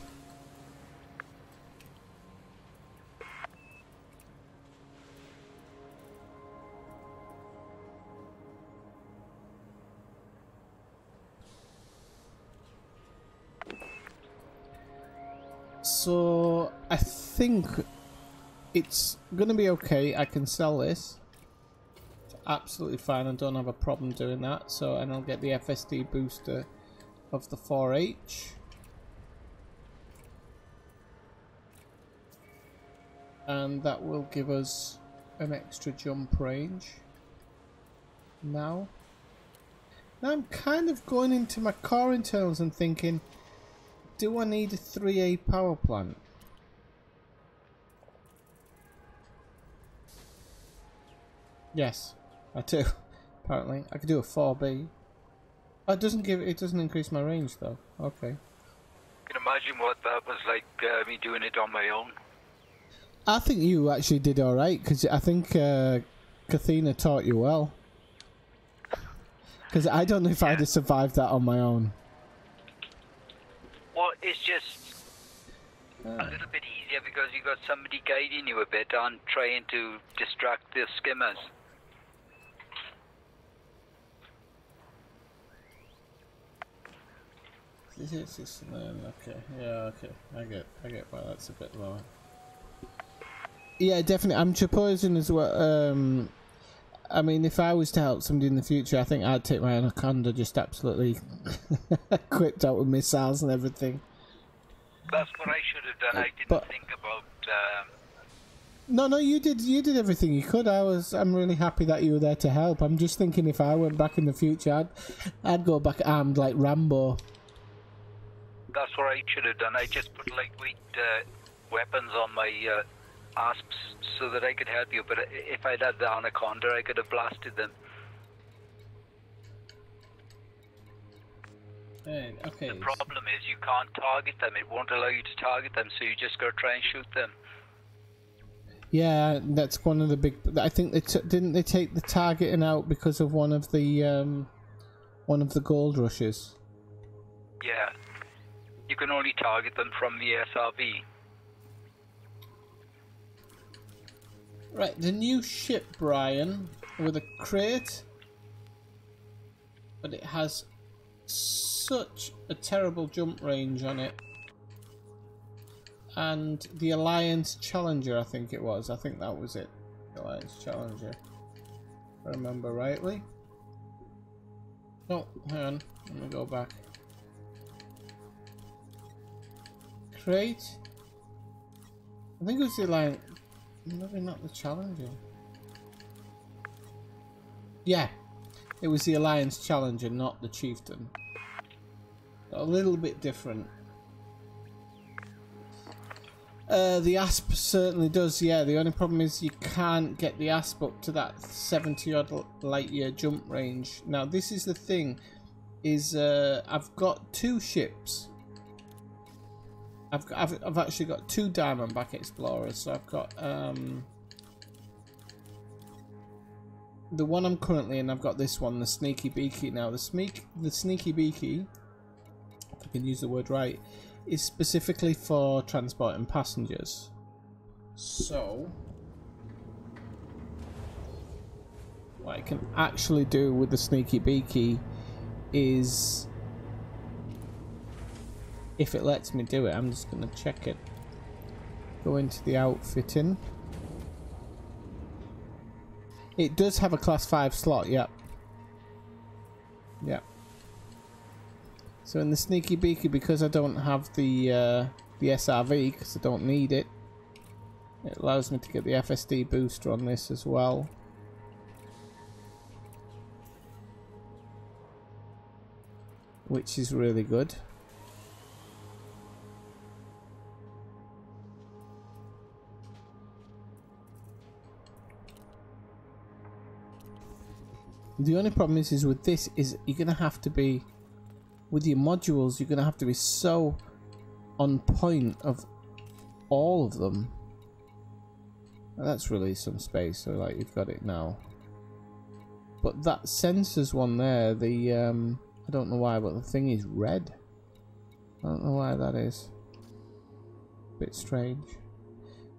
So I think it's gonna be okay. I can sell this. It's absolutely fine. I don't have a problem doing that. So, and I'll get the FSD booster of the 4H. And that will give us an extra jump range. Now I'm kind of going into my core internals and thinking, do I need a 3A power plant? Yes, I do. Apparently, I could do a 4B. Oh, it doesn't increase my range though. Okay. You can imagine what that was like, me doing it on my own. I think you actually did all right because I think Kathina taught you well. Because I don't know if I'd have survived that on my own. Well, it's just a little bit easier because you got somebody guiding you a bit on trying to distract the skimmers. Is it 69? Okay, yeah, okay. I get why that's a bit lower. Yeah, definitely. I'm supposing as well. I mean, if I was to help somebody in the future, I think I'd take my Anaconda just absolutely equipped out with missiles and everything. That's what I should have done. I didn't think about. No, you did everything you could. I'm really happy that you were there to help. I'm just thinking if I went back in the future, I'd go back armed like Rambo. That's what I should have done. I just put lightweight weapons on my asps so that I could help you. But if I'd had the Anaconda, I could have blasted them. Okay. The problem is you can't target them. It won't allow you to target them, so you just got to try and shoot them. Yeah, that's one of the big. I think didn't they take the targeting out because of one of the gold rushes. Yeah, you can only target them from the SRB. Right, the new ship, Brian, with a crate, but it has such a terrible jump range on it. And the Alliance Challenger, I think it was. I think that was it. The Alliance Challenger. I remember rightly. Oh, hang on. Let me go back. Crate. I think it was the Alliance. Maybe not the Challenger. Yeah, it was the Alliance Challenger, not the Chieftain. A little bit different. The ASP certainly does, yeah. The only problem is you can't get the ASP up to that 70 odd light year jump range. Now this is the thing, is I've got two ships. I've actually got two Diamondback Explorers, so I've got the one I'm currently in. I've got this one, the Sneaky Beaky. Now the Sneaky Beaky, if I can use the word right, is specifically for transporting passengers. So what I can actually do with the Sneaky Beaky is, if it lets me do it, I'm just going to check it. Go into the outfitting. It does have a class 5 slot, yep. Yep. So in the Sneaky Beaky, because I don't have the SRV, because I don't need it, it allows me to get the FSD booster on this as well. Which is really good. The only problem is with this is you're gonna have to be, with your modules, you're gonna have to be so on point of all of them. And that's really some space, so like you've got it now. But that sensors one there, the I don't know why, but the thing is red. I don't know why that is. Bit strange.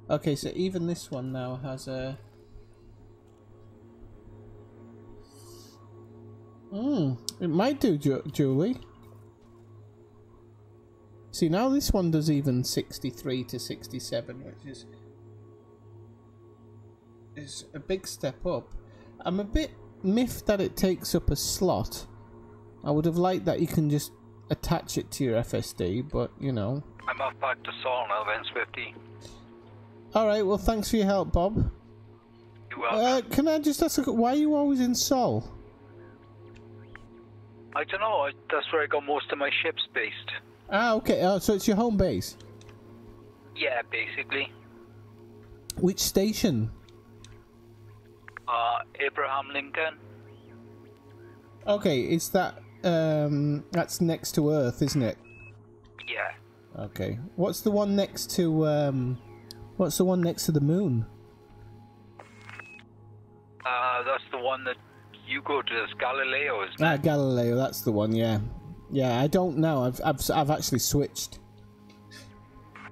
Okay, so even this one now has a it might do, Julie. See, now this one does even 63 to 67, which is a big step up. I'm a bit miffed that it takes up a slot. I would have liked that you can just attach it to your FSD, but you know. I'm off back to Sol now, Vance 50. Alright, well thanks for your help, Bob. You're welcome. Can I just ask, why are you always in Sol? I don't know, that's where I got most of my ships based. Ah, okay, so it's your home base? Yeah, basically. Which station? Abraham Lincoln. Okay, is that, that's next to Earth, isn't it? Yeah. Okay. What's the one next to, what's the one next to the moon? That's the one that you go to, it's Galileo, isn't it? Ah, Galileo, that's the one, yeah. Yeah, I don't know, I've actually switched.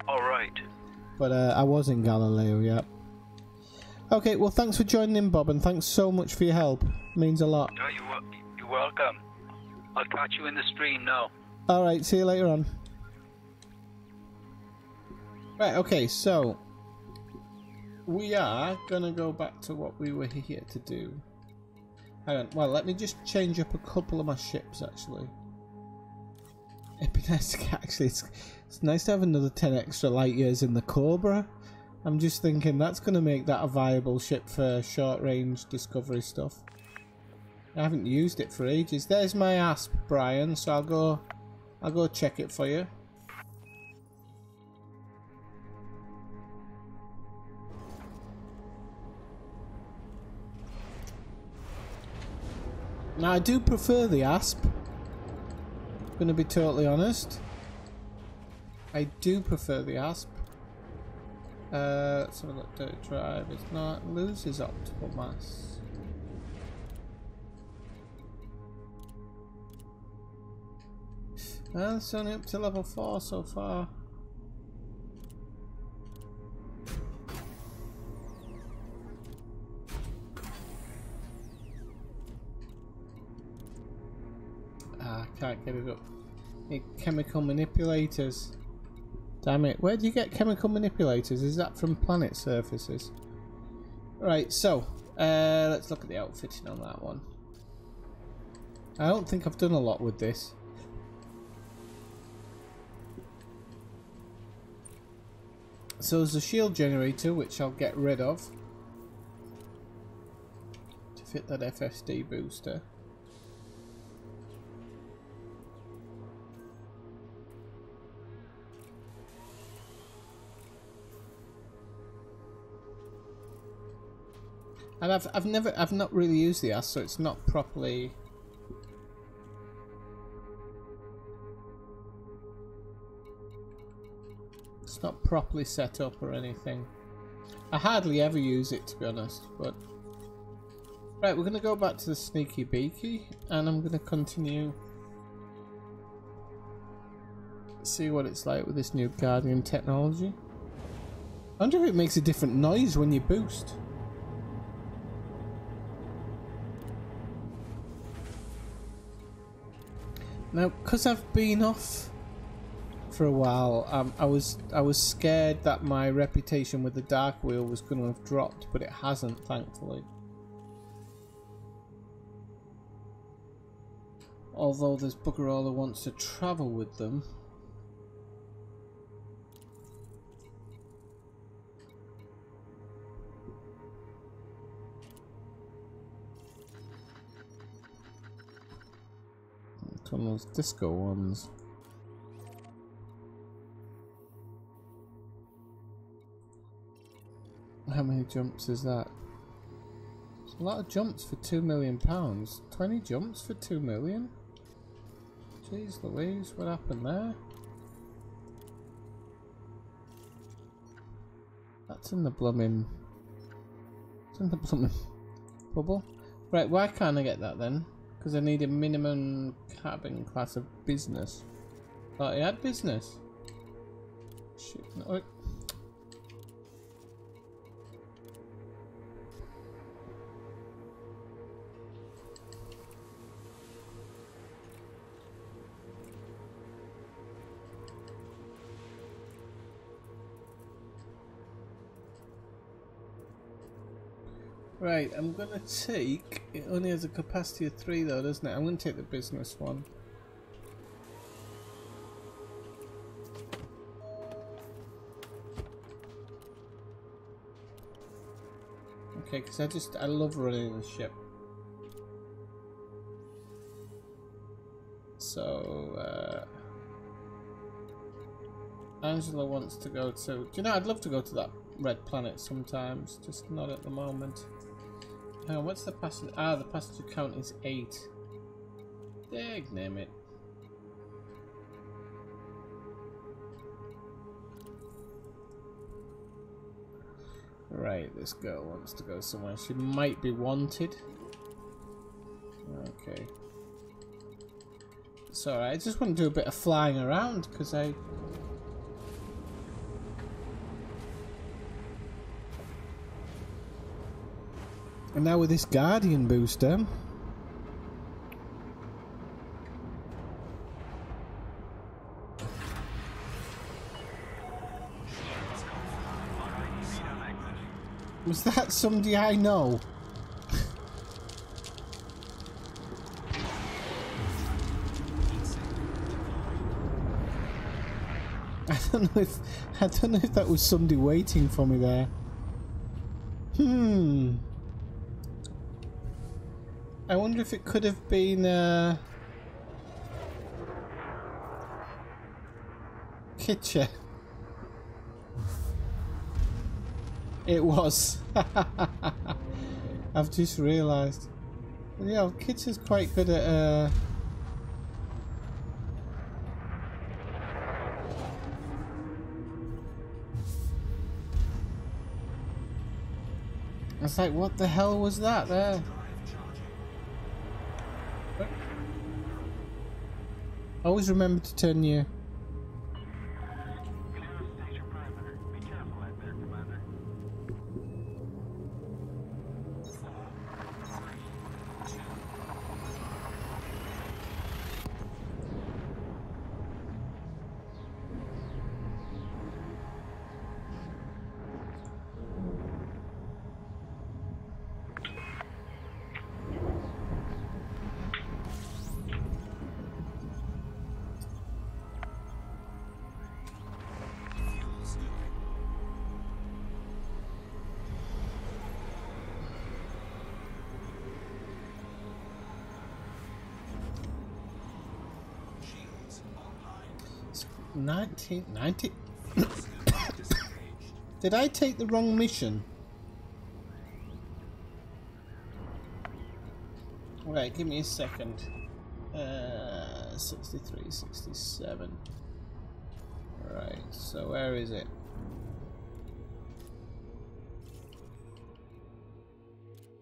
Alright. But, I was in Galileo, yeah. Okay, well thanks for joining in, Bob, and thanks so much for your help. Means a lot. No, you're welcome. I'll catch you in the stream now. Alright, see you later on. Right, okay, so we are gonna go back to what we were here to do. Hang on, well, let me just change up a couple of my ships, actually. It'd be nice to get, actually, it's nice to have another 10 extra light years in the Cobra. I'm just thinking that's gonna make that a viable ship for short-range discovery stuff. I haven't used it for ages. There's my ASP, Brian, so I'll go check it for you. Now I do prefer the ASP. I'm gonna be totally honest. I do prefer the ASP. Let's have a look. Dirt drive. It's not, loses optical mass. It's only up to level 4 so far. Can't get it up. Need chemical manipulators. Damn it. Where do you get chemical manipulators? Is that from planet surfaces? Right, so Let's look at the outfitting on that one. I don't think I've done a lot with this. So there's a shield generator, which I'll get rid of to fit that FSD booster. And I've not really used the ass, so it's not properly. It's not properly set up or anything. I hardly ever use it, to be honest, but... Right, we're going to go back to the Sneaky Beaky, and I'm going to continue... See what it's like with this new Guardian technology. I wonder if it makes a different noise when you boost. Now, because I've been off for a while, I was scared that my reputation with the Dark Wheel was going to have dropped, but it hasn't, thankfully. Although there's bugger all who wants to travel with them. It's one of those disco ones. How many jumps is that? It's a lot of jumps for £2 million. 20 jumps for 2 million? Jeez Louise, what happened there? That's in the blooming... It's in the blooming bubble. Right, why can't I get that then? Because I need a minimum cabin class of business. Thought I had business. Shit, no. Right, I'm gonna take, it only has a capacity of 3 though, doesn't it? I'm gonna take the business one. Okay, because I love running the ship. So, Angela wants to go to, do you know, I'd love to go to that red planet sometimes, just not at the moment. What's the passenger? Ah, the passenger count is 8. Dag name it. Right, this girl wants to go somewhere. She might be wanted. Okay. It's alright, I just want to do a bit of flying around because I... And now with this Guardian booster, was that somebody I know? I don't know if that was somebody waiting for me there. I wonder if it could have been Kitcher. It was. I've just realised. Yeah, Kitcher's quite good at I was like, what the hell was that there? Always remember to turn your... Station perimeter. Be careful out there, Commander. 1990. Did I take the wrong mission? Right, give me a second. 63, 67. Right, so where is it?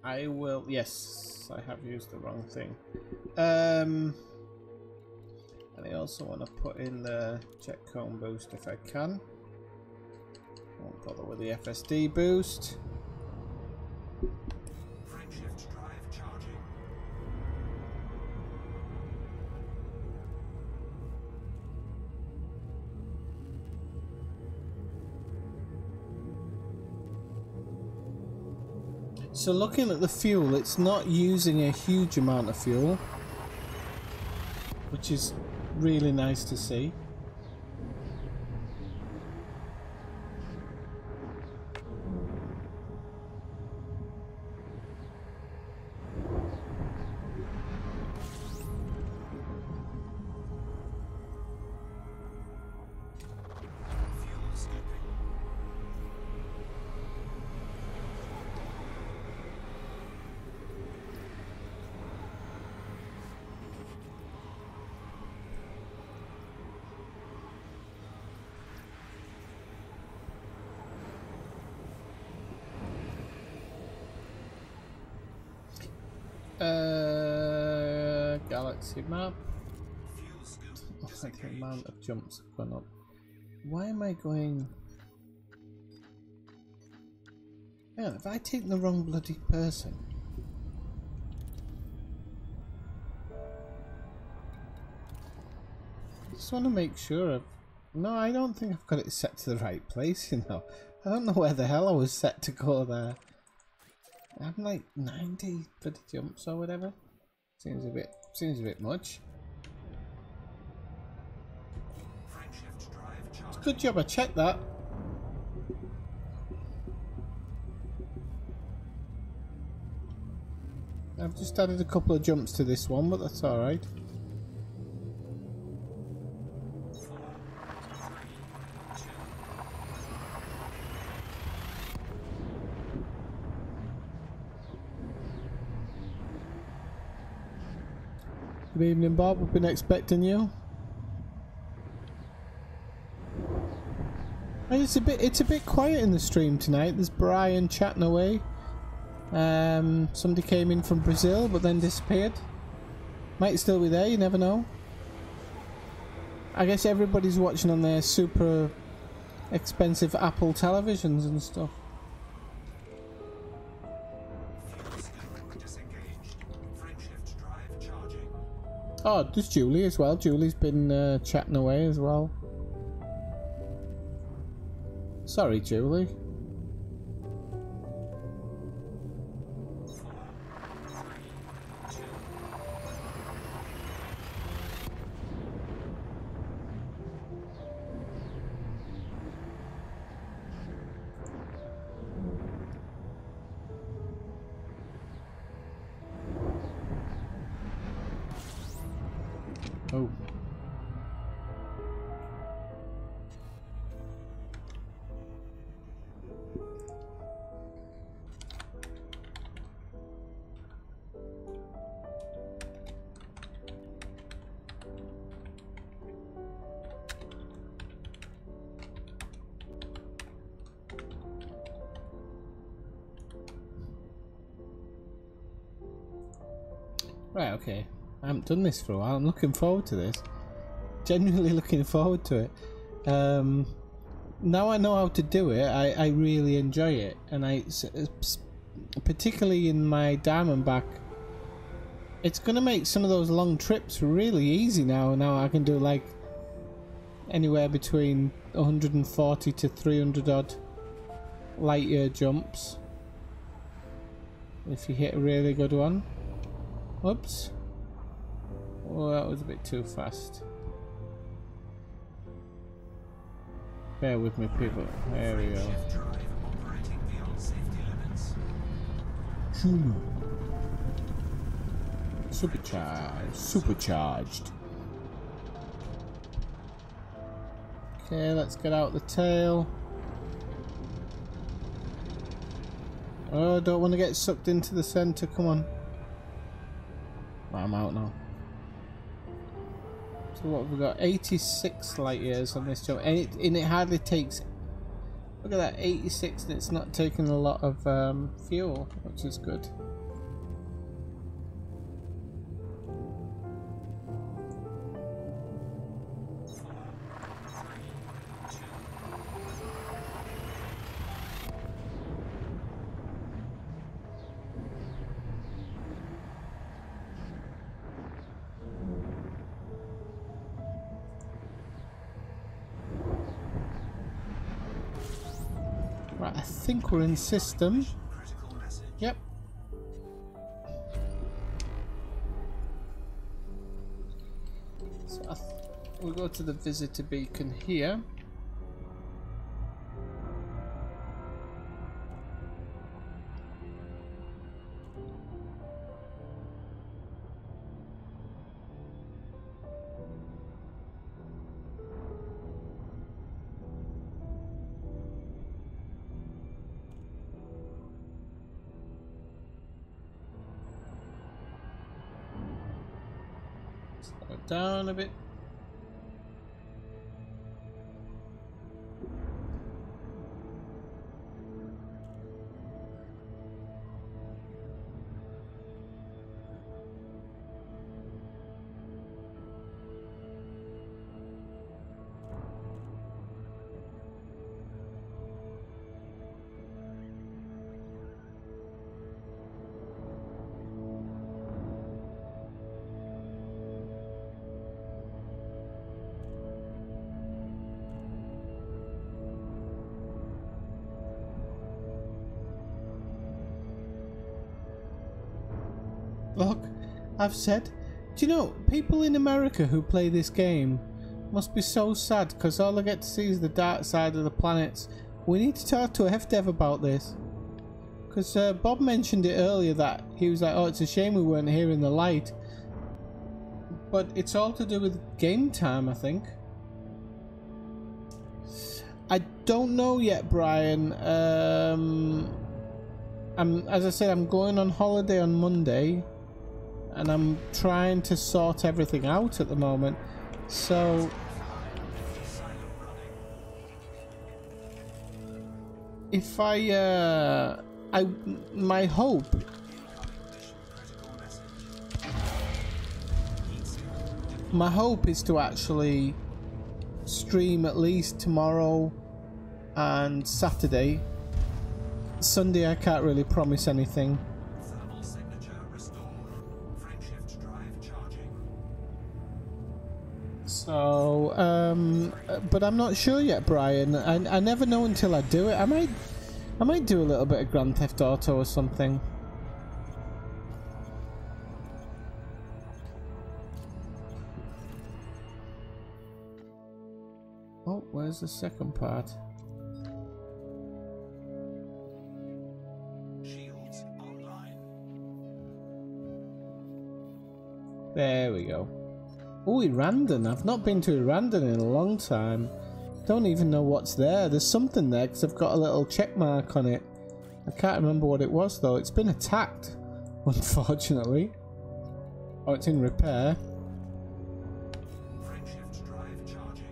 I will. Yes, I have used the wrong thing. And I also want to put in the jet cone boost if I can. Won't bother with the FSD boost. Frameshift drive charging. So looking at the fuel, it's not using a huge amount of fuel, which is really nice to see. Fuel scooping. Galaxy map. Fuel scoop Oh, the disengaged. amount of jumps have gone up. Why am I going? Yeah, have I taken the wrong bloody person? Just want to make sure. No, I don't think I've got it set to the right place. You know, I don't know where the hell I was set to go there. I'm like 90 for the jumps or whatever. Seems a bit much. Frameshift drive charging. Good job I checked that. I've just added a couple of jumps to this one, but that's alright. 4, 3, 2. Good evening, Bob. We've been expecting you. And it's a bit quiet in the stream tonight. There's Brian chatting away. Somebody came in from Brazil but then disappeared. Might still be there, you never know. I guess everybody's watching on their super expensive Apple televisions and stuff. Fuel scoop disengaged. Frameshift drive charging. Oh, there's Julie as well. Julie's been chatting away as well. Sorry, Julie. 4, 3, 2. Oh. Right, okay. I haven't done this for a while. I'm looking forward to this. Genuinely looking forward to it. Now I know how to do it, I really enjoy it. And particularly in my Diamondback, it's going to make some of those long trips really easy now. Now I can do like anywhere between 140 to 300 odd light year jumps. If you hit a really good one. Whoops. Oh, that was a bit too fast. Bear with me, people. There we go. Frameshift drive operating beyond safety limits. Supercharged. Supercharged. Okay, let's get out the tail. Oh, don't want to get sucked into the center. Come on. Right, I'm out now. So what have we got? 86 light years on this jump, and it hardly takes. Look at that, 86, and it's not taking a lot of fuel, which is good. Right, I think we're in system. Yep. So we'll go to the visitor beacon here. Slow it down a bit. Look, I've said, do you know, people in America who play this game must be so sad because all I get to see is the dark side of the planets. We need to talk to a FDev about this. Because Bob mentioned it earlier that he was like, oh, it's a shame we weren't here in the light. But it's all to do with game time, I think. I don't know yet, Brian. As I said, I'm going on holiday on Monday. And I'm trying to sort everything out at the moment. So if my hope is to actually stream at least tomorrow and Saturday. Sunday I can't really promise anything. So, but I'm not sure yet, Brian. I never know until I do it. I might do a little bit of Grand Theft Auto or something. Oh, where's the second part? Shields online. There we go. Oh, Irandon. I've not been to Irandon in a long time. Don't even know what's there. There's something there because I've got a little check mark on it. I can't remember what it was though. It's been attacked, unfortunately. Oh, it's in repair. Frameshift drive charging.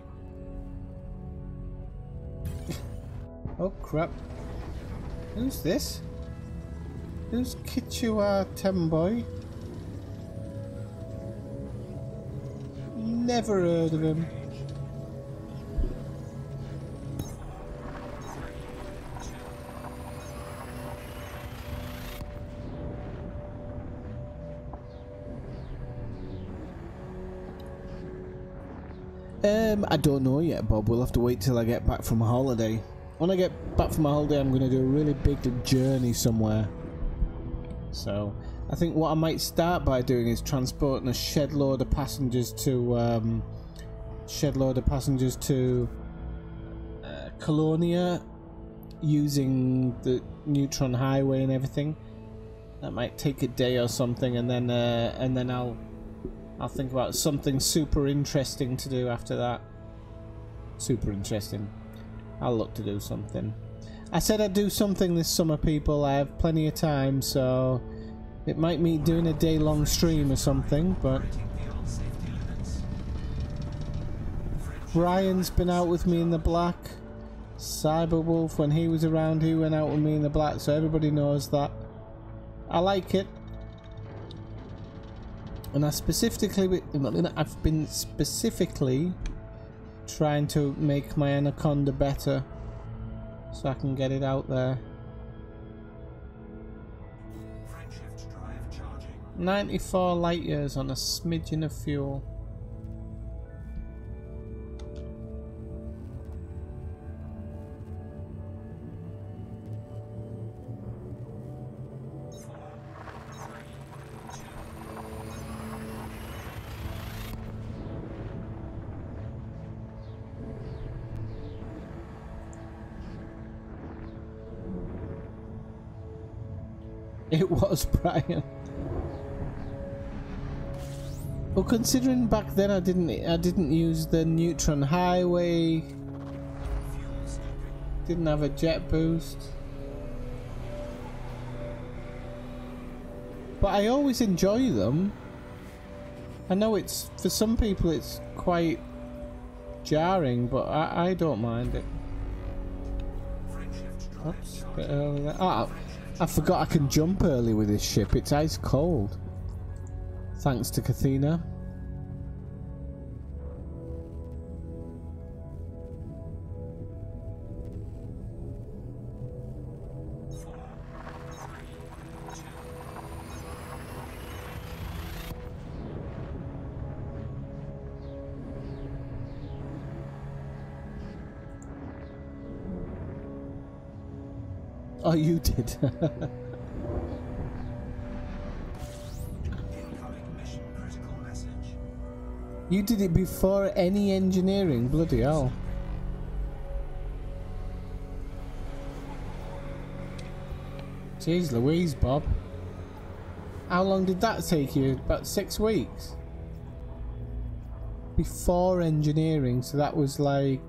Oh crap. Who's this? Who's Kichua Temboy? Never heard of him. I don't know yet, Bob. We'll have to wait till I get back from a holiday. When I get back from a holiday, I'm going to do a really big journey somewhere. So, I think what I might start by doing is transporting a shed load of passengers to Colonia using the Neutron Highway and everything. That might take a day or something, and then I'll think about something super interesting to do after that. super interesting. I'll look to do something. I said I'd do something this summer, people. I have plenty of time, so it might mean doing a day-long stream or something, but Brian's been out with me in the black. Cyberwolf, when he was around, he went out with me in the black, so everybody knows that. I like it. And I've been specifically trying to make my Anaconda better so I can get it out there. 94 light years on a smidgen of fuel. It was Brian. Well, considering back then I didn't use the neutron highway, didn't have a jet boost, but I always enjoy them. I know it's, for some people it's quite jarring, but I don't mind it. Oops, a bit early there. Oh, I forgot I can jump early with this ship. It's ice cold. Thanks to Kathina. Oh, you did. You did it before any engineering, bloody hell. Jeez Louise, Bob. How long did that take you? About 6 weeks? Before engineering, so that was like,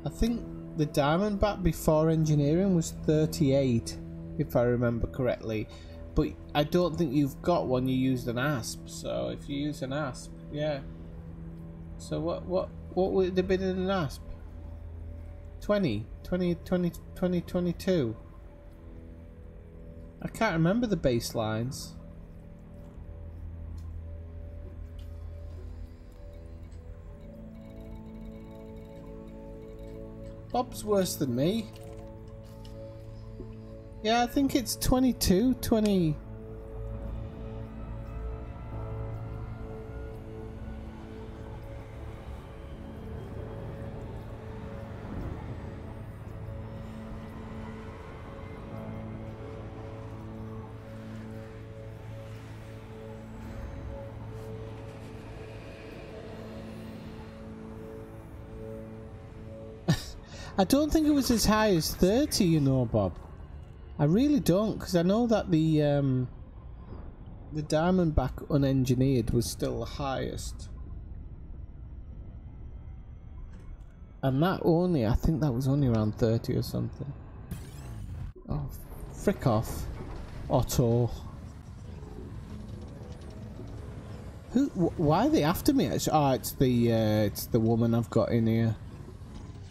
I think the Diamondback before engineering was 38, if I remember correctly. But I don't think you've got one, you used an ASP, so if you use an ASP, yeah. So what would it have been in an ASP? 2022. I can't remember the baselines. Bob's worse than me. Yeah, I think it's 22, 20... I don't think it was as high as 30, you know, Bob. I really don't, because I know that the Diamondback unengineered was still the highest. And that only, I think that was only around 30 or something. Oh, frick off, Otto. Who? Why are they after me? Oh, it's the woman I've got in here.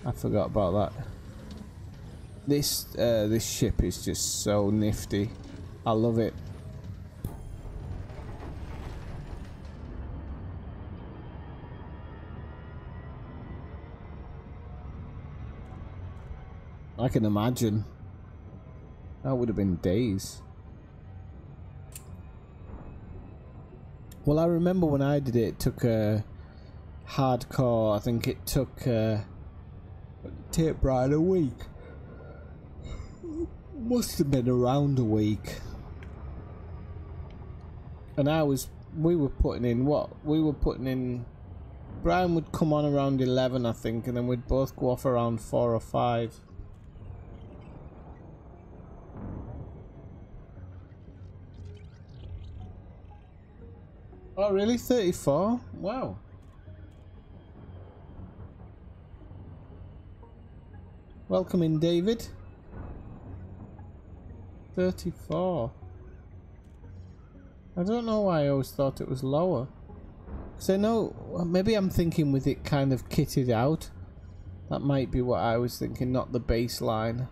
I forgot about that. This ship is just so nifty. I love it. I can imagine. That would have been days. Well, I remember when I did it, it took a hardcore. I think it took tape ride a week. Must have been around a week. And we were putting in what? We were putting in, Brian would come on around 11, I think, and then we'd both go off around 4 or 5. Oh really? 34? Wow. Welcome in, David. 34. I don't know why I always thought it was lower. Because I know, well, maybe I'm thinking with it kind of kitted out. That might be what I was thinking, not the baseline.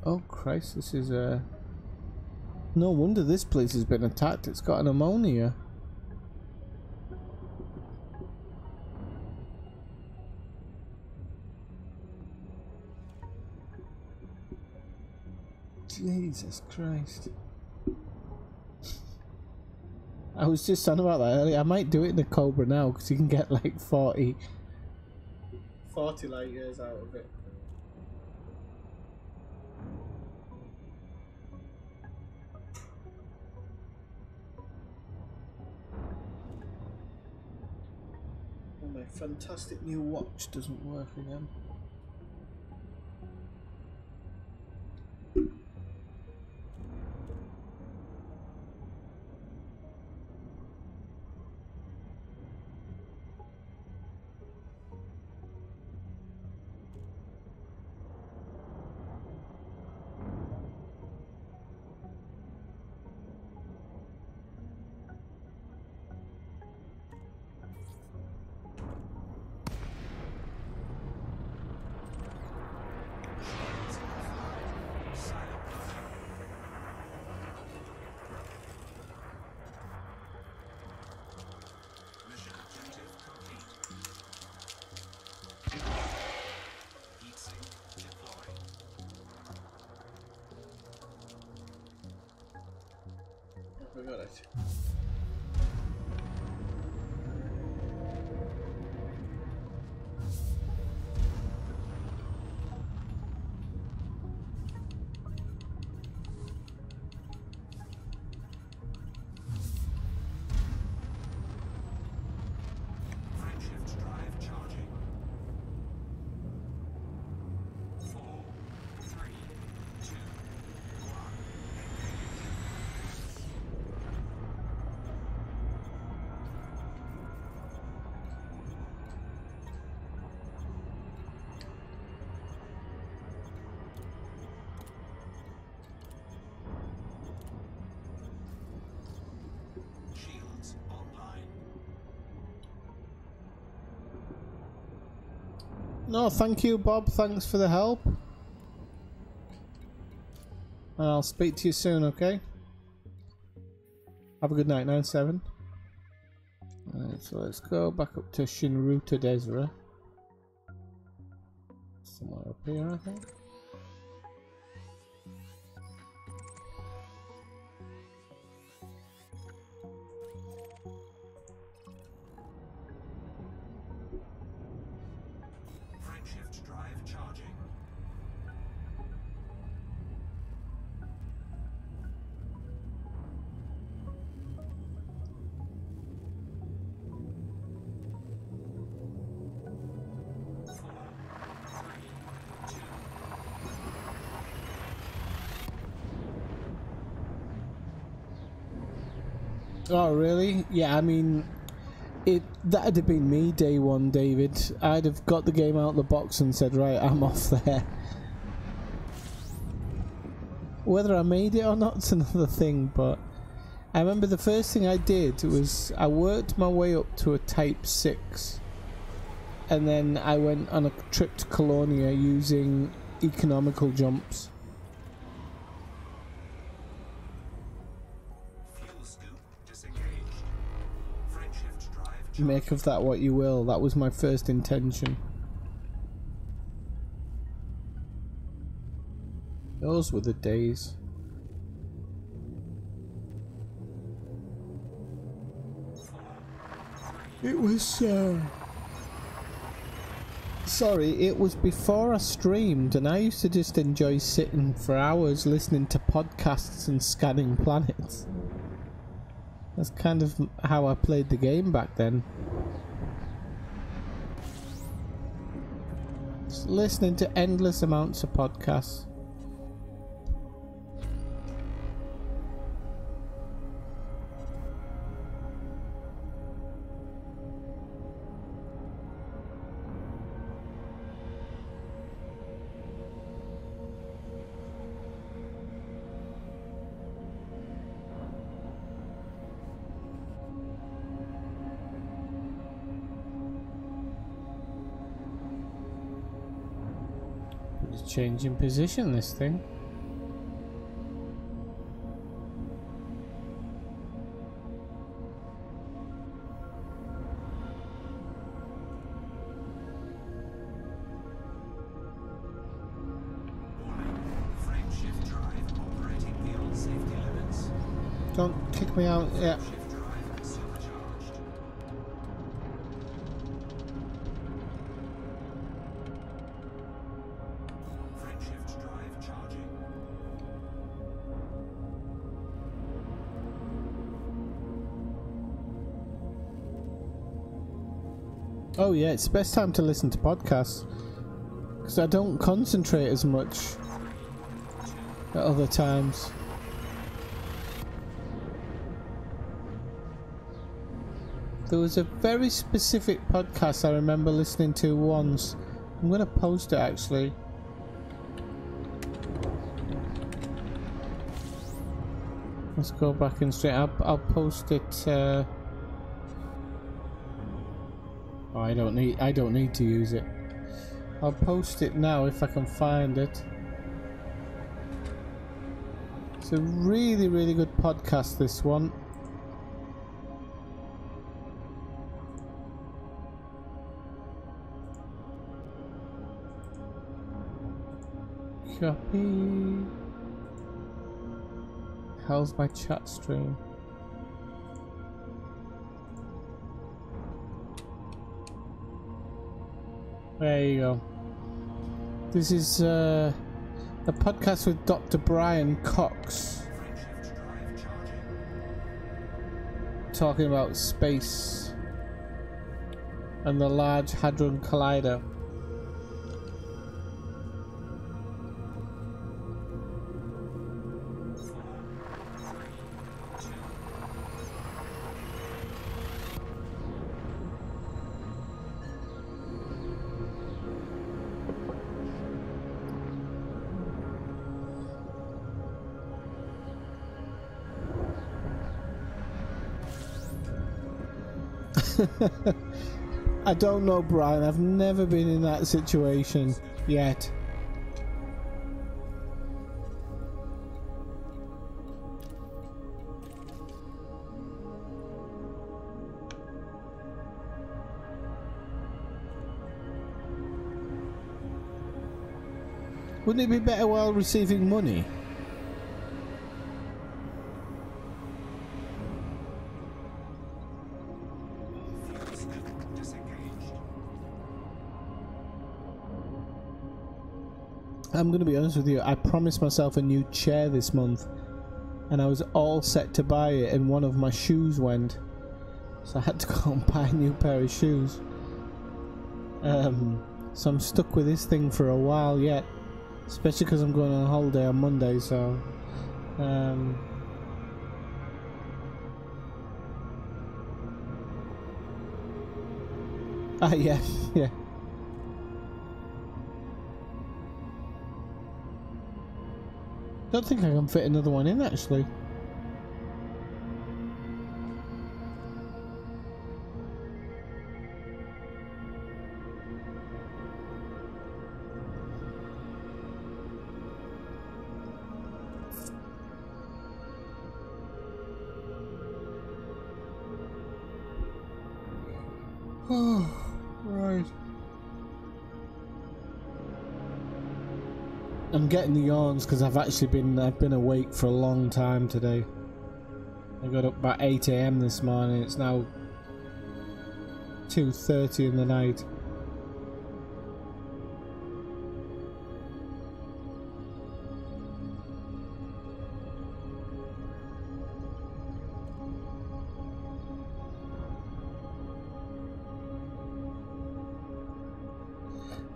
Oh Christ, this is a... No wonder this place has been attacked, it's got an ammonia. Jesus Christ. I was just on about that earlier. I might do it in the Cobra now because you can get like 40 light years out of it. Oh, my fantastic new watch doesn't work again. We got it. Frameshift drive charging. 4, 3, 2, 1. Shields online. No, thank you, Bob. Thanks for the help. And I'll speak to you soon, okay? Have a good night, 9-7. Alright, so let's go back up to Shinruta Desra. Somewhere up here, I think. Frameshift drive charging. Oh, really? Yeah, I mean, that'd have been me day one, David. I'd have got the game out of the box and said, right, I'm off there. Whether I made it or not's another thing, but I remember the first thing I did was I worked my way up to a Type 6, and then I went on a trip to Colonia using economical jumps. Fuel scoop disengaged. Frameshift drive Make of that what you will. That was my first intention. Those were the days. It was sorry, it was before I streamed, and I used to just enjoy sitting for hours listening to podcasts and scanning planets. That's kind of how I played the game back then. Just listening to endless amounts of podcasts. It's changing position, this thing. Frameshift drive operating beyond safety limits. Don't kick me out yet. Shift drive supercharged. Frameshift drive charging. Oh yeah, it's the best time to listen to podcasts because I don't concentrate as much at other times. There was a very specific podcast I remember listening to once. I'm going to post it actually. Let's go back and straight up. I'll post it. Oh, I don't need to use it. I'll post it now if I can find it. It's a really, really good podcast, this one. Copy. How's my chat stream? There you go. This is a podcast with Dr. Brian Cox talking about space and the Large Hadron Collider. I don't know, Brian. I've never been in that situation yet. Wouldn't it be better while receiving money? I'm going to be honest with you, I promised myself a new chair this month and I was all set to buy it and one of my shoes went, so I had to go and buy a new pair of shoes. So I'm stuck with this thing for a while yet, especially because I'm going on holiday on Monday, so yeah, yeah. Don't think I can fit another one in actually. Oh, right. I'm getting the yawns because I've been awake for a long time today. I got up about 8 AM this morning. It's now 2:30 in the night.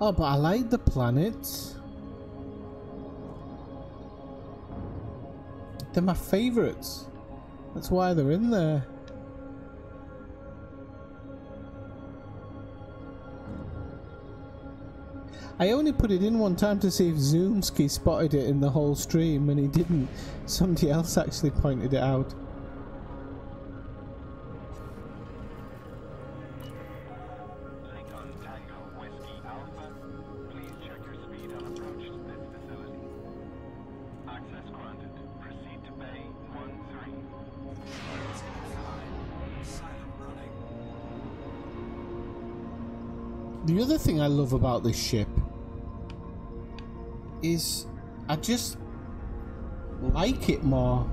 Oh, but I like the planets. They're my favourites. That's why they're in there. I only put it in one time to see if Zoomski spotted it in the whole stream, and he didn't. Somebody else actually pointed it out. Lincoln Tango Whiskey Alpha. Please check your speed on approach The other thing I love about this ship is I just like it more.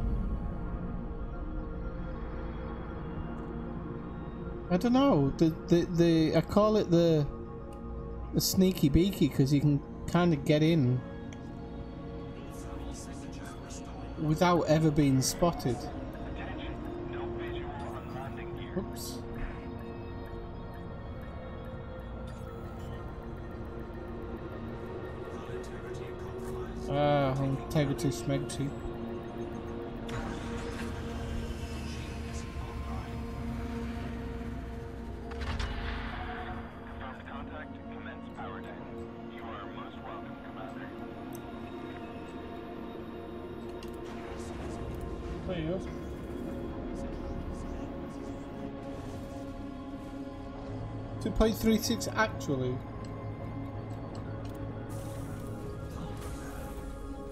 I don't know. I call it the sneaky beaky because you can kind of get in without ever being spotted. Attention, no visual on landing gear. Oops. Hull integrity compromised. Ah, integrity smegty. Shields online. Confirmed contact. Commence power down. You are most welcome, Commander. There you go. .36 actually.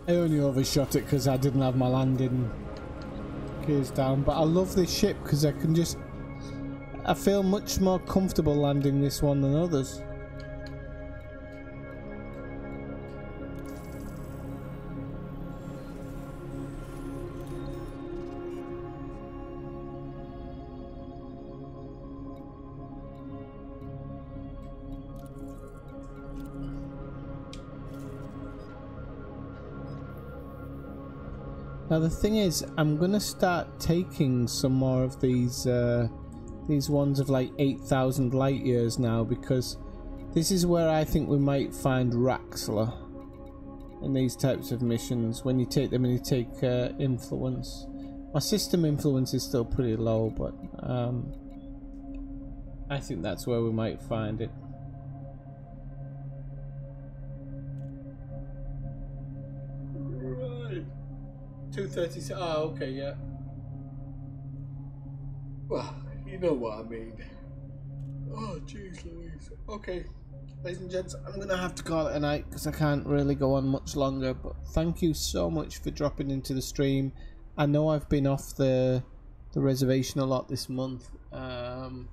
I only overshot it because I didn't have my landing gears down, but I love this ship because I feel much more comfortable landing this one than others. Now the thing is, I'm gonna start taking some more of these ones of like 8,000 light years now, because this is where I think we might find Raxler in these types of missions. When you take them and you take influence, my system influence is still pretty low, but I think that's where we might find it. Right. 236. Oh, okay, yeah. Well, you know what I mean. Oh, jeez Louise. Okay, ladies and gents, I'm going to have to call it a night because I can't really go on much longer. But thank you so much for dropping into the stream. I know I've been off the reservation a lot this month. I'm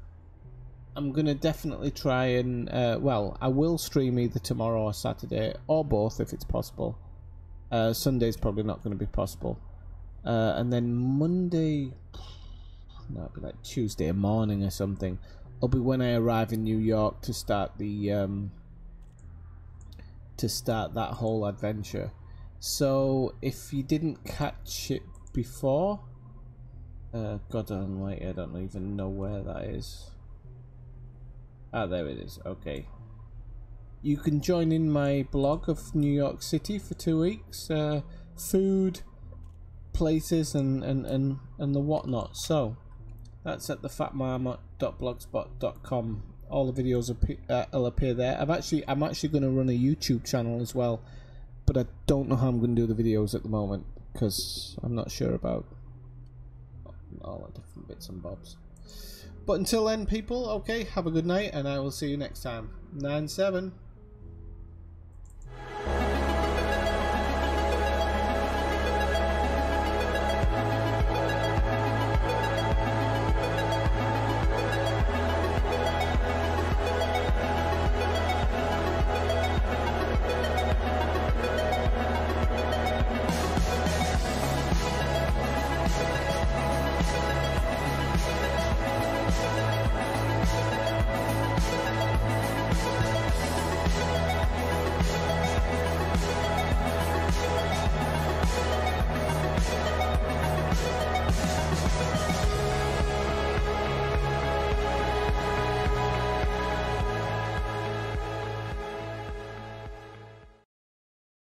going to definitely try and, well, I will stream either tomorrow or Saturday, or both if it's possible. Sunday's probably not going to be possible. And then Monday, no, it'll be like Tuesday morning or something. It'll be when I arrive in New York to start the that whole adventure. So if you didn't catch it before, God almighty, I don't even know where that is. Ah, there it is. Okay. You can join in my blog of New York City for 2 weeks. Food, places, and the whatnot. So that's at thefatmarmot.blogspot.com. All the videos will appear there. I'm actually going to run a YouTube channel as well, but I don't know how I'm going to do the videos at the moment because I'm not sure about all the different bits and bobs. But until then, people, okay, have a good night, and I will see you next time. 9-7.